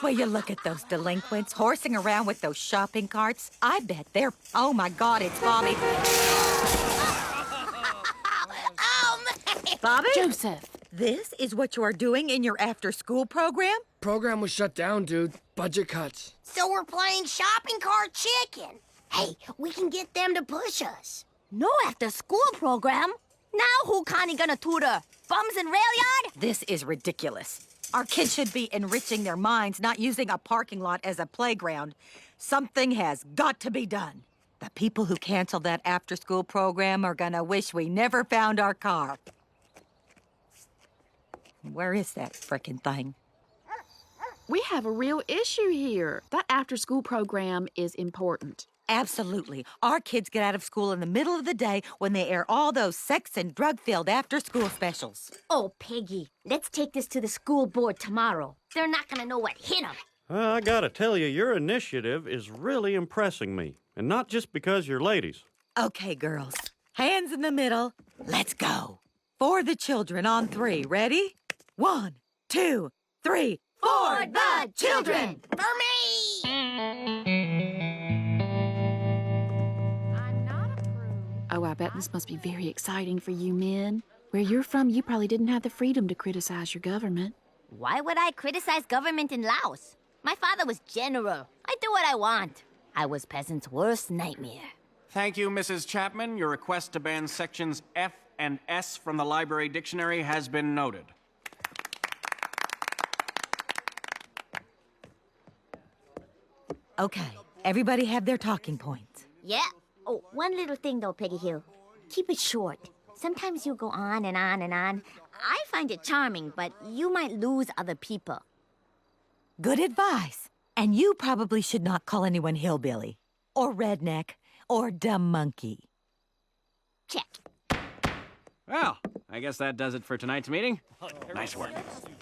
Will you look at those delinquents horsing around with those shopping carts? I bet they're... Oh, my God, it's Bobby. Bobby? Joseph. This is what you are doing in your after-school program? Program was shut down, dude. Budget cuts. So we're playing shopping cart chicken. Hey, we can get them to push us. No after-school program. Now who Connie gonna tutor? Bums in rail yard? This is ridiculous. Our kids should be enriching their minds, not using a parking lot as a playground. Something has got to be done. The people who canceled that after-school program are gonna wish we never found our car. Where is that frickin' thing? We have a real issue here. That after-school program is important. Absolutely. Our kids get out of school in the middle of the day when they air all those sex and drug-filled after-school specials. Oh, Peggy, let's take this to the school board tomorrow. They're not gonna know what hit them. I gotta tell you, your initiative is really impressing me. And not just because you're ladies. Okay, girls. Hands in the middle. Let's go. For the children on 3. Ready? 1, 2, 3. For the children! For me! I bet this must be very exciting for you men. Where you're from, you probably didn't have the freedom to criticize your government. Why would I criticize government in Laos? My father was general. I do what I want. I was peasants' worst nightmare. Thank you, Mrs. Chapman. Your request to ban sections F and S from the library dictionary has been noted. Okay, everybody have their talking points. Yeah. Oh, one little thing though, Peggy Hill. Keep it short. Sometimes you go on and on and on. I find it charming, but you might lose other people. Good advice. And you probably should not call anyone hillbilly, or redneck, or dumb monkey. Check. Well, I guess that does it for tonight's meeting. Nice work.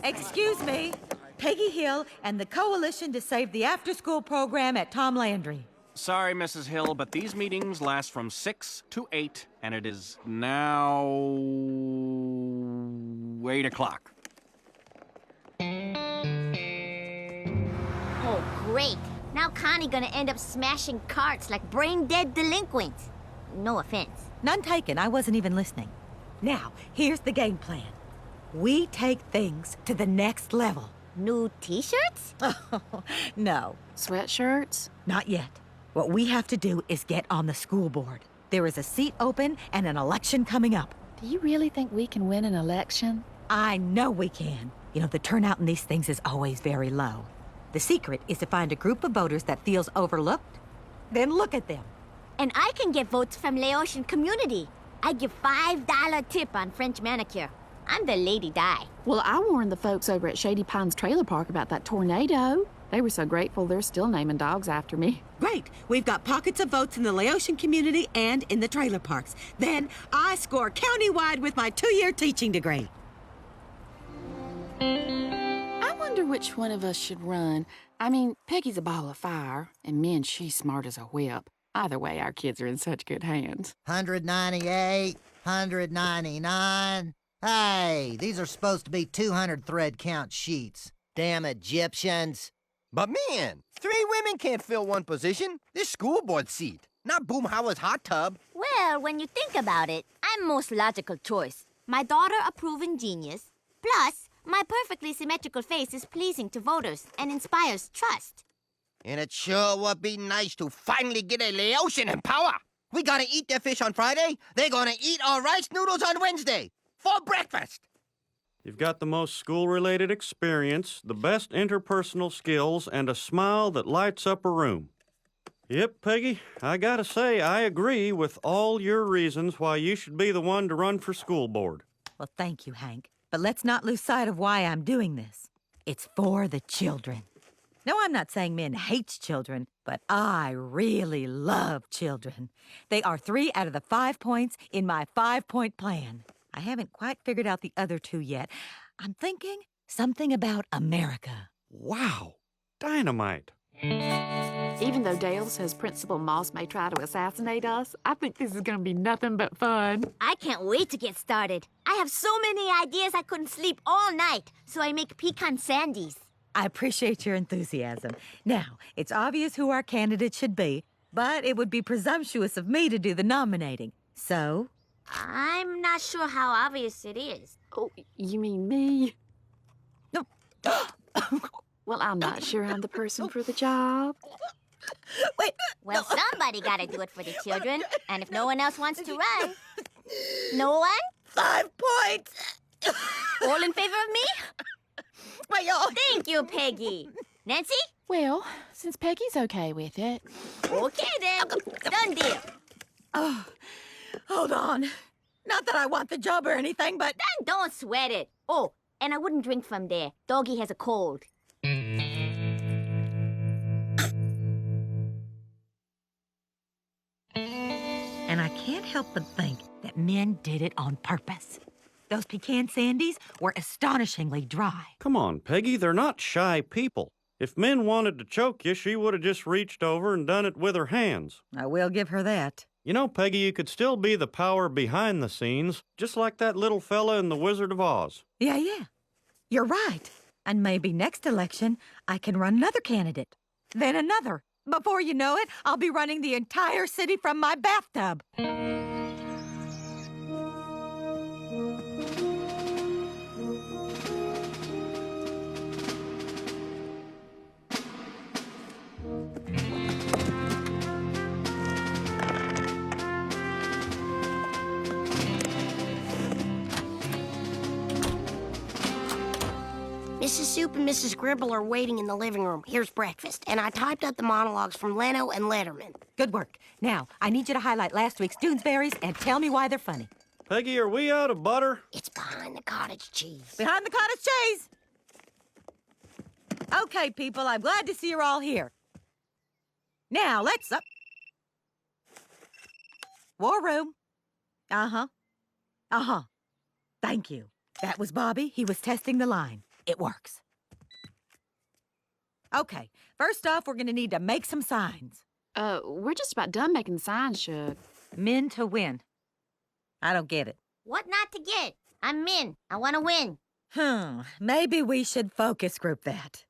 Excuse me. Peggy Hill and the Coalition to Save the After-School Program at Tom Landry. Sorry, Mrs. Hill, but these meetings last from 6 to 8, and it is now 8 o'clock. Oh, great. Now Connie gonna end up smashing carts like brain-dead delinquents. No offense. None taken. I wasn't even listening. Now, here's the game plan. We take things to the next level. New t-shirts? No. Sweatshirts? Not yet. What we have to do is get on the school board. There is a seat open and an election coming up. Do you really think we can win an election? I know we can. You know, the turnout in these things is always very low. The secret is to find a group of voters that feels overlooked, then look at them. And I can get votes from Laotian community. I give $5 tip on French manicure. I'm the Lady Di. Well, I warned the folks over at Shady Pines Trailer Park about that tornado. They were so grateful they're still naming dogs after me. Great. We've got pockets of votes in the Laotian community and in the trailer parks. Then I score countywide with my 2-year teaching degree. I wonder which one of us should run. I mean, Peggy's a ball of fire, and man, she's smart as a whip. Either way, our kids are in such good hands. 198, 199. Hey, these are supposed to be 200 thread count sheets. Damn Egyptians. But man, 3 women can't fill one position. This school board seat, not Boomhauer's hot tub. Well, when you think about it, I'm most logical choice. My daughter a proven genius. Plus, my perfectly symmetrical face is pleasing to voters and inspires trust. And it sure would be nice to finally get a Laotian in power. We gotta eat their fish on Friday. They're gonna eat our rice noodles on Wednesday for breakfast. You've got the most school-related experience, the best interpersonal skills, and a smile that lights up a room. Yep, Peggy, I gotta say, I agree with all your reasons why you should be the one to run for school board. Well, thank you, Hank. But let's not lose sight of why I'm doing this. It's for the children. No, I'm not saying men hate children, but I really love children. They are 3 out of the 5 points in my 5-point plan. I haven't quite figured out the other 2 yet. I'm thinking something about America. Wow, dynamite. Even though Dale says Principal Moss may try to assassinate us, I think this is going to be nothing but fun. I can't wait to get started. I have so many ideas I couldn't sleep all night, so I make pecan sandies. I appreciate your enthusiasm. Now, it's obvious who our candidate should be, but it would be presumptuous of me to do the nominating. So... I'm not sure how obvious it is. Oh, you mean me? No. Well, I'm not sure I'm the person for the job. Wait. Well, somebody gotta do it for the children. And if no one else wants to run... No one? 5 points! All in favor of me? Thank you, Peggy. Nancy? Well, since Peggy's okay with it. Okay, then. Done deal. Oh, hold on. Not that I want the job or anything, but... Then don't sweat it. Oh, and I wouldn't drink from there. Doggy has a cold. And I can't help but think that men did it on purpose. Those pecan sandies were astonishingly dry. Come on, Peggy, they're not shy people. If men wanted to choke you, she would have just reached over and done it with her hands. I will give her that. You know, Peggy, you could still be the power behind the scenes, just like that little fella in The Wizard of Oz. Yeah. You're right. And maybe next election, I can run another candidate. Then another. Before you know it, I'll be running the entire city from my bathtub. Mrs. Soup and Mrs. Gribble are waiting in the living room. Here's breakfast. And I typed up the monologues from Leno and Letterman. Good work. Now, I need you to highlight last week's Doonesbury's and tell me why they're funny. Peggy, are we out of butter? It's behind the cottage cheese. Behind the cottage cheese! Okay, people, I'm glad to see you're all here. Now, let's up. War room. Uh-huh. Uh-huh. Thank you. That was Bobby. He was testing the line. It works. Okay, first off, we're gonna need to make some signs. We're just about done making signs, Shug. Men to win. I don't get it. What not to get? I'm Min. I want to win. Maybe we should focus group that.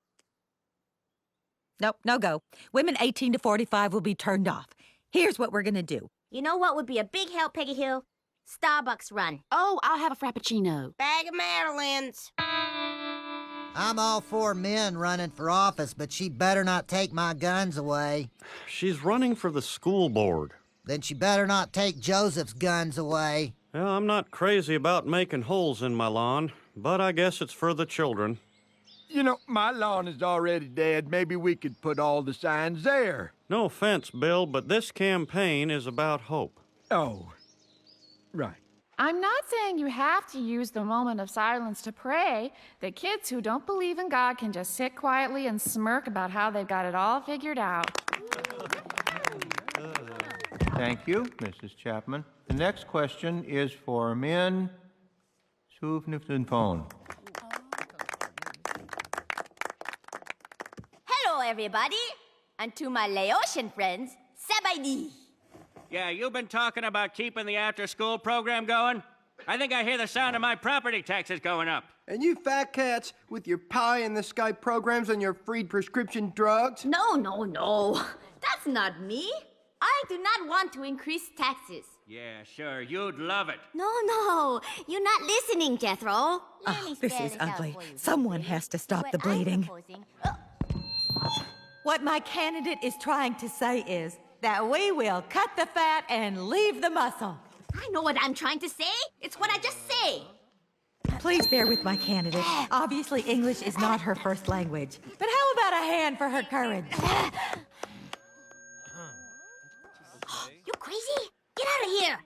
Nope, no go. Women 18 to 45 will be turned off. Here's what we're gonna do. You know what would be a big help, Peggy Hill? Starbucks run. Oh, I'll have a Frappuccino. Bag of Madeleines. I'm all for men running for office, but she better not take my guns away. She's running for the school board. Then she better not take Joseph's guns away. Well, I'm not crazy about making holes in my lawn, but I guess it's for the children. You know, my lawn is already dead. Maybe we could put all the signs there. No offense, Bill, but this campaign is about hope. Oh, right. I'm not saying you have to use the moment of silence to pray. The kids who don't believe in God can just sit quietly and smirk about how they've got it all figured out. Thank you, Mrs. Chapman. The next question is for Min Souvnifton. Hello, everybody. And to my Laotian friends, Sabaidi. Yeah, you've been talking about keeping the after-school program going? I think I hear the sound of my property taxes going up. And you fat cats with your pie-in-the-sky programs and your free prescription drugs? No. That's not me. I do not want to increase taxes. Yeah, sure, you'd love it. No. You're not listening, Jethro. This is ugly. Someone has to stop the bleeding. What my candidate is trying to say is that we will cut the fat and leave the muscle. I know what I'm trying to say. It's what I just say. Please bear with my candidate. Obviously, English is not her first language. But how about a hand for her courage? You crazy? Get out of here.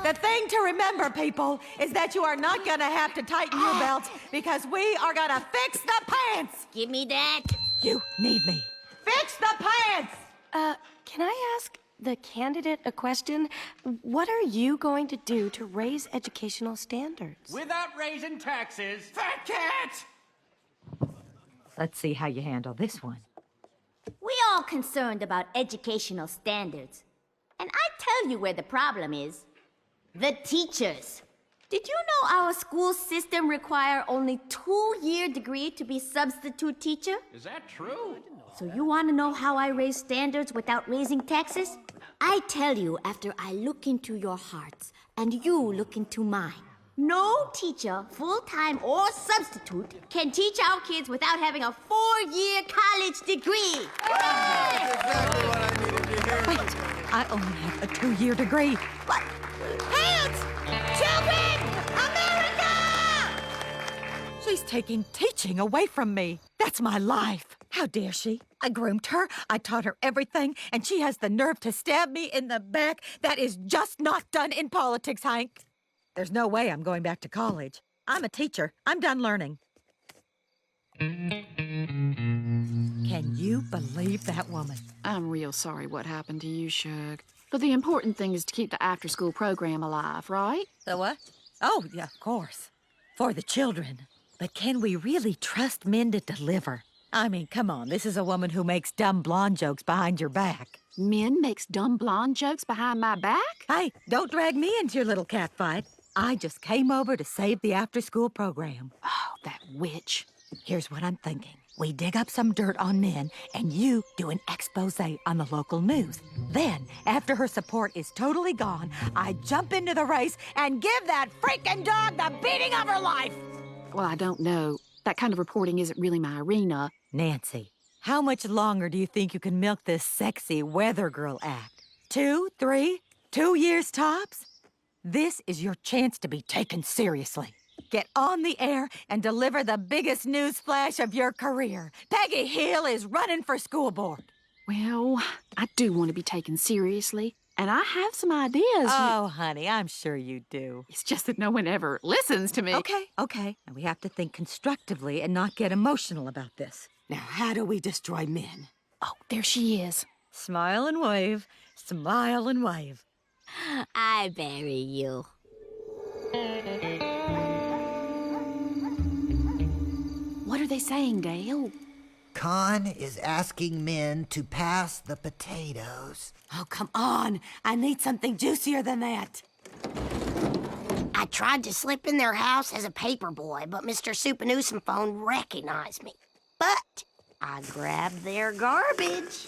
The thing to remember, people, is that you are not gonna have to tighten your belts because we are gonna fix the pants. Give me that. You need me. Fix the pants! Can I ask the candidate a question? What are you going to do to raise educational standards? Without raising taxes. Fat cats! Let's see how you handle this one. We all concerned about educational standards. And I tell you where the problem is. The teachers. Did you know our school system require only 2-year degree to be substitute teacher? Is that true? So you want to know how I raise standards without raising taxes? I tell you after I look into your hearts and you look into mine. No teacher, full-time or substitute, can teach our kids without having a 4-year college degree. That's exactly what I needed to hear. Wait, I only have a 2-year degree. What? Hands! Children! America! She's taking teaching away from me. That's my life. How dare she? I groomed her, I taught her everything, and she has the nerve to stab me in the back. That is just not done in politics, Hank. There's no way I'm going back to college. I'm a teacher. I'm done learning. Can you believe that woman? I'm real sorry what happened to you, Shug. But the important thing is to keep the after-school program alive, right? The what? Oh, yeah, of course. For the children. But can we really trust men to deliver? I mean, come on, this is a woman who makes dumb blonde jokes behind your back. Min makes dumb blonde jokes behind my back? Hey, don't drag me into your little cat fight. I just came over to save the after-school program. Oh, that witch. Here's what I'm thinking. We dig up some dirt on men, and you do an expose on the local news. Then, after her support is totally gone, I jump into the race and give that freaking dog the beating of her life! Well, I don't know. That kind of reporting isn't really my arena. Nancy, how much longer do you think you can milk this sexy weather girl act? 2, 3, 2 years tops? This is your chance to be taken seriously. get on the air and deliver the biggest news flash of your career. Peggy Hill is running for school board. Well, I do want to be taken seriously, and I have some ideas. Oh, honey, I'm sure you do. It's just that no one ever listens to me. Okay. And we have to think constructively and not get emotional about this. Now, how do we destroy men? Oh, there she is. Smile and wave. Smile and wave. I bury you. What are they saying, Dale? Con is asking men to pass the potatoes. Oh, come on. I need something juicier than that. I tried to slip in their house as a paper boy, but Mr. Supernewsome phone recognized me. But I grabbed their garbage.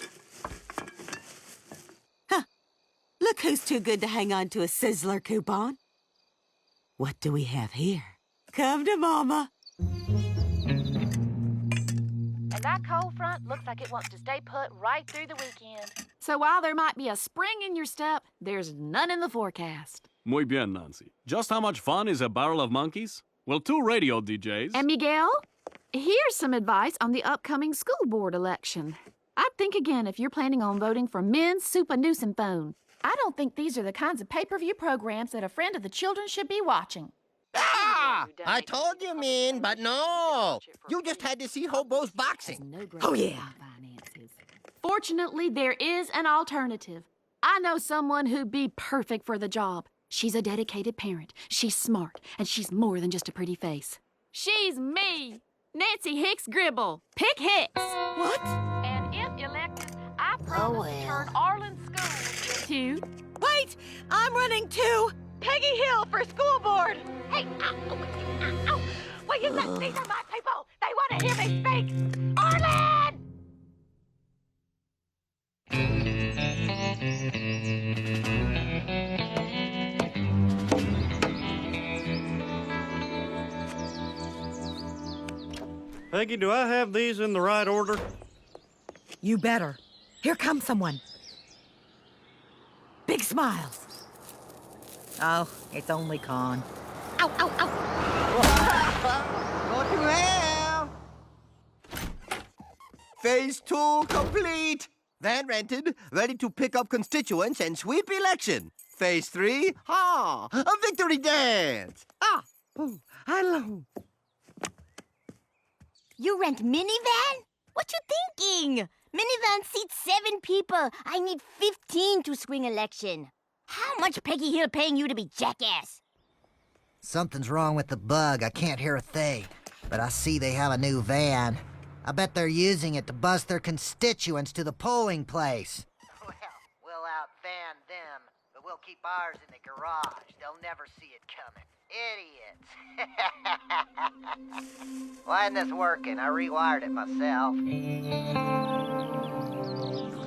Look who's too good to hang on to a Sizzler coupon. What do we have here? Come to Mama. And that cold front looks like it wants to stay put right through the weekend. So while there might be a spring in your step, there's none in the forecast. Muy bien, Nancy. Just how much fun is a barrel of monkeys? Well, 2 radio DJs. And Miguel, here's some advice on the upcoming school board election. I'd think again if you're planning on voting for Men's Super Newsom Phone. I don't think these are the kinds of pay-per-view programs that a friend of the children should be watching. Ah! I told you, Min, but no. You just had to see Hobo's boxing. Oh, yeah. Fortunately, there is an alternative. I know someone who'd be perfect for the job. She's a dedicated parent. She's smart, and she's more than just a pretty face. She's me, Nancy Hicks Gribble. Pick Hicks. What? And if elected, I promise to turn Arlen School into... Wait! I'm running too! Peggy Hill for school board! Hey, ow. Will you let these are my people? They want to hear me speak! Arlen! Peggy, do I have these in the right order? You better. Here comes someone. Big smiles. Oh, it's only Con. Ow. Go to hell! Phase 2 complete. Van rented, ready to pick up constituents and sweep election. Phase 3, a victory dance. Hello. You rent minivan? What you thinking? Minivan seats 7 people. I need 15 to swing election. How much Peggy Hill paying you to be jackass? Something's wrong with the bug. I can't hear a thing. But I see they have a new van. I bet they're using it to bus their constituents to the polling place. Well, we'll out-van them, but we'll keep ours in the garage. They'll never see it coming. Idiots. Why isn't this working? I rewired it myself.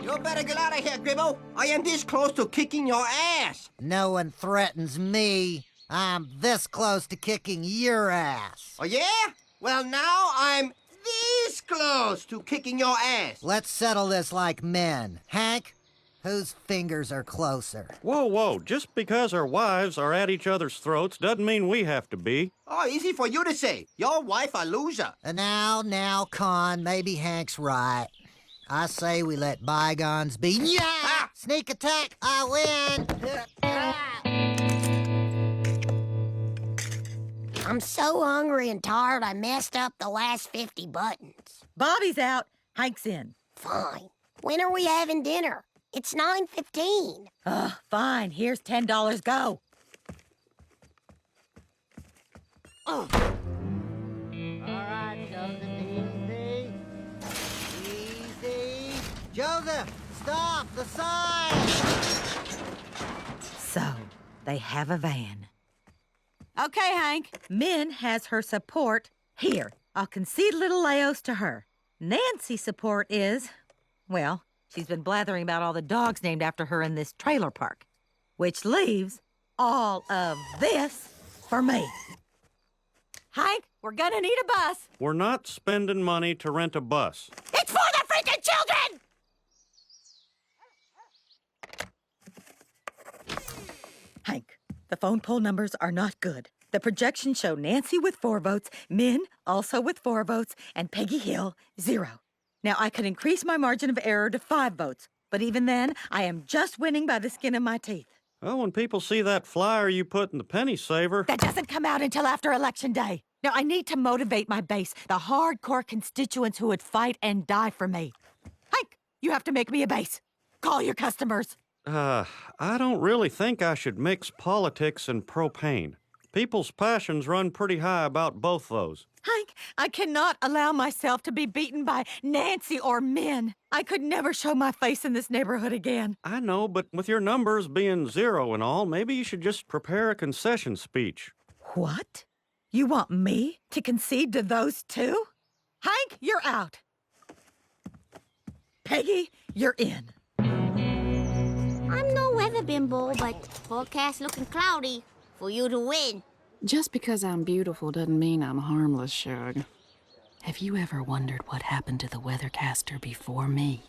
You better get out of here, Gribble. I am this close to kicking your ass. No one threatens me. I'm this close to kicking your ass. Oh, yeah? Well, now I'm this close to kicking your ass. Let's settle this like men. Hank, whose fingers are closer? Whoa. Just because our wives are at each other's throats doesn't mean we have to be. Oh, easy for you to say. Your wife a loser. Now, Con, maybe Hank's right. I say we let bygones be. Yeah! Ah! Sneak attack, I win! I'm so hungry and tired I messed up the last 50 buttons. Bobby's out. Hank's in. Fine. When are we having dinner? It's 9:15. Fine. Here's $10. Go. All right, Joseph, easy. Joseph, stop, the sign! So, they have a van. Okay, Hank. Min has her support here. I'll concede little Leos to her. Nancy's support is, well, she's been blathering about all the dogs named after her in this trailer park, which leaves all of this for me. Hank, we're gonna need a bus. We're not spending money to rent a bus. It's for the freaking children! Hank, the phone pole numbers are not good. The projections show Nancy with 4 votes, Min also with 4 votes, and Peggy Hill, 0. Now, I could increase my margin of error to 5 votes, but even then, I am just winning by the skin of my teeth. Well, when people see that flyer you put in the penny saver... That doesn't come out until after Election Day. Now, I need to motivate my base, the hardcore constituents who would fight and die for me. Hank, you have to make me a base. Call your customers. I don't really think I should mix politics and propane. People's passions run pretty high about both those. Hank, I cannot allow myself to be beaten by Nancy or Min. I could never show my face in this neighborhood again. I know, but with your numbers being 0 and all, maybe you should just prepare a concession speech. What? You want me to concede to those two? Hank, you're out. Peggy, you're in. I'm no weather bimbo, but forecast looking cloudy for you to win. Just because I'm beautiful doesn't mean I'm harmless, Shug. Have you ever wondered what happened to the weathercaster before me?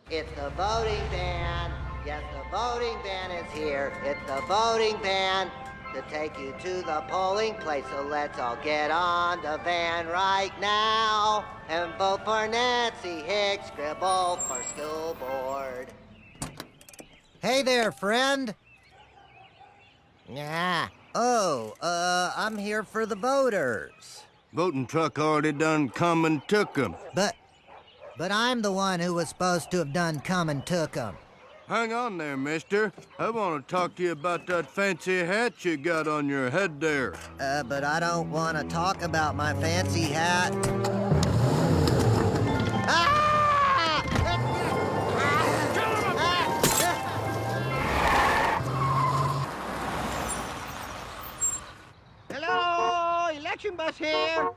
It's the voting van. Yes, the voting van is here. It's the voting van to take you to the polling place. So let's all get on the van right now and vote for Nancy Hicks Gribble for school board. Hey there, friend. Yeah. Oh, I'm here for the voters. Voting truck already done come and took 'em. But I'm the one who was supposed to have done come and took 'em. Hang on there, mister. I want to talk to you about that fancy hat you got on your head there. But I don't want to talk about my fancy hat. Hello, election bus here.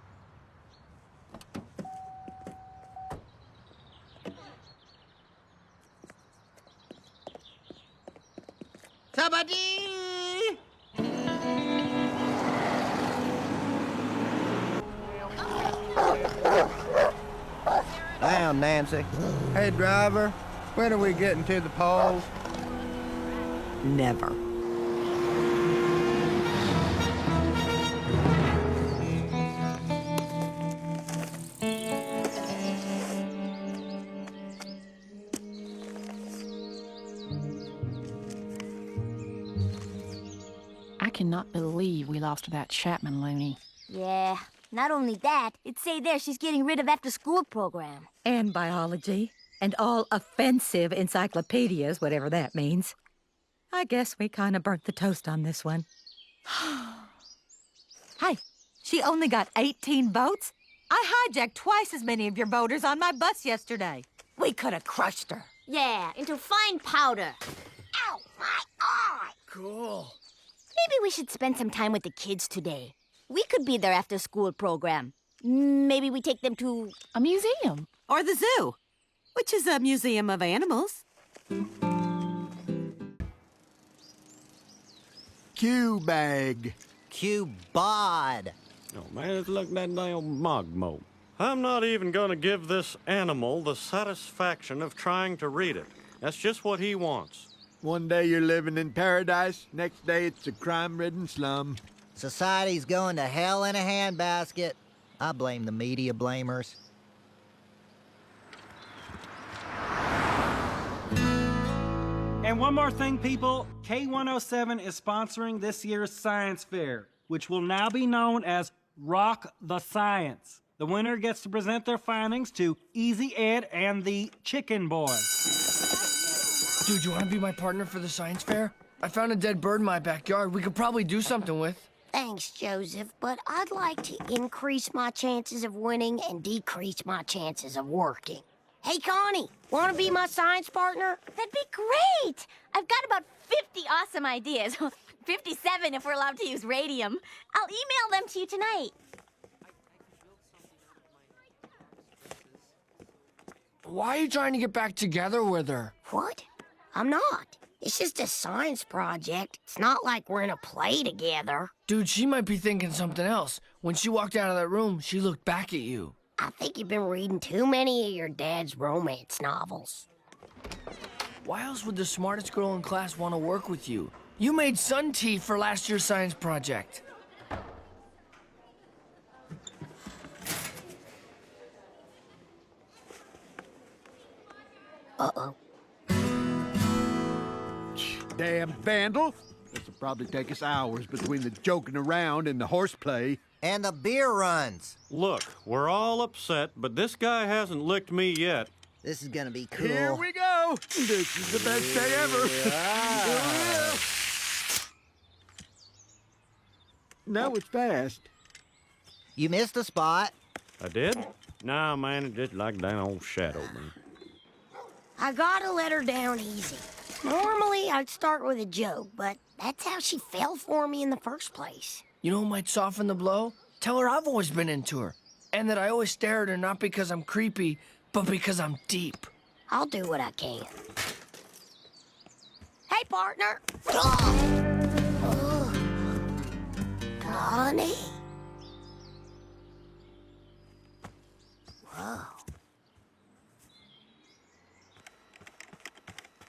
Somebody! Down, Nancy. Hey, driver, when are we getting to the polls? Never. I cannot believe we lost that Chapman loony. Yeah, not only that, it'd say there she's getting rid of after-school program. And biology. And all offensive encyclopedias, whatever that means. I guess we kind of burnt the toast on this one. Hey, she only got 18 votes? I hijacked twice as many of your voters on my bus yesterday. We could have crushed her. Yeah, into fine powder. Ow, my eye! Cool. Maybe we should spend some time with the kids today. We could be their after-school program. Maybe we take them to a museum. Or the zoo, which is a museum of animals. Q-bag. Q-bod. Oh, man, let's look at that damn mogmo. I'm not even going to give this animal the satisfaction of trying to read it. That's just what he wants. One day you're living in paradise, next day it's a crime-ridden slum. Society's going to hell in a handbasket. I blame the media blamers. And one more thing, people. K107 is sponsoring this year's science fair, which will now be known as Rock the Science. The winner gets to present their findings to Easy Ed and the Chicken Boy. Dude, you want to be my partner for the science fair? I found a dead bird in my backyard we could probably do something with. Thanks, Joseph, but I'd like to increase my chances of winning and decrease my chances of working. Hey, Connie, want to be my science partner? That'd be great! I've got about 50 awesome ideas. 57 if we're allowed to use radium. I'll email them to you tonight. Why are you trying to get back together with her? What? I'm not. It's just a science project. It's not like we're in a play together. Dude, she might be thinking something else. When she walked out of that room, she looked back at you. I think you've been reading too many of your dad's romance novels. Why else would the smartest girl in class want to work with you? You made sun tea for last year's science project. Damn vandal! This'll probably take us hours between the joking around and the horseplay. And the beer runs. Look, we're all upset, but this guy hasn't licked me yet. This is gonna be cool. Here we go! This is the best day ever! Yeah. Now it's fast. You missed a spot. I did? Nah, man, it just like that old shadow, man. I gotta let her down easy. Normally, I'd start with a joke, but that's how she fell for me in the first place. You know what might soften the blow? Tell her I've always been into her. And that I always stare at her not because I'm creepy, but because I'm deep. I'll do what I can. Hey, partner! Oh. Honey? Whoa.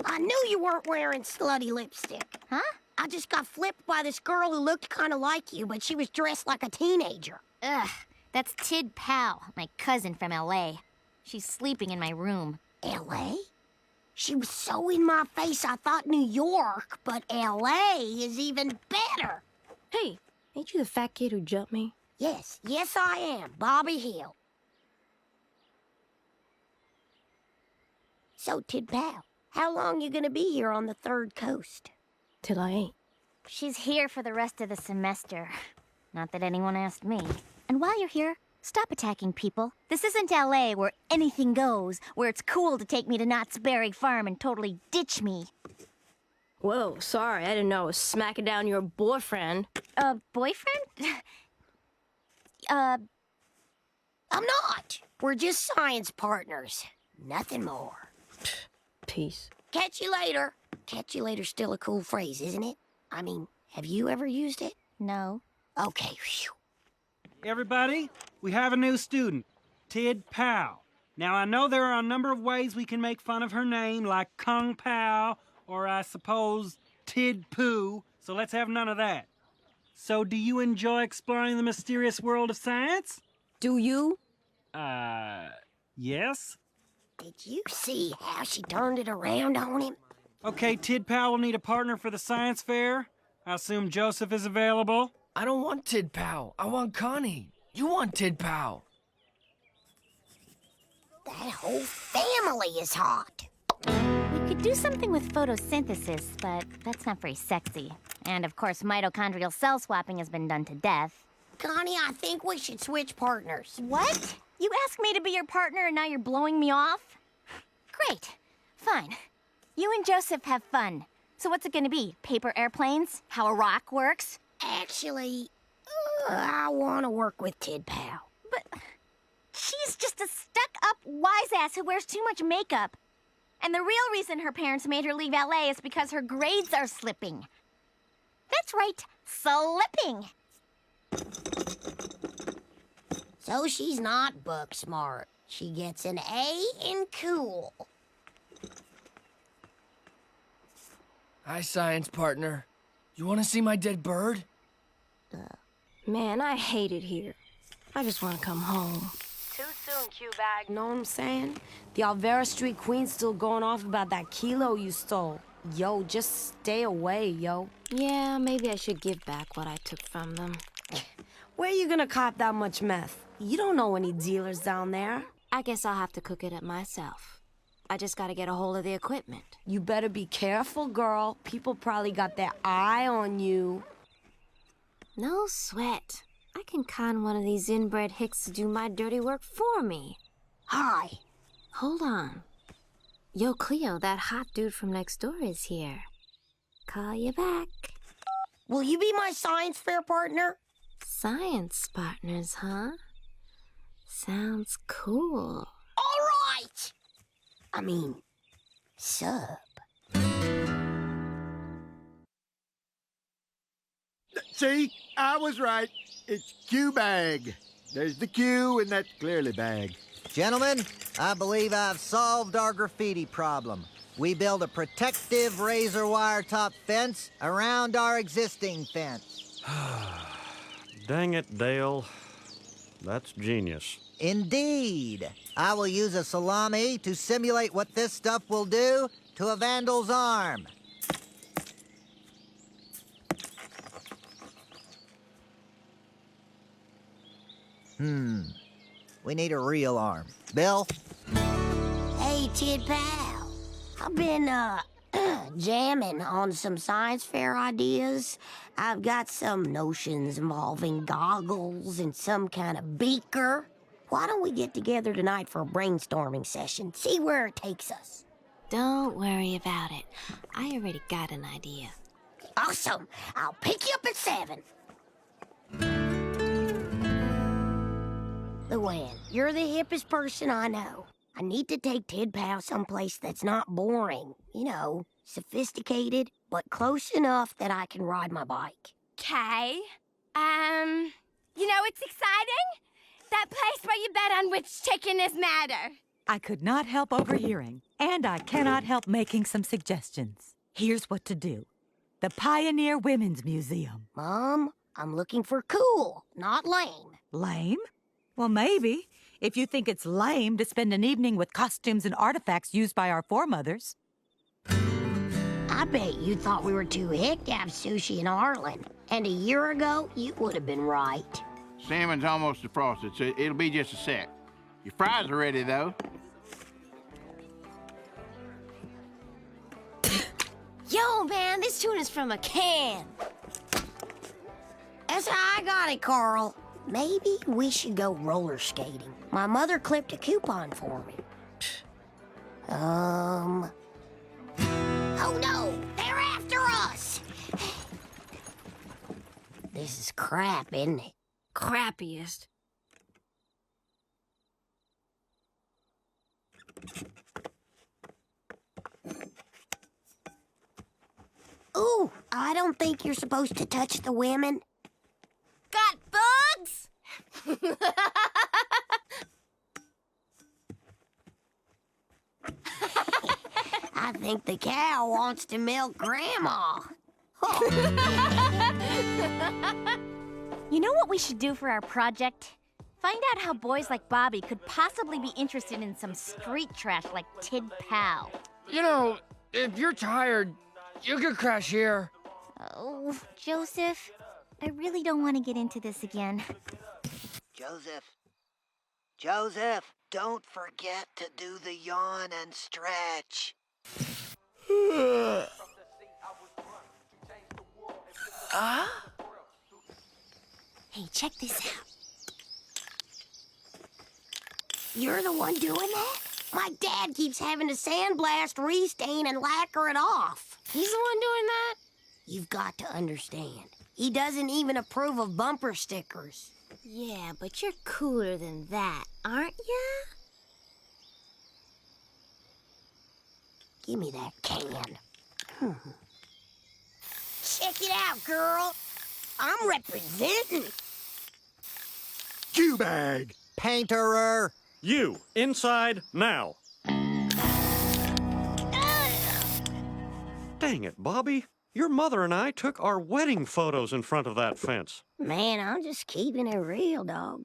I knew you weren't wearing slutty lipstick. Huh? I just got flipped by this girl who looked kind of like you, but she was dressed like a teenager. Ugh, that's Tid Powell, my cousin from L.A. She's sleeping in my room. L.A.? She was so in my face I thought New York, but L.A. is even better. Hey, ain't you the fat kid who jumped me? Yes, I am, Bobby Hill. So, Tid Powell, how long you gonna be here on the Third Coast? Till I ain't. She's here for the rest of the semester. Not that anyone asked me. And while you're here, stop attacking people. This isn't L.A. where anything goes, where it's cool to take me to Knott's Berry Farm and totally ditch me. Whoa, sorry, I didn't know I was smacking down your boyfriend. Boyfriend? I'm not. We're just science partners. Nothing more. Peace. Catch you later. Catch you later's still a cool phrase, isn't it? I mean, have you ever used it? No. Okay, phew. Everybody, we have a new student, Tid Powell. Now, I know there are a number of ways we can make fun of her name, like Kung Pao, or I suppose Tid Poo, so let's have none of that. So, do you enjoy exploring the mysterious world of science? Do you? Yes? Did you see how she turned it around on him? Okay, Tid Powell will need a partner for the science fair. I assume Joseph is available. I don't want Tid Powell. I want Connie. You want Tid Powell. That whole family is hot. We could do something with photosynthesis, but that's not very sexy. And of course, mitochondrial cell swapping has been done to death. Connie, I think we should switch partners. What? You asked me to be your partner and now you're blowing me off? Great. Fine. You and Joseph have fun. So what's it gonna be? Paper airplanes? How a rock works? Actually, I want to work with Tid Powell. But she's just a stuck-up wise-ass who wears too much makeup. And the real reason her parents made her leave L.A. is because her grades are slipping. That's right, slipping. So she's not book smart. She gets an A in cool. Hi, science partner. You want to see my dead bird? Man, I hate it here. I just want to come home. Too soon, Q-Bag. Know what I'm saying? The Alvera Street Queen's still going off about that kilo you stole. Yo, just stay away, yo. Yeah, maybe I should give back what I took from them. Where you gonna cop that much meth? You don't know any dealers down there. I guess I'll have to cook it up myself. I just gotta get a hold of the equipment. You better be careful, girl. People probably got their eye on you. No sweat. I can con one of these inbred hicks to do my dirty work for me. Hi. Hold on. Yo, Cleo, that hot dude from next door is here. Call you back. Will you be my science fair partner? Science partners, huh? Sounds cool. All right. I mean, sub. See? I was right. It's Q-Bag. There's the Q, and that's clearly bag. Gentlemen, I believe I've solved our graffiti problem. We build a protective razor wire top fence around our existing fence. Dang it, Dale. That's genius. Indeed. I will use a salami to simulate what this stuff will do to a vandal's arm. We need a real arm. Bill? Hey, Tid Pal. I've been, jamming on some science fair ideas. I've got some notions involving goggles and some kind of beaker. Why don't we get together tonight for a brainstorming session? See where it takes us. Don't worry about it. I already got an idea. Awesome. I'll pick you up at 7. Luann, you're the hippest person I know. I need to take Tid Pal someplace that's not boring. You know, sophisticated, but close enough that I can ride my bike. Okay. You know what's exciting? That place where you bet on which chicken is madder. I could not help overhearing, and I cannot help making some suggestions. Here's what to do. The Pioneer Women's Museum. Mom, I'm looking for cool, not lame. Lame? Well, maybe, if you think it's lame to spend an evening with costumes and artifacts used by our foremothers. I bet you thought we were too hick to have sushi in Arlen. And a year ago, you would have been right. Salmon's almost defrosted, so it'll be just a sec. Your fries are ready, though. Yo, man, this tuna's from a can. That's how I got it, Carl. Maybe we should go roller skating. My mother clipped a coupon for me. Oh no, they're after us. This is crap, isn't it? Crappiest. Ooh, I don't think you're supposed to touch the women. Got bugs? I think the cow wants to milk Grandma. You know what we should do for our project? Find out how boys like Bobby could possibly be interested in some street trash like Tid Pal. You know, if you're tired, you could crash here. Oh, Joseph, I really don't want to get into this again. Joseph, don't forget to do the yawn and stretch. Hey, check this out. You're the one doing that? My dad keeps having to sandblast, restain, and lacquer it off. He's the one doing that? You've got to understand. He doesn't even approve of bumper stickers. Yeah, but you're cooler than that, aren't ya? Give me that can. Check it out, girl. I'm representing. Q-bag. Painterer. You, inside now. Dang it, Bobby. Your mother and I took our wedding photos in front of that fence. Man, I'm just keeping it real, dog.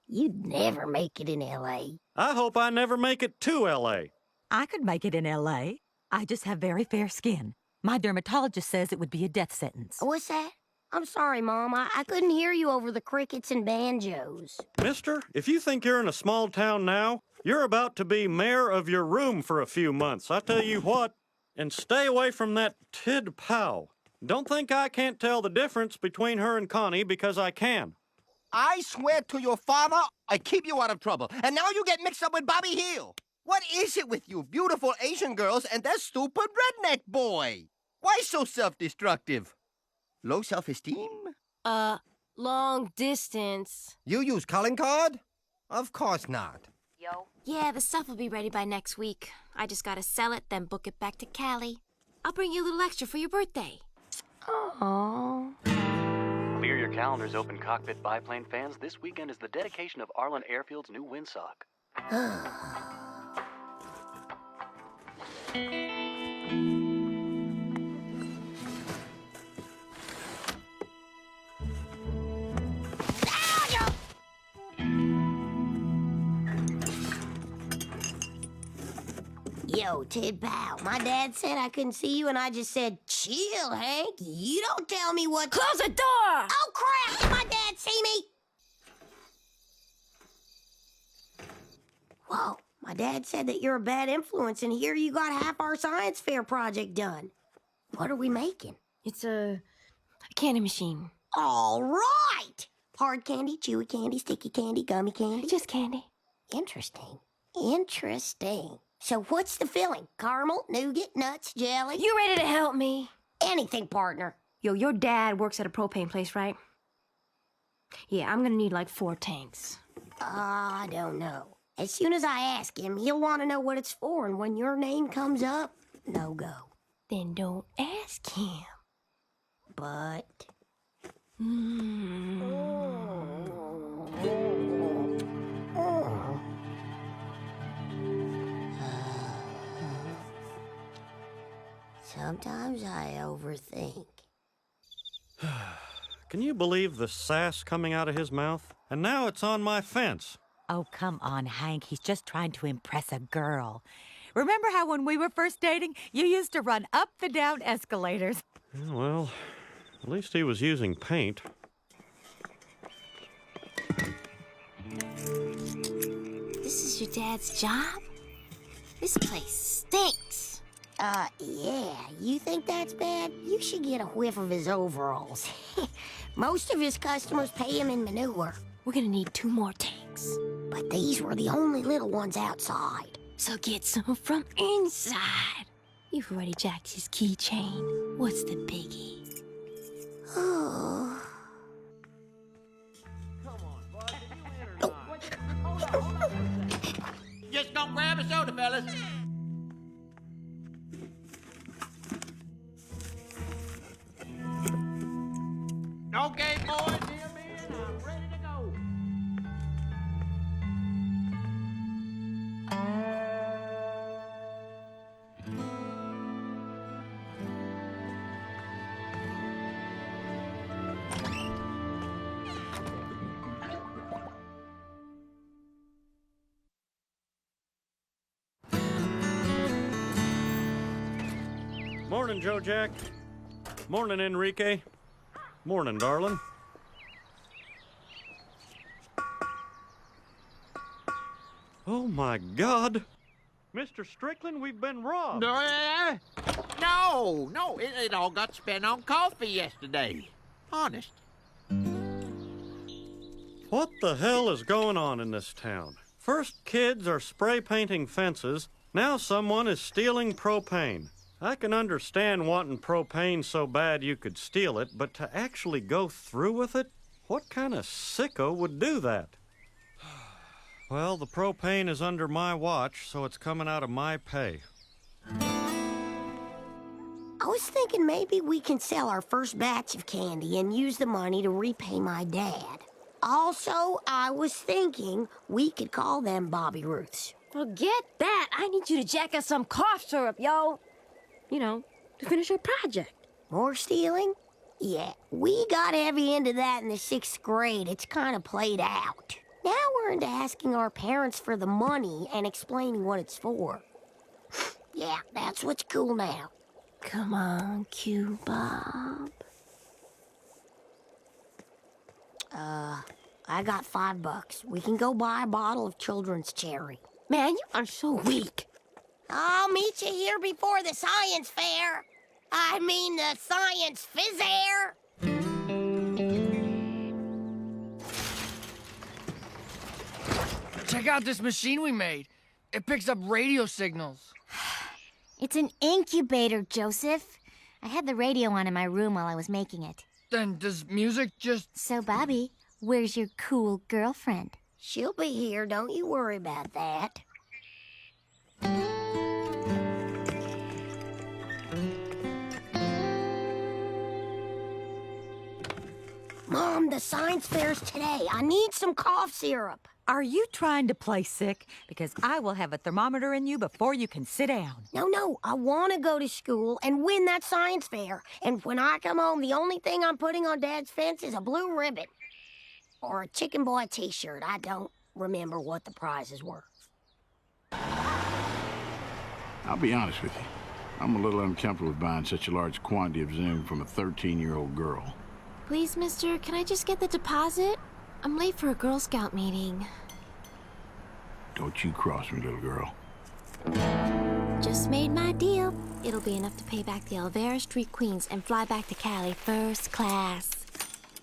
You'd never make it in L.A. I hope I never make it to L.A. I could make it in L.A. I just have very fair skin. My dermatologist says it would be a death sentence. What's that? I'm sorry, Mom. I couldn't hear you over the crickets and banjos. Mister, if you think you're in a small town now, you're about to be mayor of your room for a few months. I tell you what. And stay away from that Tid Pal. Don't think I can't tell the difference between her and Connie, because I can. I swear to your father, I keep you out of trouble. And now you get mixed up with Bobby Hill. What is it with you beautiful Asian girls and that stupid redneck boy? Why so self-destructive? Low self-esteem? Long distance. You use calling card? Of course not. Yo. Yeah, the stuff will be ready by next week. I just gotta sell it, then book it back to Cali. I'll bring you a little extra for your birthday. Aww. Clear your calendars, open cockpit biplane fans. This weekend is the dedication of Arlen Airfield's new windsock. Yo, Tid Pal, my dad said I couldn't see you, and I just said, chill, Hank. You don't tell me what... Close the door! Oh, crap! Did my dad see me? Whoa, my dad said that you're a bad influence, and here you got half our science fair project done. What are we making? It's a candy machine. All right! Hard candy, chewy candy, sticky candy, gummy candy. Just candy. Interesting. Interesting. So what's the filling? Caramel, nougat, nuts, jelly? You ready to help me? Anything, partner. Yo, your dad works at a propane place, right? Yeah, I'm gonna need like 4 tanks. I don't know. As soon as I ask him, he'll want to know what it's for, and when your name comes up, no go. Then don't ask him. But... Sometimes I overthink. Can you believe the sass coming out of his mouth? And now it's on my fence. Oh, come on, Hank. He's just trying to impress a girl. Remember how when we were first dating, you used to run up the down escalators? Yeah, well, at least he was using paint. This is your dad's job? This place stinks. Yeah, you think that's bad? You should get a whiff of his overalls. Most of his customers pay him in manure. We're gonna need 2 more tanks. But these were the only little ones outside. So get some from inside. You've already jacked his keychain. What's the biggie? Oh. Just gonna grab a soda, fellas. Okay, boys, here me and I'm ready to go. Morning, Joe Jack. Morning, Enrique. Morning, darling. Oh, my God. Mr. Strickland, we've been robbed. No, it all got spent on coffee yesterday. Honest. What the hell is going on in this town? First, kids are spray painting fences. Now someone is stealing propane. I can understand wanting propane so bad you could steal it, but to actually go through with it? What kind of sicko would do that? Well, the propane is under my watch, so it's coming out of my pay. I was thinking maybe we can sell our first batch of candy and use the money to repay my dad. Also, I was thinking we could call them Bobby Ruths. Forget that. I need you to jack us some cough syrup, yo. You know, to finish our project. More stealing? Yeah, we got heavy into that in the 6th grade. It's kind of played out. Now we're into asking our parents for the money and explaining what it's for. Yeah, that's what's cool now. Come on, Q Bob. I got $5. We can go buy a bottle of children's cherry. Man, you are so weak. I'll meet you here before the science fair. I mean the science fizz-air. Check out this machine we made. It picks up radio signals. It's an incubator, Joseph. I had the radio on in my room while I was making it. Then does music just... So, Bobby, where's your cool girlfriend? She'll be here, don't you worry about that. Mom, the science fair's today. I need some cough syrup. Are you trying to play sick? Because I will have a thermometer in you before you can sit down. No, I want to go to school and win that science fair. And when I come home, the only thing I'm putting on Dad's fence is a blue ribbon. Or a Chicken Boy t-shirt. I don't remember what the prizes were. I'll be honest with you. I'm a little uncomfortable with buying such a large quantity of Zoom from a 13-year-old girl. Please, mister, can I just get the deposit? I'm late for a Girl Scout meeting. Don't you cross me, little girl. Just made my deal. It'll be enough to pay back the Elvira Street Queens and fly back to Cali first class.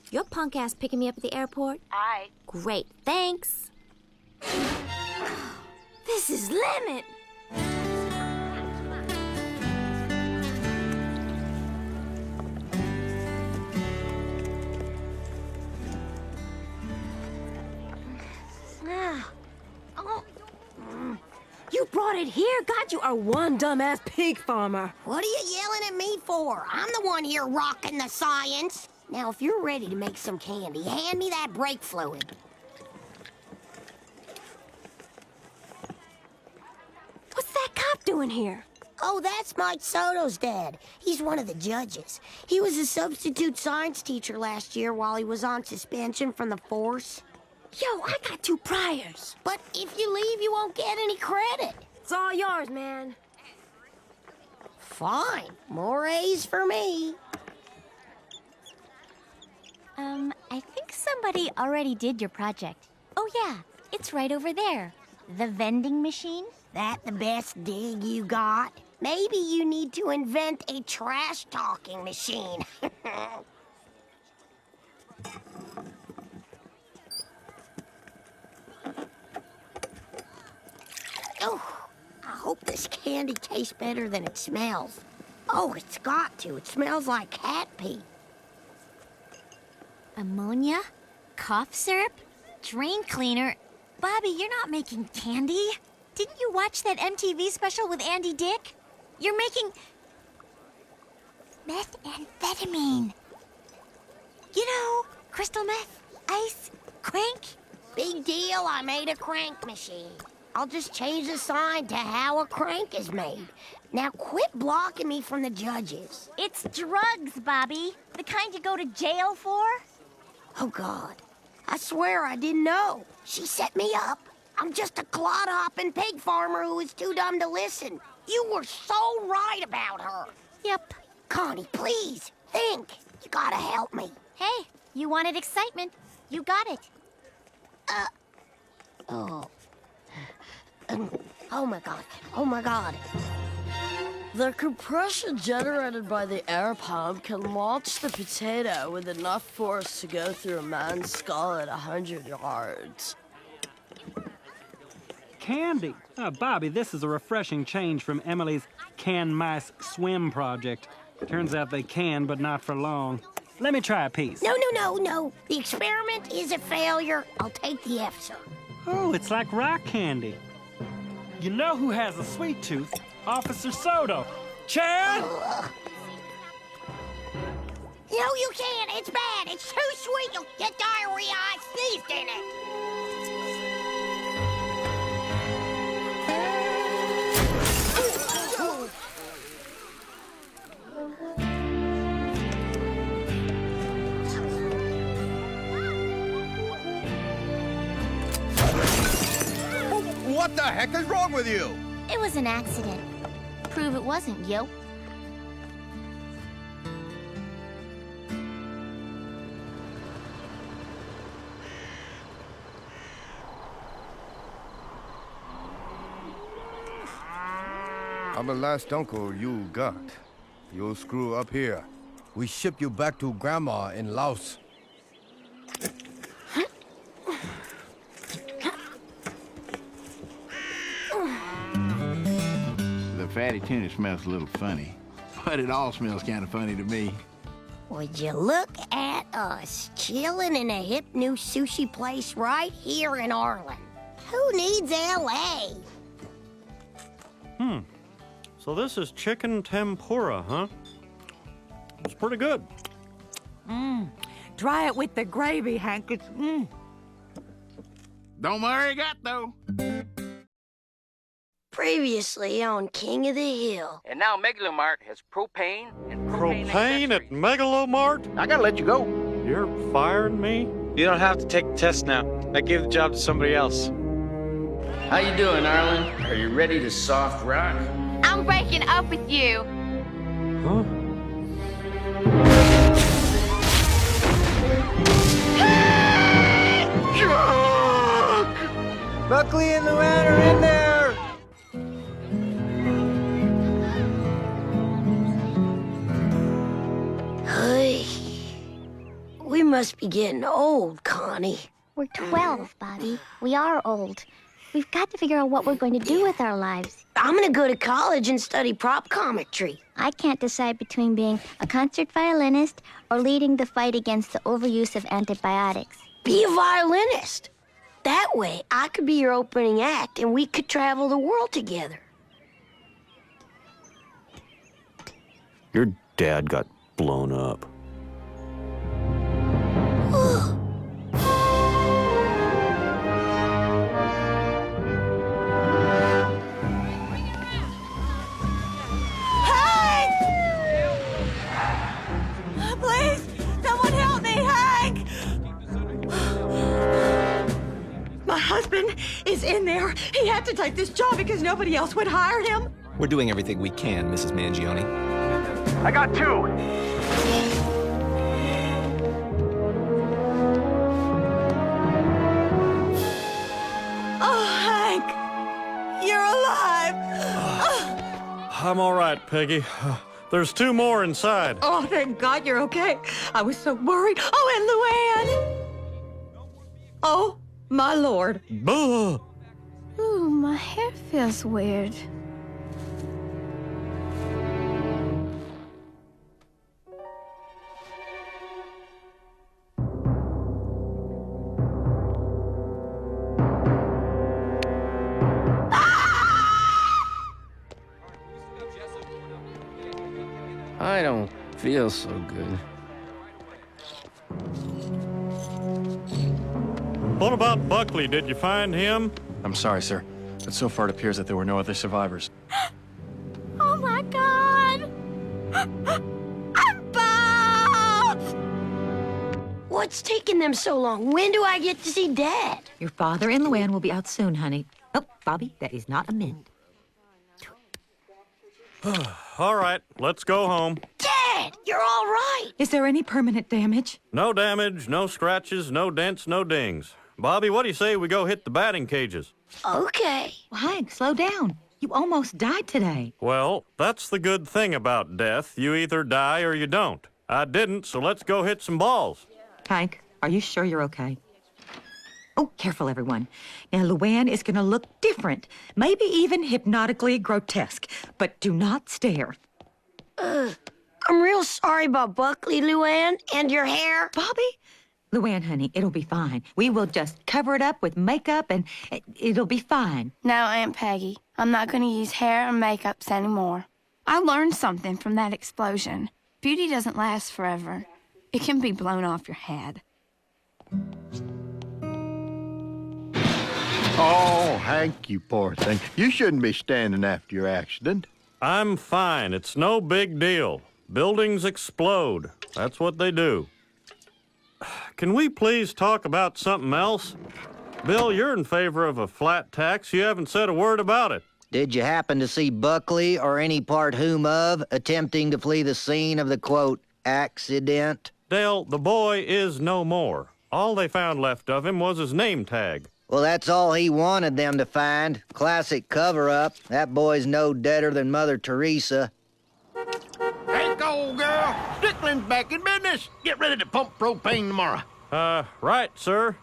Your punk ass picking me up at the airport? Aye. Great, thanks. This is lemon. You brought it here? God, you are one dumbass pig farmer. What are you yelling at me for? I'm the one here rocking the science. Now, if you're ready to make some candy, hand me that brake fluid. What's that cop doing here? Oh, that's Mike Soto's dad. He's one of the judges. He was a substitute science teacher last year while he was on suspension from the force. Yo, I got 2 priors. But if you leave, you won't get any credit. It's all yours, man. Fine. More A's for me. I think somebody already did your project. Oh, yeah, it's right over there. The vending machine. That the best dig you got? Maybe you need to invent a trash-talking machine. Oh, I hope this candy tastes better than it smells. Oh, it's got to. It smells like cat pee. Ammonia? Cough syrup? Drain cleaner? Bobby, you're not making candy. Didn't you watch that MTV special with Andy Dick? You're making methamphetamine. You know, crystal meth, ice, crank. Big deal, I made a crank machine. I'll just change the sign to how a crank is made. Now quit blocking me from the judges. It's drugs, Bobby. The kind you go to jail for. Oh, God. I swear I didn't know. She set me up. I'm just a clod-hopping pig farmer who is too dumb to listen. You were so right about her. Yep. Connie, please, think. You gotta help me. Hey, you wanted excitement. You got it. Oh, my God. Oh, my God. The compression generated by the air pump can launch the potato with enough force to go through a man's skull at 100 yards. Candy? Oh, Bobby, this is a refreshing change from Emily's Can Mice Swim project. Turns out they can, but not for long. Let me try a piece. No. The experiment is a failure. I'll take the F, sir. Oh, it's like rock candy. You know who has a sweet tooth? Officer Soto. Chad? No, you can't. It's bad. It's too sweet. You'll get diarrhea. I sneezed in it. What the heck is wrong with you? It was an accident. Prove it wasn't, yo. I'm the last uncle you got. You'll screw up here. We ship you back to Grandma in Laos. The fatty tuna smells a little funny, but it all smells kind of funny to me. Would you look at us, chilling in a hip new sushi place right here in Arlen? Who needs L.A.? So this is chicken tempura, huh? It's pretty good. Try it with the gravy, Hank. It's, Don't worry, got though. Previously on King of the Hill. And now Megalomart has propane and Propane at Megalomart? I gotta let you go. You're firing me? You don't have to take the test now. I gave the job to somebody else. How you doing, Arlen? Are you ready to soft rock? I'm breaking up with you. Huh? That's Buckley and Luann are in there! Hey, we must be getting old, Connie. We're 12, Bobby. We are old. We've got to figure out what we're going to do with our lives. I'm gonna go to college and study prop cometry. I can't decide between being a concert violinist or leading the fight against the overuse of antibiotics. Be a violinist. That way, I could be your opening act and we could travel the world together. Your dad got blown up. Please, someone help me, Hank! My husband is in there. He had to take this job because nobody else would hire him. We're doing everything we can, Mrs. Mangione. I got 2. Oh, Hank, you're alive. I'm all right, Peggy. There's 2 more inside. Oh, thank God you're okay. I was so worried. Oh, and Luann. Oh, my Lord. Buh. Ooh, my hair feels weird. I don't feel so good. What about Buckley? Did you find him? I'm sorry, sir, but so far it appears that there were no other survivors. Oh, my God. I'm bald! What's taking them so long? When do I get to see Dad? Your father and Luann will be out soon, honey. Oh, Bobby, that is not a mint. All right, let's go home. Dad, you're all right. Is there any permanent damage? No damage, no scratches, no dents, no dings. Bobby, what do you say we go hit the batting cages? Okay. Well, Hank, slow down. You almost died today. Well, that's the good thing about death. You either die or you don't. I didn't, so let's go hit some balls. Hank, are you sure you're okay? Oh, careful, everyone. Now, Luann is going to look different, maybe even hypnotically grotesque, but do not stare. I'm real sorry about Buckley, Luann, and your hair. Bobby? Luann, honey, it'll be fine. We will just cover it up with makeup and it'll be fine. No, Aunt Peggy. I'm not going to use hair and makeups anymore. I learned something from that explosion. Beauty doesn't last forever. It can be blown off your head. Oh, Hank, you poor thing. You shouldn't be standing after your accident. I'm fine. It's no big deal. Buildings explode. That's what they do. Can we please talk about something else? Bill, you're in favor of a flat tax. You haven't said a word about it. Did you happen to see Buckley or any part whom of attempting to flee the scene of the, quote, accident? Dale, the boy is no more. All they found left of him was his name tag. Well, that's all he wanted them to find. Classic cover-up. That boy's no deader than Mother Teresa. Hey, old girl. Strickland's back in business. Get ready to pump propane tomorrow. Right, sir.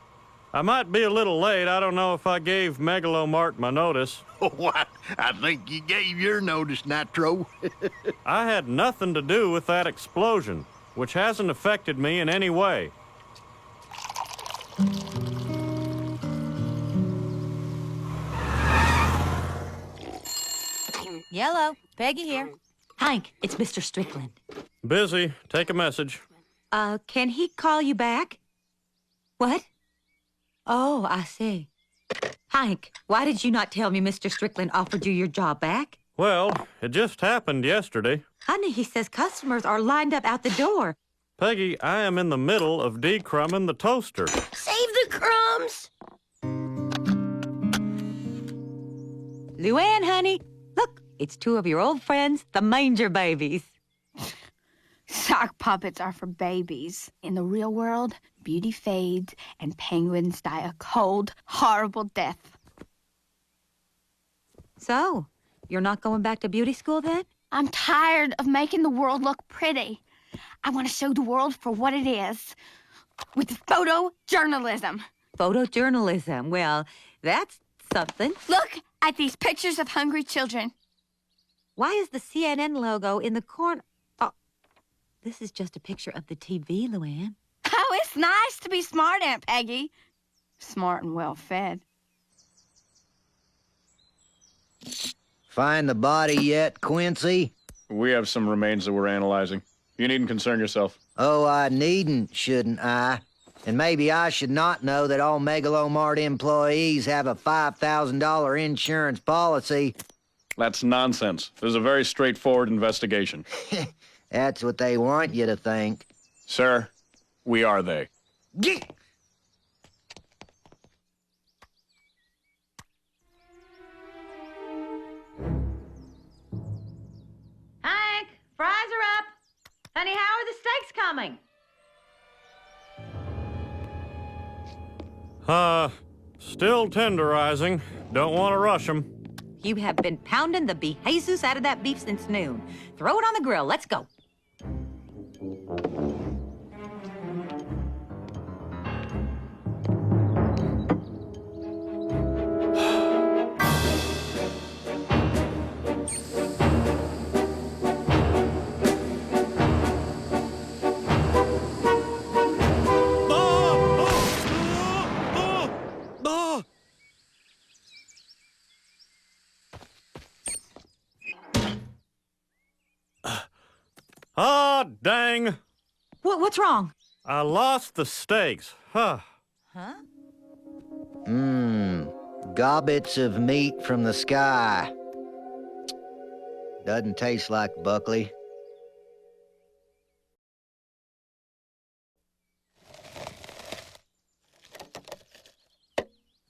I might be a little late. I don't know if I gave Megalomart my notice. Oh, I think you gave your notice, Nitro. I had nothing to do with that explosion, which hasn't affected me in any way. Yellow, Peggy here. Hank, it's Mr. Strickland. Busy. Take a message. Can he call you back? What? Oh, I see. Hank, why did you not tell me Mr. Strickland offered you your job back? Well, it just happened yesterday. Honey, he says customers are lined up out the door. Peggy, I am in the middle of decrumbing the toaster. Save the crumbs. Luann, honey, look, it's 2 of your old friends, the Manger Babies. Sock puppets are for babies. In the real world, beauty fades and penguins die a cold, horrible death. So, you're not going back to beauty school then? I'm tired of making the world look pretty. I want to show the world for what it is. With photojournalism. Photojournalism. Well, that's something. Look at these pictures of hungry children. Why is the CNN logo in the corner? Oh, this is just a picture of the TV, Luann. Oh, it's nice to be smart, Aunt Peggy. Smart and well-fed. Find the body yet, Quincy? We have some remains that we're analyzing. You needn't concern yourself. Oh, I needn't, shouldn't I? And maybe I should not know that all Megalomart employees have a $5,000 insurance policy. That's nonsense. This is a very straightforward investigation. That's what they want you to think. Sir, we are they. Hank, fries are up. Honey, how are the steaks coming? Still tenderizing. Don't want to rush them. You have been pounding the bejesus out of that beef since noon. Throw it on the grill. Let's go. Ah, dang. What's wrong? I lost the steaks. Huh? Gobbets of meat from the sky. Doesn't taste like Buckley.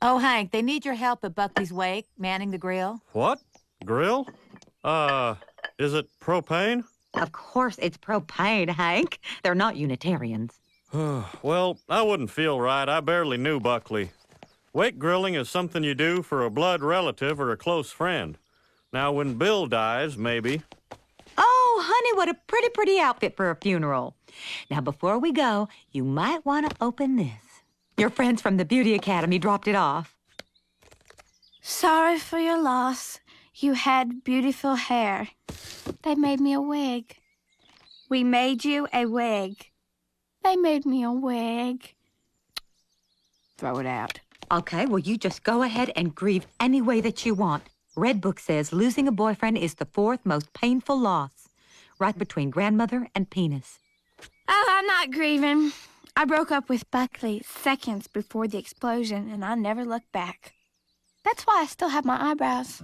Oh, Hank, they need your help at Buckley's Wake, manning the grill. What? Grill? Is it propane? Of course it's propane, Hank. They're not Unitarians. Well, I wouldn't feel right. I barely knew Buckley. Wake grilling is something you do for a blood relative or a close friend. Now, when Bill dies, maybe. Oh, honey, what a pretty outfit for a funeral. Now, before we go, you might want to open this. Your friends from the Beauty Academy dropped it off. Sorry for your loss. You had beautiful hair. They made me a wig. We made you a wig. They made me a wig. Throw it out. Okay, well, you just go ahead and grieve any way that you want. Red Book says losing a boyfriend is the 4th most painful loss, right between grandmother and penis. Oh, I'm not grieving. I broke up with Buckley seconds before the explosion, and I never looked back. That's why I still have my eyebrows.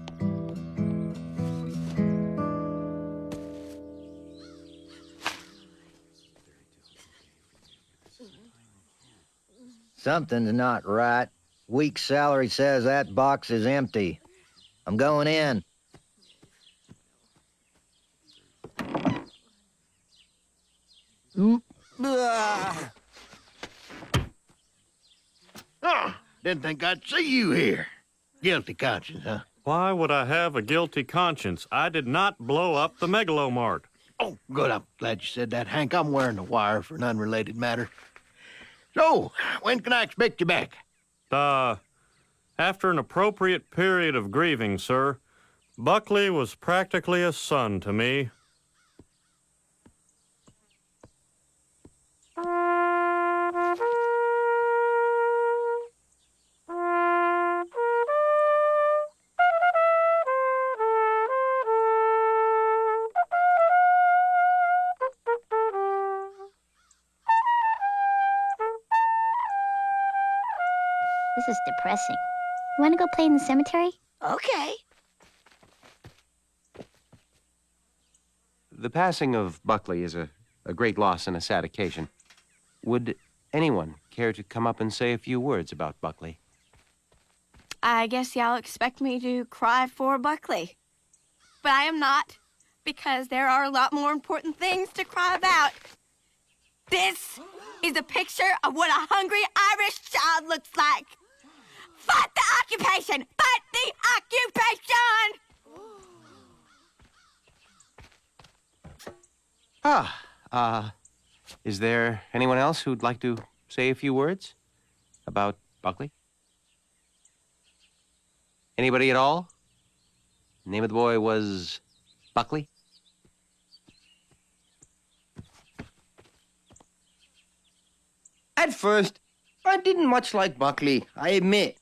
Something's not right. Week's salary says that box is empty. I'm going in. Oh, didn't think I'd see you here. Guilty conscience, huh? Why would I have a guilty conscience? I did not blow up the Megalomart. Oh, good. I'm glad you said that, Hank. I'm wearing the wire for an unrelated matter. So, when can I expect you back? After an appropriate period of grieving, sir. Buckley was practically a son to me. This is depressing. You want to go play in the cemetery? Okay. The passing of Buckley is a great loss and a sad occasion. Would anyone care to come up and say a few words about Buckley? I guess y'all expect me to cry for Buckley. But I am not, because there are a lot more important things to cry about. This is a picture of what a hungry Irish child looks like. Fight the occupation! Fight the occupation! Is there anyone else who'd like to say a few words about Buckley? Anybody at all? The name of the boy was Buckley? At first, I didn't much like Buckley, I admit.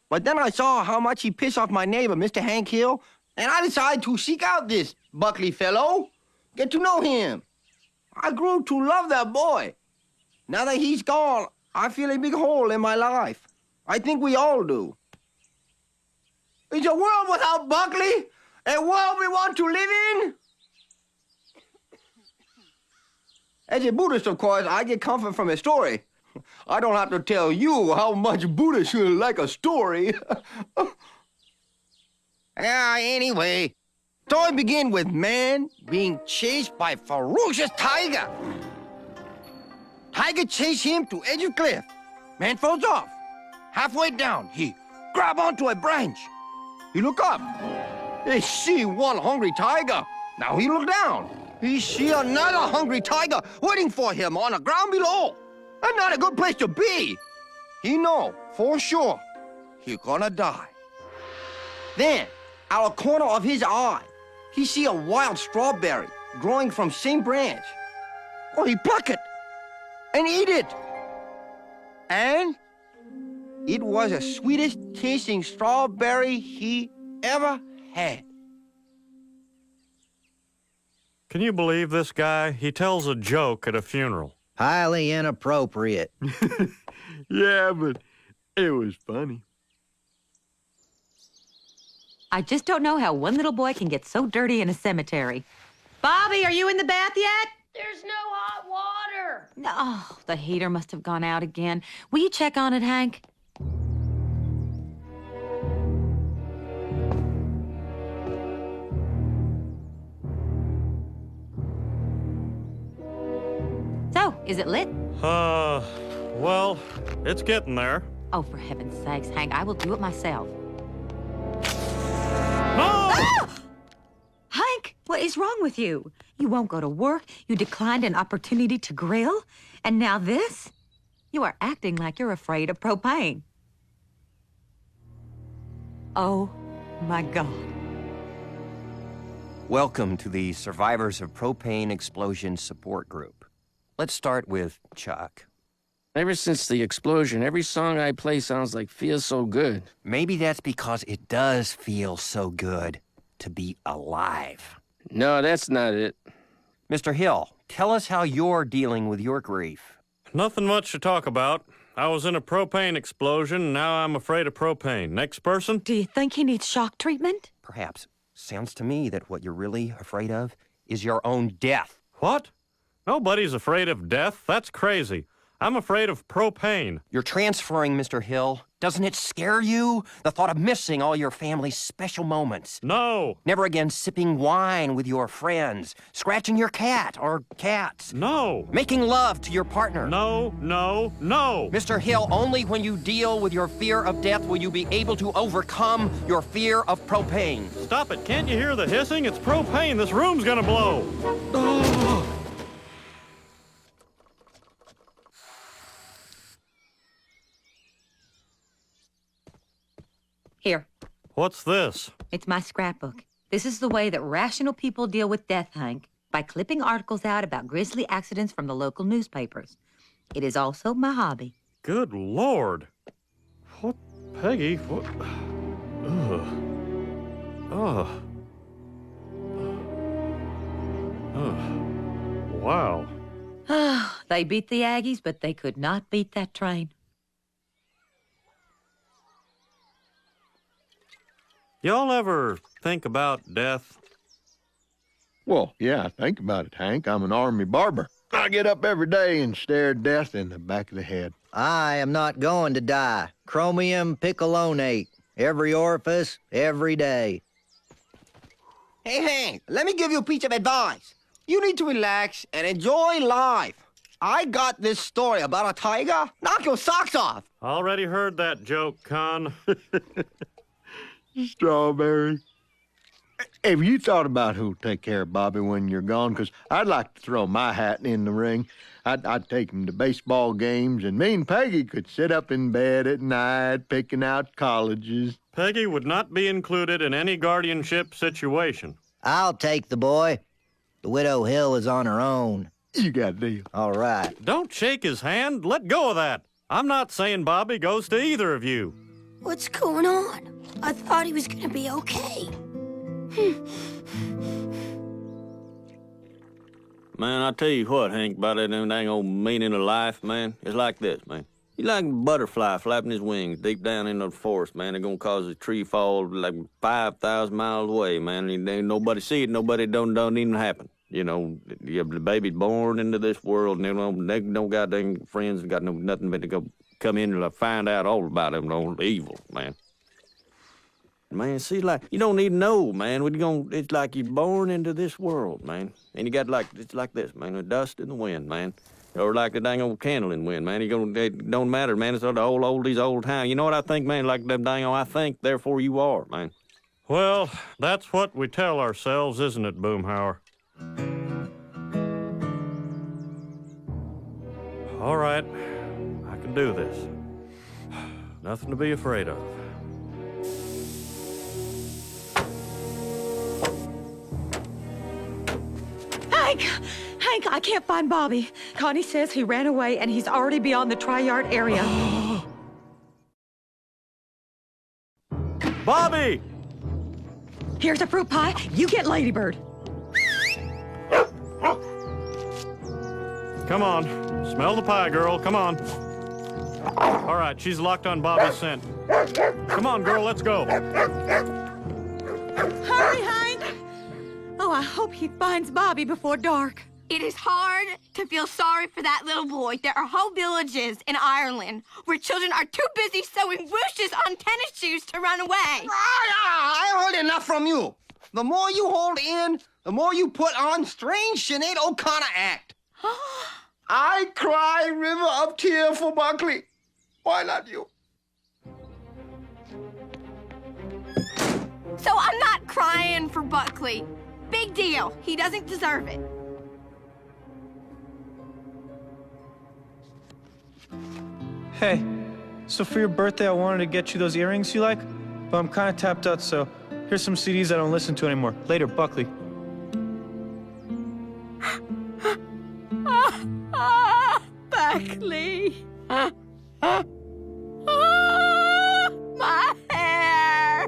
But then I saw how much he pissed off my neighbor, Mr. Hank Hill, and I decided to seek out this Buckley fellow, get to know him. I grew to love that boy. Now that he's gone, I feel a big hole in my life. I think we all do. Is a world without Buckley a world we want to live in? As a Buddhist, of course, I get comfort from a story. I don't have to tell you how much Buddhists like a story. Anyway, story begin with man being chased by a ferocious tiger. Tiger chase him to edge of cliff. Man falls off. Halfway down, he grab onto a branch. He look up. He see one hungry tiger. Now he look down. He see another hungry tiger waiting for him on the ground below. And not a good place to be. He know for sure he gonna die. Then, out of the corner of his eye, he see a wild strawberry growing from same branch. Oh, he pluck it and eat it. And it was the sweetest tasting strawberry he ever had. Can you believe this guy? He tells a joke at a funeral. Highly inappropriate. Yeah, but it was funny. I just don't know how one little boy can get so dirty in a cemetery. Bobby, are you in the bath yet? There's no hot water. Oh, the heater must have gone out again. Will you check on it, Hank? So, is it lit? Well, it's getting there. Oh, for heaven's sakes, Hank, I will do it myself. No! Ah! Hank, what is wrong with you? You won't go to work, you declined an opportunity to grill, and now this? You are acting like you're afraid of propane. Oh, my God. Welcome to the Survivors of Propane Explosion Support Group. Let's start with Chuck. Ever since the explosion, every song I play sounds like Feels So Good. Maybe that's because it does feel so good to be alive. No, that's not it. Mr. Hill, tell us how you're dealing with your grief. Nothing much to talk about. I was in a propane explosion, and now I'm afraid of propane. Next person? Do you think he needs shock treatment? Perhaps. Sounds to me that what you're really afraid of is your own death. What? Nobody's afraid of death. That's crazy. I'm afraid of propane. You're transferring, Mr. Hill. Doesn't it scare you? The thought of missing all your family's special moments. No. Never again sipping wine with your friends. Scratching your cat or cats. No. Making love to your partner. No, no, no. Mr. Hill, only when you deal with your fear of death will you be able to overcome your fear of propane. Stop it. Can't you hear the hissing? It's propane. This room's gonna blow. Here. What's this? It's my scrapbook. This is the way that rational people deal with death, Hank, by clipping articles out about grisly accidents from the local newspapers. It is also my hobby. Good Lord. What, Peggy, what? Wow. They beat the Aggies, but they could not beat that train. Y'all ever think about death? Well, yeah, think about it, Hank. I'm an army barber. I get up every day and stare death in the back of the head. I am not going to die. Chromium picolonate. Every orifice, every day. Hey, Hank, let me give you a piece of advice. You need to relax and enjoy life. I got this story about a tiger. Knock your socks off. Already heard that joke, Con. Strawberry. Have you thought about who'll take care of Bobby when you're gone? Because I'd like to throw my hat in the ring. I'd take him to baseball games, and me and Peggy could sit up in bed at night picking out colleges. Peggy would not be included in any guardianship situation. I'll take the boy. The Widow Hill is on her own. You got a deal. All right. Don't shake his hand. Let go of that. I'm not saying Bobby goes to either of you. What's going on? I thought he was gonna be okay. Man, I tell you what, Hank, about that dang old meaning of life, man. It's like this, man. You like a butterfly flapping his wings deep down in the forest, man. They're gonna cause a tree fall like 5,000 miles away, man. And ain't nobody see it, nobody don't even happen. You know, the baby's born into this world, and they don't got dang friends and got nothing but to go come in and find out all about them, no evil, man. Man, see, like, you don't even know, man. It's like you're born into this world, man. And you got it's like this, man, the dust in the wind, man. Or like the dang old candle in the wind, man. It don't matter, man. It's all the old oldies, old time. You know what I think, man? Like them dang old, I think, therefore you are, man. Well, that's what we tell ourselves, isn't it, Boomhauer? All right, I can do this. Nothing to be afraid of. Hank, I can't find Bobby. Connie says he ran away and he's already beyond the tri-yard area. Bobby! Here's a fruit pie. You get Ladybird. Come on. Smell the pie, girl. Come on. All right, she's locked on Bobby's scent. Come on, girl, let's go. Hurry, Hank! Oh, I hope he finds Bobby before dark. It is hard to feel sorry for that little boy. There are whole villages in Ireland where children are too busy sewing whooshes on tennis shoes to run away. I heard enough from you. The more you hold in, the more you put on strange Sinead O'Connor act. I cry river of tear for Buckley. Why not you? So I'm not crying for Buckley. Big deal. He doesn't deserve it. Hey, so for your birthday, I wanted to get you those earrings you like, but I'm kind of tapped out, so here's some CDs I don't listen to anymore. Later, Buckley. Buckley. My hair.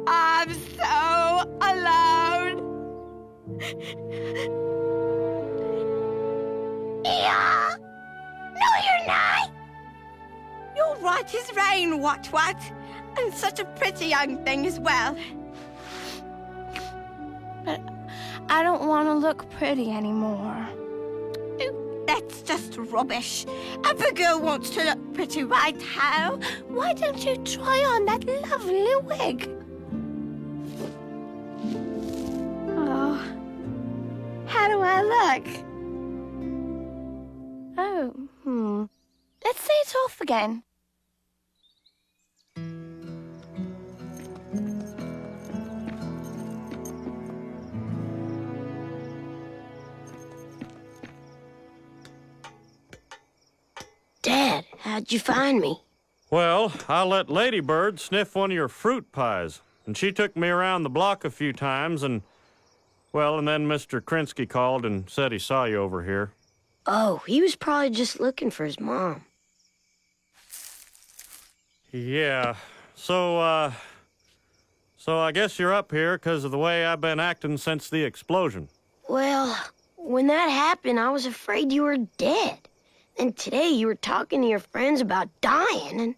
I'm so alone. Yeah. No, you're not. You're right as rain, what? And such a pretty young thing as well. But I don't want to look pretty anymore. That's just rubbish. Every girl wants to look pretty, right, Hal? Why don't you try on that lovely wig? Oh, how do I look? Oh, let's say it off again. Dad, how'd you find me? Well, I let Ladybird sniff one of your fruit pies, and she took me around the block a few times, and then Mr. Krinsky called and said he saw you over here. Oh, he was probably just looking for his mom. Yeah, so I guess you're up here because of the way I've been acting since the explosion. Well, when that happened, I was afraid you were dead. And today you were talking to your friends about dying, and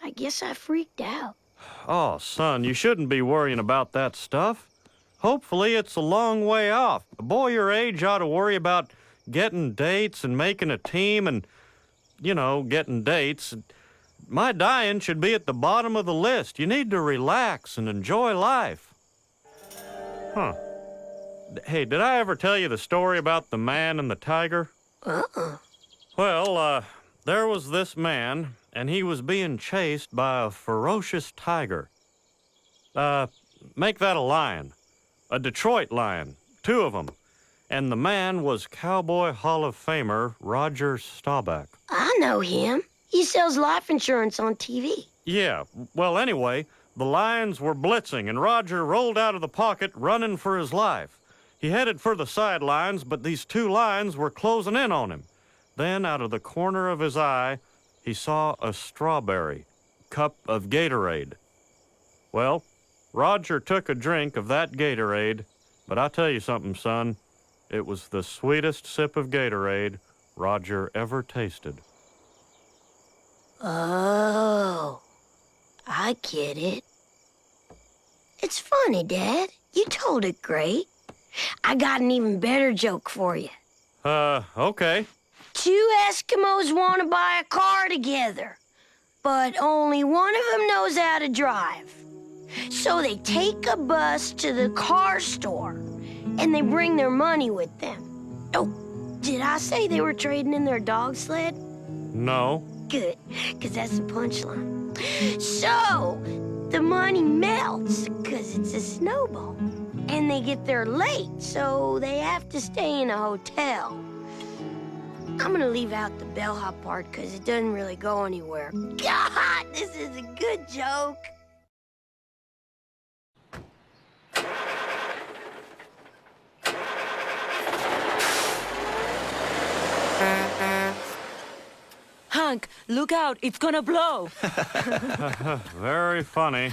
I guess I freaked out. Oh, son, you shouldn't be worrying about that stuff. Hopefully it's a long way off. A boy your age ought to worry about getting dates and making a team and, getting dates. My dying should be at the bottom of the list. You need to relax and enjoy life. Huh. Hey, did I ever tell you the story about the man and the tiger? Well, there was this man, and he was being chased by a ferocious tiger. Make that a lion. A Detroit lion. 2 of them. And the man was Cowboy Hall of Famer Roger Staubach. I know him. He sells life insurance on TV. Yeah, well, anyway, the lions were blitzing, and Roger rolled out of the pocket running for his life. He headed for the sidelines, but these 2 lions were closing in on him. Then, out of the corner of his eye, he saw a strawberry cup of Gatorade. Well, Roger took a drink of that Gatorade, but I'll tell you something, son. It was the sweetest sip of Gatorade Roger ever tasted. Oh, I get it. It's funny, Dad. You told it great. I got an even better joke for you. Okay. 2 Eskimos want to buy a car together, but only one of them knows how to drive. So they take a bus to the car store, and they bring their money with them. Oh, did I say they were trading in their dog sled? No. Good, because that's the punchline. So, the money melts, because it's a snowball. And they get there late, so they have to stay in a hotel. I'm gonna leave out the bellhop part, because it doesn't really go anywhere. God, this is a good joke. Hank, look out, it's gonna blow. Very funny.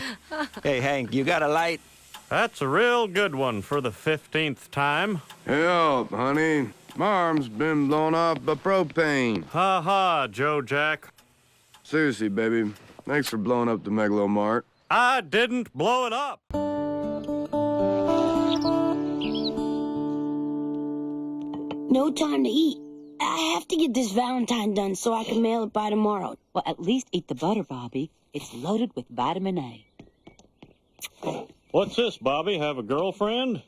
Hey, Hank, you got a light? That's a real good one for the 15th time. Help, honey. My arm's been blown off by propane. Ha ha, Joe Jack. Seriously, baby. Thanks for blowing up the Megalomart. I didn't blow it up. No time to eat. I have to get this Valentine done so I can mail it by tomorrow. Well, at least eat the butter, Bobby. It's loaded with vitamin A. What's this, Bobby? Have a girlfriend?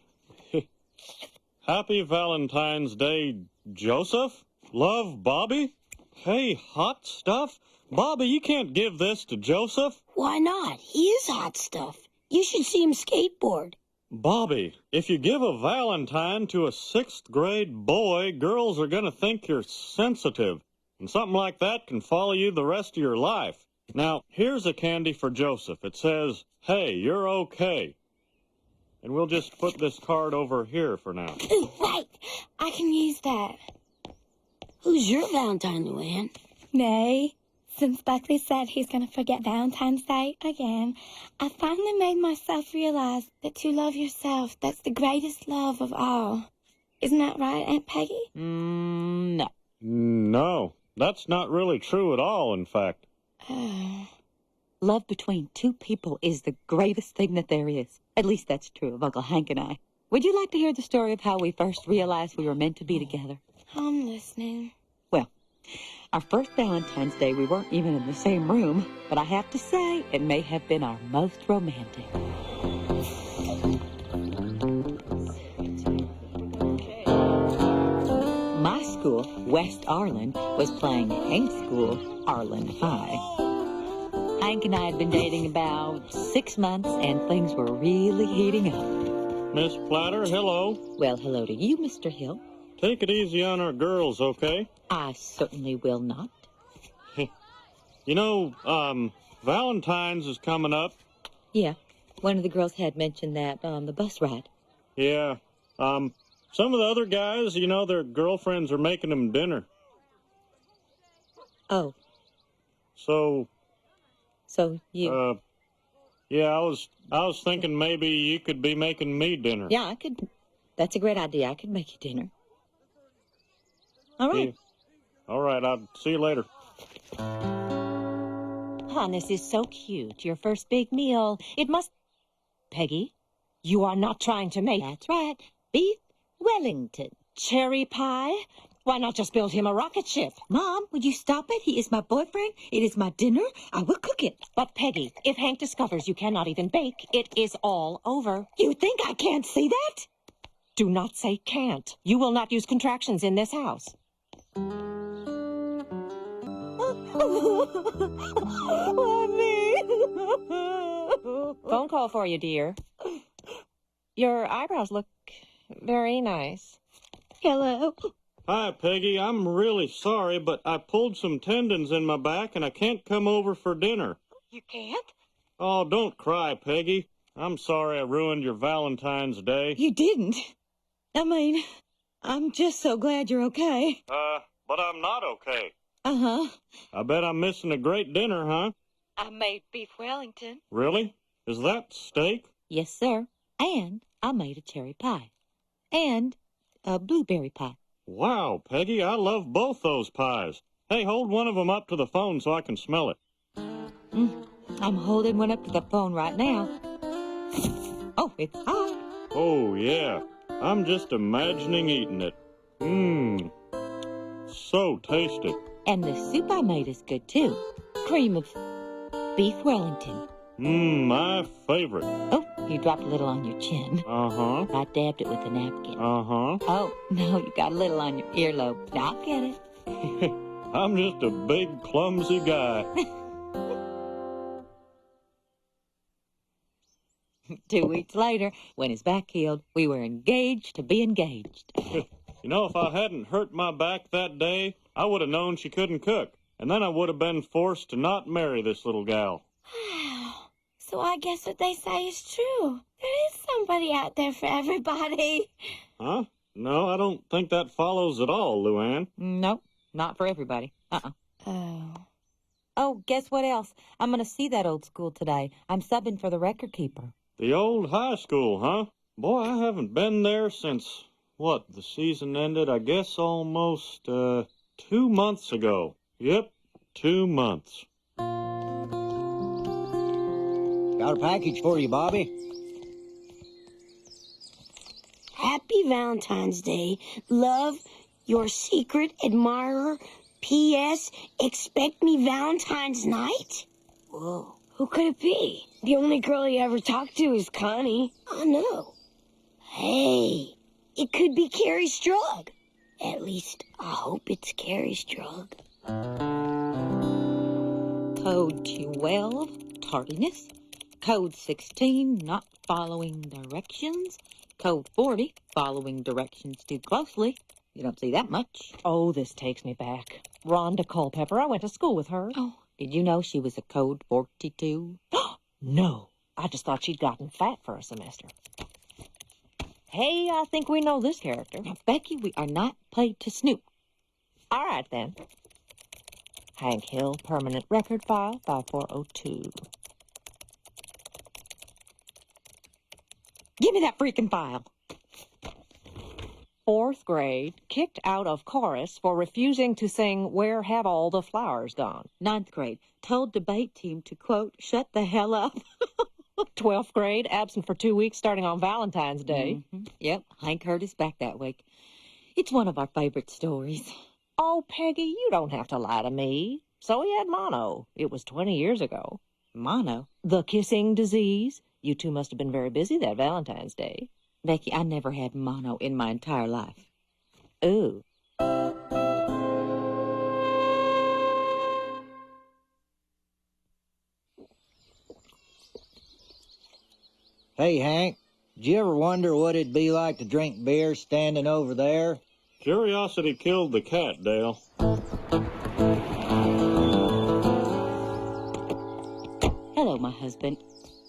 Happy Valentine's Day, Joseph? Love, Bobby? Hey, hot stuff? Bobby, you can't give this to Joseph. Why not? He is hot stuff. You should see him skateboard. Bobby, if you give a Valentine to a 6th grade boy, girls are going to think you're sensitive. And something like that can follow you the rest of your life. Now, here's a candy for Joseph. It says, "Hey, you're okay." And we'll just put this card over here for now. Ooh, right. I can use that. Who's your Valentine, Luann? Nay. Since Buckley said he's going to forget Valentine's Day again, I finally made myself realize that to love yourself, that's the greatest love of all. Isn't that right, Aunt Peggy? No. No, that's not really true at all, in fact. Love between 2 people is the greatest thing that there is. At least that's true of Uncle Hank and I. Would you like to hear the story of how we first realized we were meant to be together? I'm listening. Well, our first Valentine's Day, we weren't even in the same room, but I have to say, it may have been our most romantic. My school, West Arlen, was playing Hank's school, Arlen High. Hank and I had been dating about 6 months, and things were really heating up. Miss Platter, hello. Well, hello to you, Mr. Hill. Take it easy on our girls, okay? I certainly will not. You know, Valentine's is coming up. Yeah, one of the girls had mentioned that on the bus ride. Yeah, some of the other guys, you know, their girlfriends are making them dinner. Oh. So you... yeah, I was thinking maybe you could be making me dinner. Yeah, I could. That's a great idea. I could make you dinner. All right. Yeah. All right, I'll see you later. Hon, this is so cute. Your first big meal. It must... Peggy, you are not trying to make... That's right. Beef Wellington. Cherry pie? Why not just build him a rocket ship? Mom, would you stop it? He is my boyfriend. It is my dinner. I will cook it. But, Peggy, if Hank discovers you cannot even bake, it is all over. You think I can't see that? Do not say can't. You will not use contractions in this house. Why me? Phone call for you, dear. Your eyebrows look very nice. Hello. Hi, Peggy. I'm really sorry, but I pulled some tendons in my back and I can't come over for dinner. You can't? Oh, don't cry, Peggy. I'm sorry I ruined your Valentine's Day. You didn't. I mean, I'm just so glad you're okay. But I'm not okay. Uh-huh. I bet I'm missing a great dinner, huh? I made beef Wellington. Really? Is that steak? Yes, sir. And I made a cherry pie. And a blueberry pie. Wow, Peggy, I love both those pies. Hey, hold one of them up to the phone so I can smell it. I'm holding one up to the phone right now. Oh, it's hot. Oh, yeah. I'm just imagining eating it. Mmm. So tasty. And the soup I made is good, too. Cream of beef Wellington. Mmm, my favorite. Oh, you dropped a little on your chin. Uh-huh. I dabbed it with a napkin. Uh-huh. Oh, no, you got a little on your earlobe. I'll get it. I'm just a big, clumsy guy. 2 weeks later, when his back healed, we were engaged to be engaged. You know, if I hadn't hurt my back that day, I would have known she couldn't cook. And then I would have been forced to not marry this little gal. So I guess what they say is true. There is somebody out there for everybody. Huh? No, I don't think that follows at all, Luann. Nope, not for everybody. Oh. Oh, guess what else? I'm going to see that old school today. I'm subbing for the record keeper. The old high school, huh? Boy, I haven't been there since, the season ended, I guess, almost, 2 months ago. Yep, 2 months. Got a package for you, Bobby. Happy Valentine's Day. Love, your secret admirer. P.S. Expect me Valentine's night? Whoa. Who could it be? The only girl he ever talked to is Connie. Oh, no. Hey, it could be Carrie Strug. At least, I hope it's Carrie Strug. Code 12, tardiness. Code 16, not following directions. Code 40, following directions too closely. You don't see that much. Oh, this takes me back. Rhonda Culpepper. I went to school with her. Oh, did you know she was a code 42? No. I just thought she'd gotten fat for a semester. Hey, I think we know this character. Now, Becky, we are not paid to snoop. All right, then. Hank Hill, permanent record file, 5402. Give me that freaking file. 4th grade, kicked out of chorus for refusing to sing Where Have All the Flowers Gone? 9th grade, told debate team to, quote, shut the hell up. 12th grade, absent for 2 weeks starting on Valentine's Day. Yep, Hank hurt his back that week. It's one of our favorite stories. Oh, Peggy, you don't have to lie to me. So he had mono. It was 20 years ago. Mono? The kissing disease. You two must have been very busy that Valentine's Day. Becky, I never had mono in my entire life. Ooh. Hey, Hank, did you ever wonder what it'd be like to drink beer standing over there? Curiosity killed the cat, Dale. Hello, my husband.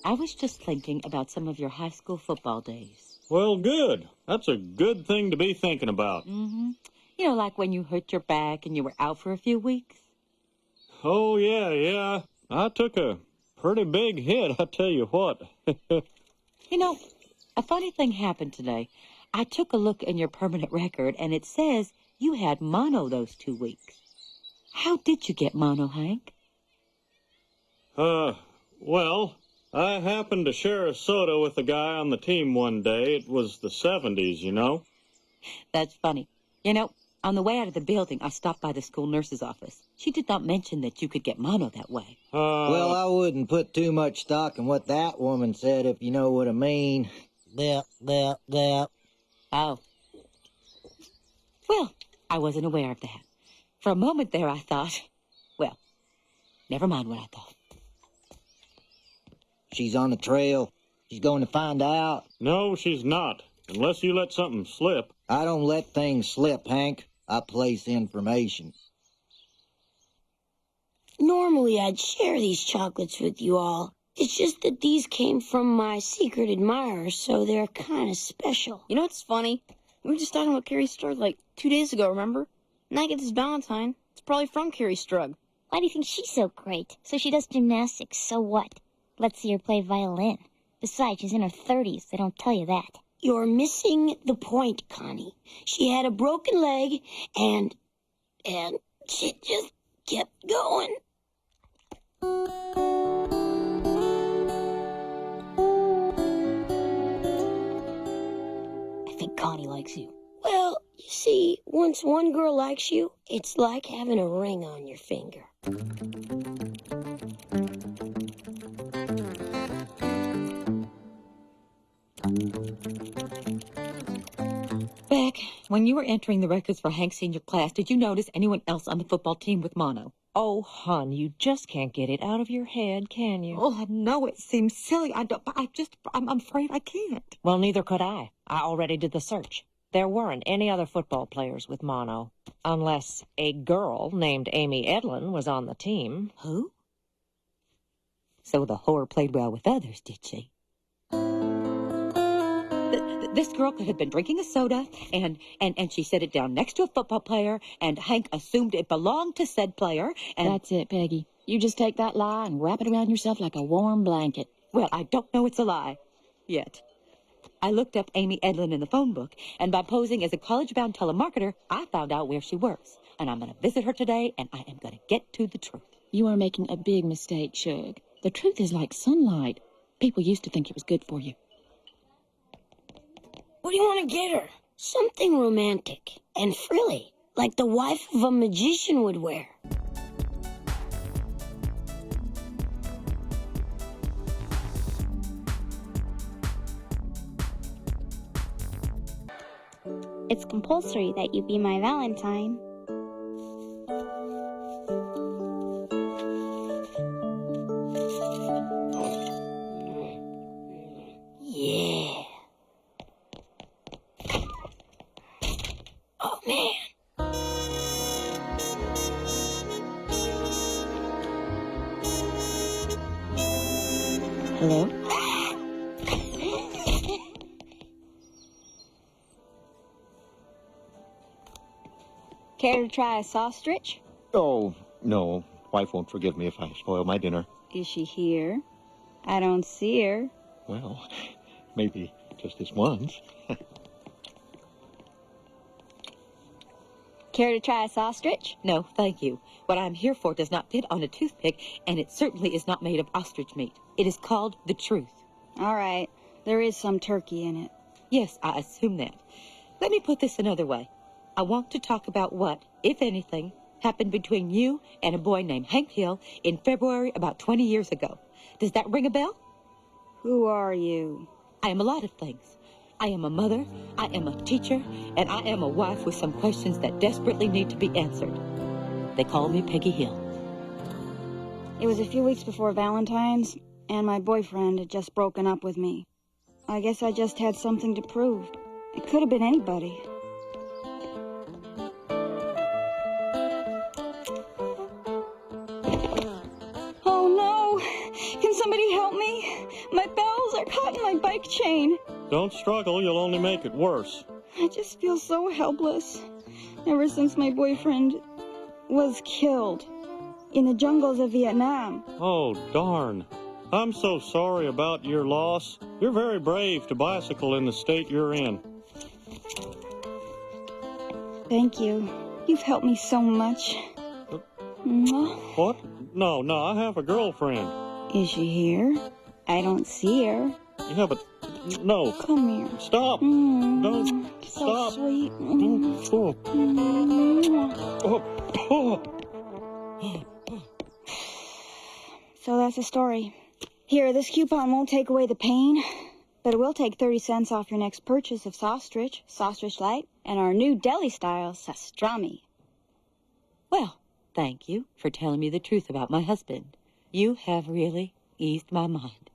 I was just thinking about some of your high school football days. Well, good. That's a good thing to be thinking about. You know, like when you hurt your back and you were out for a few weeks? Oh, yeah. I took a pretty big hit, I tell you what. You know, a funny thing happened today. I took a look in your permanent record, and it says you had mono those 2 weeks. How did you get mono, Hank? Well, I happened to share a soda with a guy on the team one day. It was the 70s, you know. That's funny. You know, on the way out of the building, I stopped by the school nurse's office. She did not mention that you could get mono that way. Well, I wouldn't put too much stock in what that woman said, if you know what I mean. Oh. Well, I wasn't aware of that. For a moment there, I thought, well, never mind what I thought. She's on the trail. She's going to find out. No, she's not. Unless you let something slip. I don't let things slip, Hank. I place information. Normally, I'd share these chocolates with you all. It's just that these came from my secret admirer, so they're kind of special. You know what's funny? We were just talking about Carrie Strug like 2 days ago, remember? And I get this Valentine. It's probably from Carrie Strug. Why do you think she's so great? So she does gymnastics, so what? Let's see her play violin. Besides, she's in her 30s. They don't tell you that. You're missing the point, Connie. She had a broken leg, and she just kept going. I think Connie likes you. Well, you see, once one girl likes you, it's like having a ring on your finger. Beck, when you were entering the records for Hank's senior class, did you notice anyone else on the football team with mono? Oh, hon, you just can't get it out of your head, can you? Oh, I know it seems silly. I'm afraid I can't. Well, neither could I. I already did the search. There weren't any other football players with mono, unless a girl named Amy Edlin was on the team. Who? So the whore played well with others, did she? This girl could have been drinking a soda, and she set it down next to a football player, and Hank assumed it belonged to said player, and... That's it, Peggy. You just take that lie and wrap it around yourself like a warm blanket. Well, I don't know it's a lie. Yet. I looked up Amy Edlin in the phone book, and by posing as a college-bound telemarketer, I found out where she works. And I'm going to visit her today, and I am going to get to the truth. You are making a big mistake, Shug. The truth is like sunlight. People used to think it was good for you. What do you want to get her? Something romantic and frilly, like the wife of a magician would wear. It's compulsory that you be my Valentine. Yeah. Oh, man. Hello? Care to try a sausage? Oh, no. Wife won't forgive me if I spoil my dinner. Is she here? I don't see her. Well, maybe just this once. Care to try a sausage? No, thank you. What I'm here for does not fit on a toothpick, and it certainly is not made of ostrich meat. It is called the truth. All right. There is some turkey in it. Yes, I assume that. Let me put this another way. I want to talk about what, if anything, happened between you and a boy named Hank Hill in February about 20 years ago. Does that ring a bell? Who are you? I am a lot of things. I am a mother, I am a teacher, and I am a wife with some questions that desperately need to be answered. They call me Peggy Hill. It was a few weeks before Valentine's, and my boyfriend had just broken up with me. I guess I just had something to prove. It could have been anybody. Oh no! Can somebody help me? My bells are caught in my bike chain. Don't struggle, you'll only make it worse. I just feel so helpless. Ever since my boyfriend was killed in the jungles of Vietnam. Oh, darn. I'm so sorry about your loss. You're very brave to bicycle in the state you're in. Thank you. You've helped me so much. Mwah. What? No, I have a girlfriend. Is she here? I don't see her. Yeah, but no. Come here. Stop. Don't. So Stop. sweet. Oh. Oh. So that's the story. Here, this coupon won't take away the pain, but it will take 30 cents off your next purchase of sausage light, and our new deli-style pastrami. Well, thank you for telling me the truth about my husband. You have really eased my mind.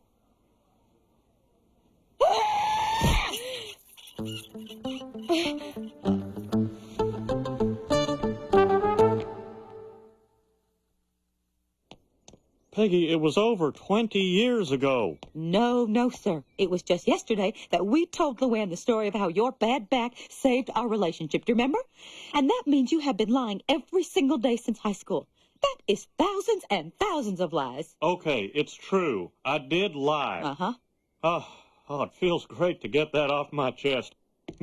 Peggy, it was over 20 years ago. No, sir. It was just yesterday that we told Luann the story of how your bad back saved our relationship. Do you remember? And that means you have been lying every single day since high school. That is thousands and thousands of lies. Okay, it's true. I did lie. Uh-huh. Oh, it feels great to get that off my chest.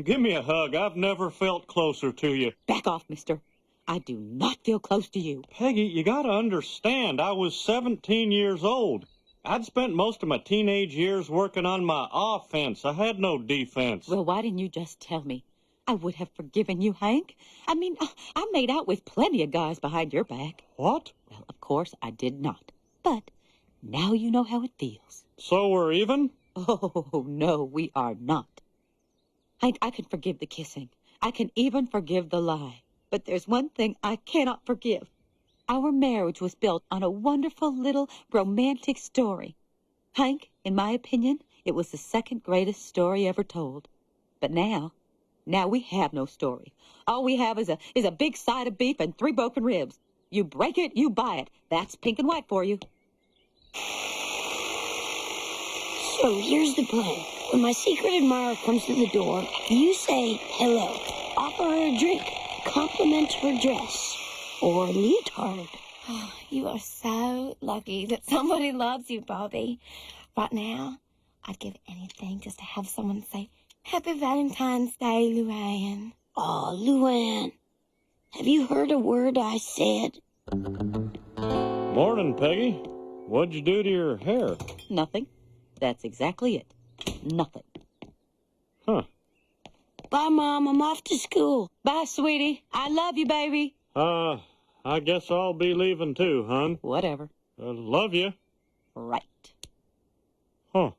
Give me a hug. I've never felt closer to you. Back off, mister. I do not feel close to you. Peggy, you gotta understand, I was 17 years old. I'd spent most of my teenage years working on my offense. I had no defense. Well, why didn't you just tell me? I would have forgiven you, Hank. I mean, I made out with plenty of guys behind your back. What? Well, of course, I did not. But now you know how it feels. So we're even? Oh, no, we are not. Hank, I can forgive the kissing. I can even forgive the lie. But there's one thing I cannot forgive. Our marriage was built on a wonderful little romantic story. Hank, in my opinion, it was the second greatest story ever told. But now we have no story. All we have is a big side of beef and 3 broken ribs. You break it, you buy it. That's pink and white for you. So here's the plan. When my secret admirer comes to the door, you say hello. Offer her a drink. Compliment her dress. Or leotard. Oh, you are so lucky that somebody loves you, Bobby. Right now, I'd give anything just to have someone say, Happy Valentine's Day, Luann. Oh, Luann. Have you heard a word I said? Morning, Peggy. What'd you do to your hair? Nothing. That's exactly it. Nothing. Huh. Bye, Mom. I'm off to school. Bye, sweetie. I love you, baby. I guess I'll be leaving too, hon. Whatever. Love you. Right. Huh.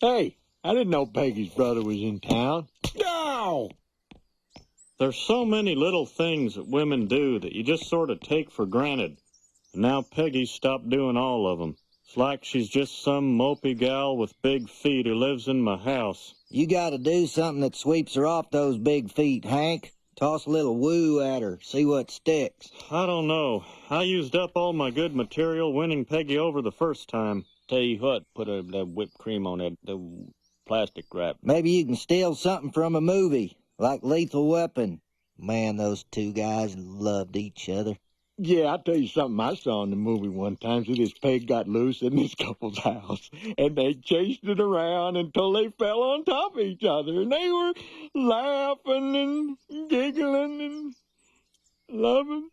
Hey, I didn't know Peggy's brother was in town. No! There's so many little things that women do that you just sort of take for granted. And now Peggy's stopped doing all of them. It's like she's just some mopey gal with big feet who lives in my house. You gotta do something that sweeps her off those big feet, Hank. Toss a little woo at her, see what sticks. I don't know. I used up all my good material winning Peggy over the first time. Tell you what, put that whipped cream on the plastic wrap. Maybe you can steal something from a movie, like Lethal Weapon. Man, those 2 guys loved each other. Yeah, I'll tell you something I saw in the movie one time. So this pig got loose in this couple's house, and they chased it around until they fell on top of each other, and they were laughing and giggling and loving.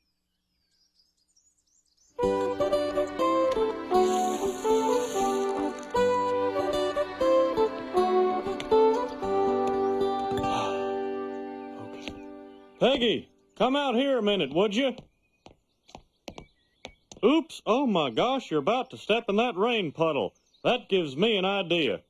Peggy, come out here a minute, would you? Oops, oh my gosh, you're about to step in that rain puddle. That gives me an idea.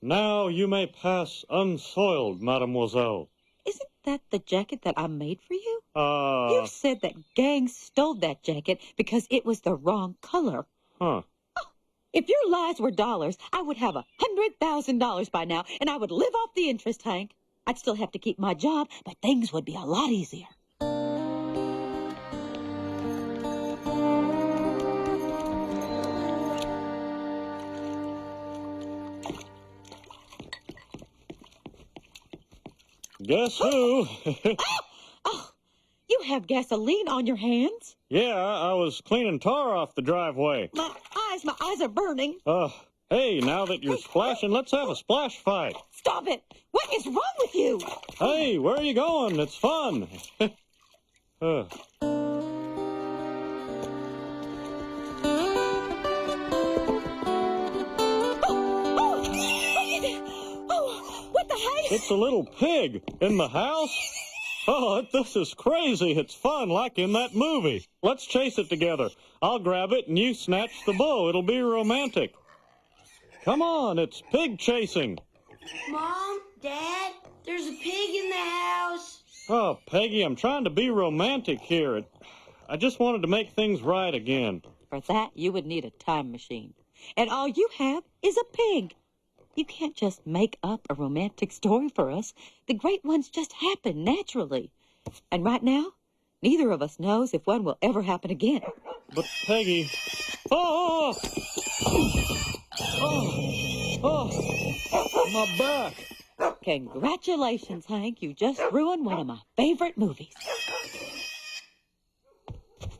Now you may pass unsoiled, mademoiselle. Isn't that the jacket that I made for you? You You said that gang stole that jacket because it was the wrong color. Huh. If your lies were dollars, I would have $100,000 by now, and I would live off the interest, Hank. I'd still have to keep my job, but things would be a lot easier. Guess who? You have gasoline on your hands. Yeah, I was cleaning tar off the driveway. My eyes are burning. Hey, now that you're splashing, let's have a splash fight. Stop it. What is wrong with you? Hey, where are you going? It's fun. What the heck? It's a little pig in the house. Oh, this is crazy. It's fun, like in that movie. Let's chase it together. I'll grab it and you snatch the bow. It'll be romantic. Come on, it's pig chasing. Mom, Dad, there's a pig in the house. Oh, Peggy, I'm trying to be romantic here. I just wanted to make things right again. For that, you would need a time machine. And all you have is a pig. You can't just make up a romantic story for us. The great ones just happen naturally. And right now, neither of us knows if one will ever happen again. But Peggy... Oh! My back! Congratulations, Hank. You just ruined one of my favorite movies.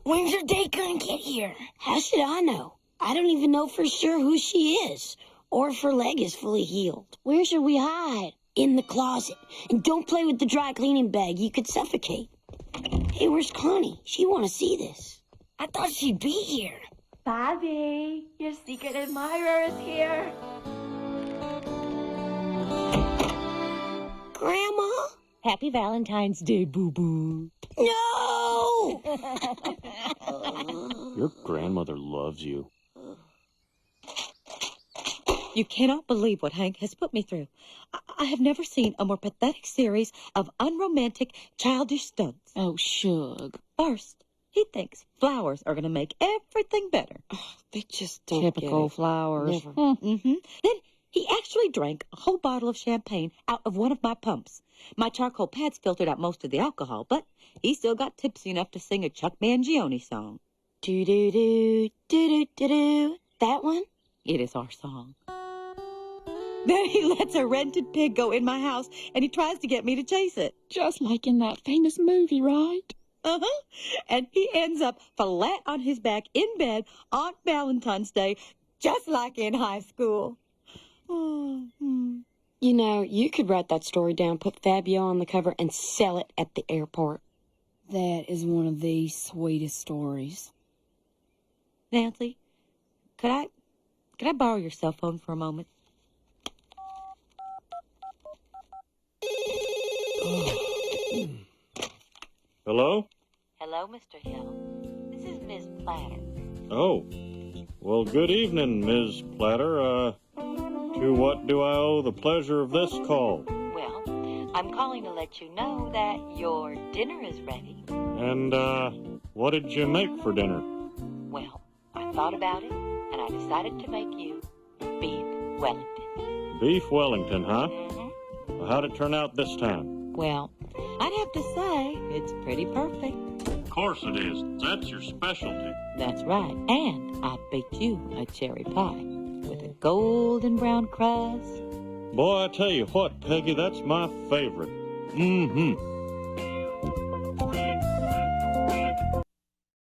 When's your date gonna get here? How should I know? I don't even know for sure who she is, or if her leg is fully healed. Where should we hide? In the closet. And don't play with the dry cleaning bag. You could suffocate. Hey, where's Connie? She want to see this. I thought she'd be here. Bobby, your secret admirer is here. Grandma? Happy Valentine's Day, boo-boo. No! Your grandmother loves you. You cannot believe what Hank has put me through. I have never seen a more pathetic series of unromantic, childish stunts. Oh, Shug. First, he thinks flowers are going to make everything better. Oh, they just don't Typical get it. flowers. Never. Then he actually drank a whole bottle of champagne out of one of my pumps. My charcoal pads filtered out most of the alcohol, but he still got tipsy enough to sing a Chuck Mangione song. Do-do-do, do-do-do-do. That one? It is our song. Then he lets a rented pig go in my house, and he tries to get me to chase it. Just like in that famous movie, right? Uh-huh. And he ends up flat on his back in bed on Valentine's Day, just like in high school. You know, you could write that story down, put Fabio on the cover, and sell it at the airport. That is one of the sweetest stories. Nancy, could I borrow your cell phone for a moment? Hello? Hello, Mr. Hill. This is Ms. Platter. Oh. Well, good evening, Ms. Platter. To what do I owe the pleasure of this call? Well, I'm calling to let you know that your dinner is ready. And, what did you make for dinner? Well, I thought about it, and I decided to make you beef Wellington. Beef Wellington, huh? Mm-hmm. Well, how'd it turn out this time? Well, I'd have to say it's pretty perfect. Of course it is. That's your specialty. That's right. And I baked you a cherry pie with a golden brown crust. Boy, I tell you what, Peggy, that's my favorite. Mm-hmm.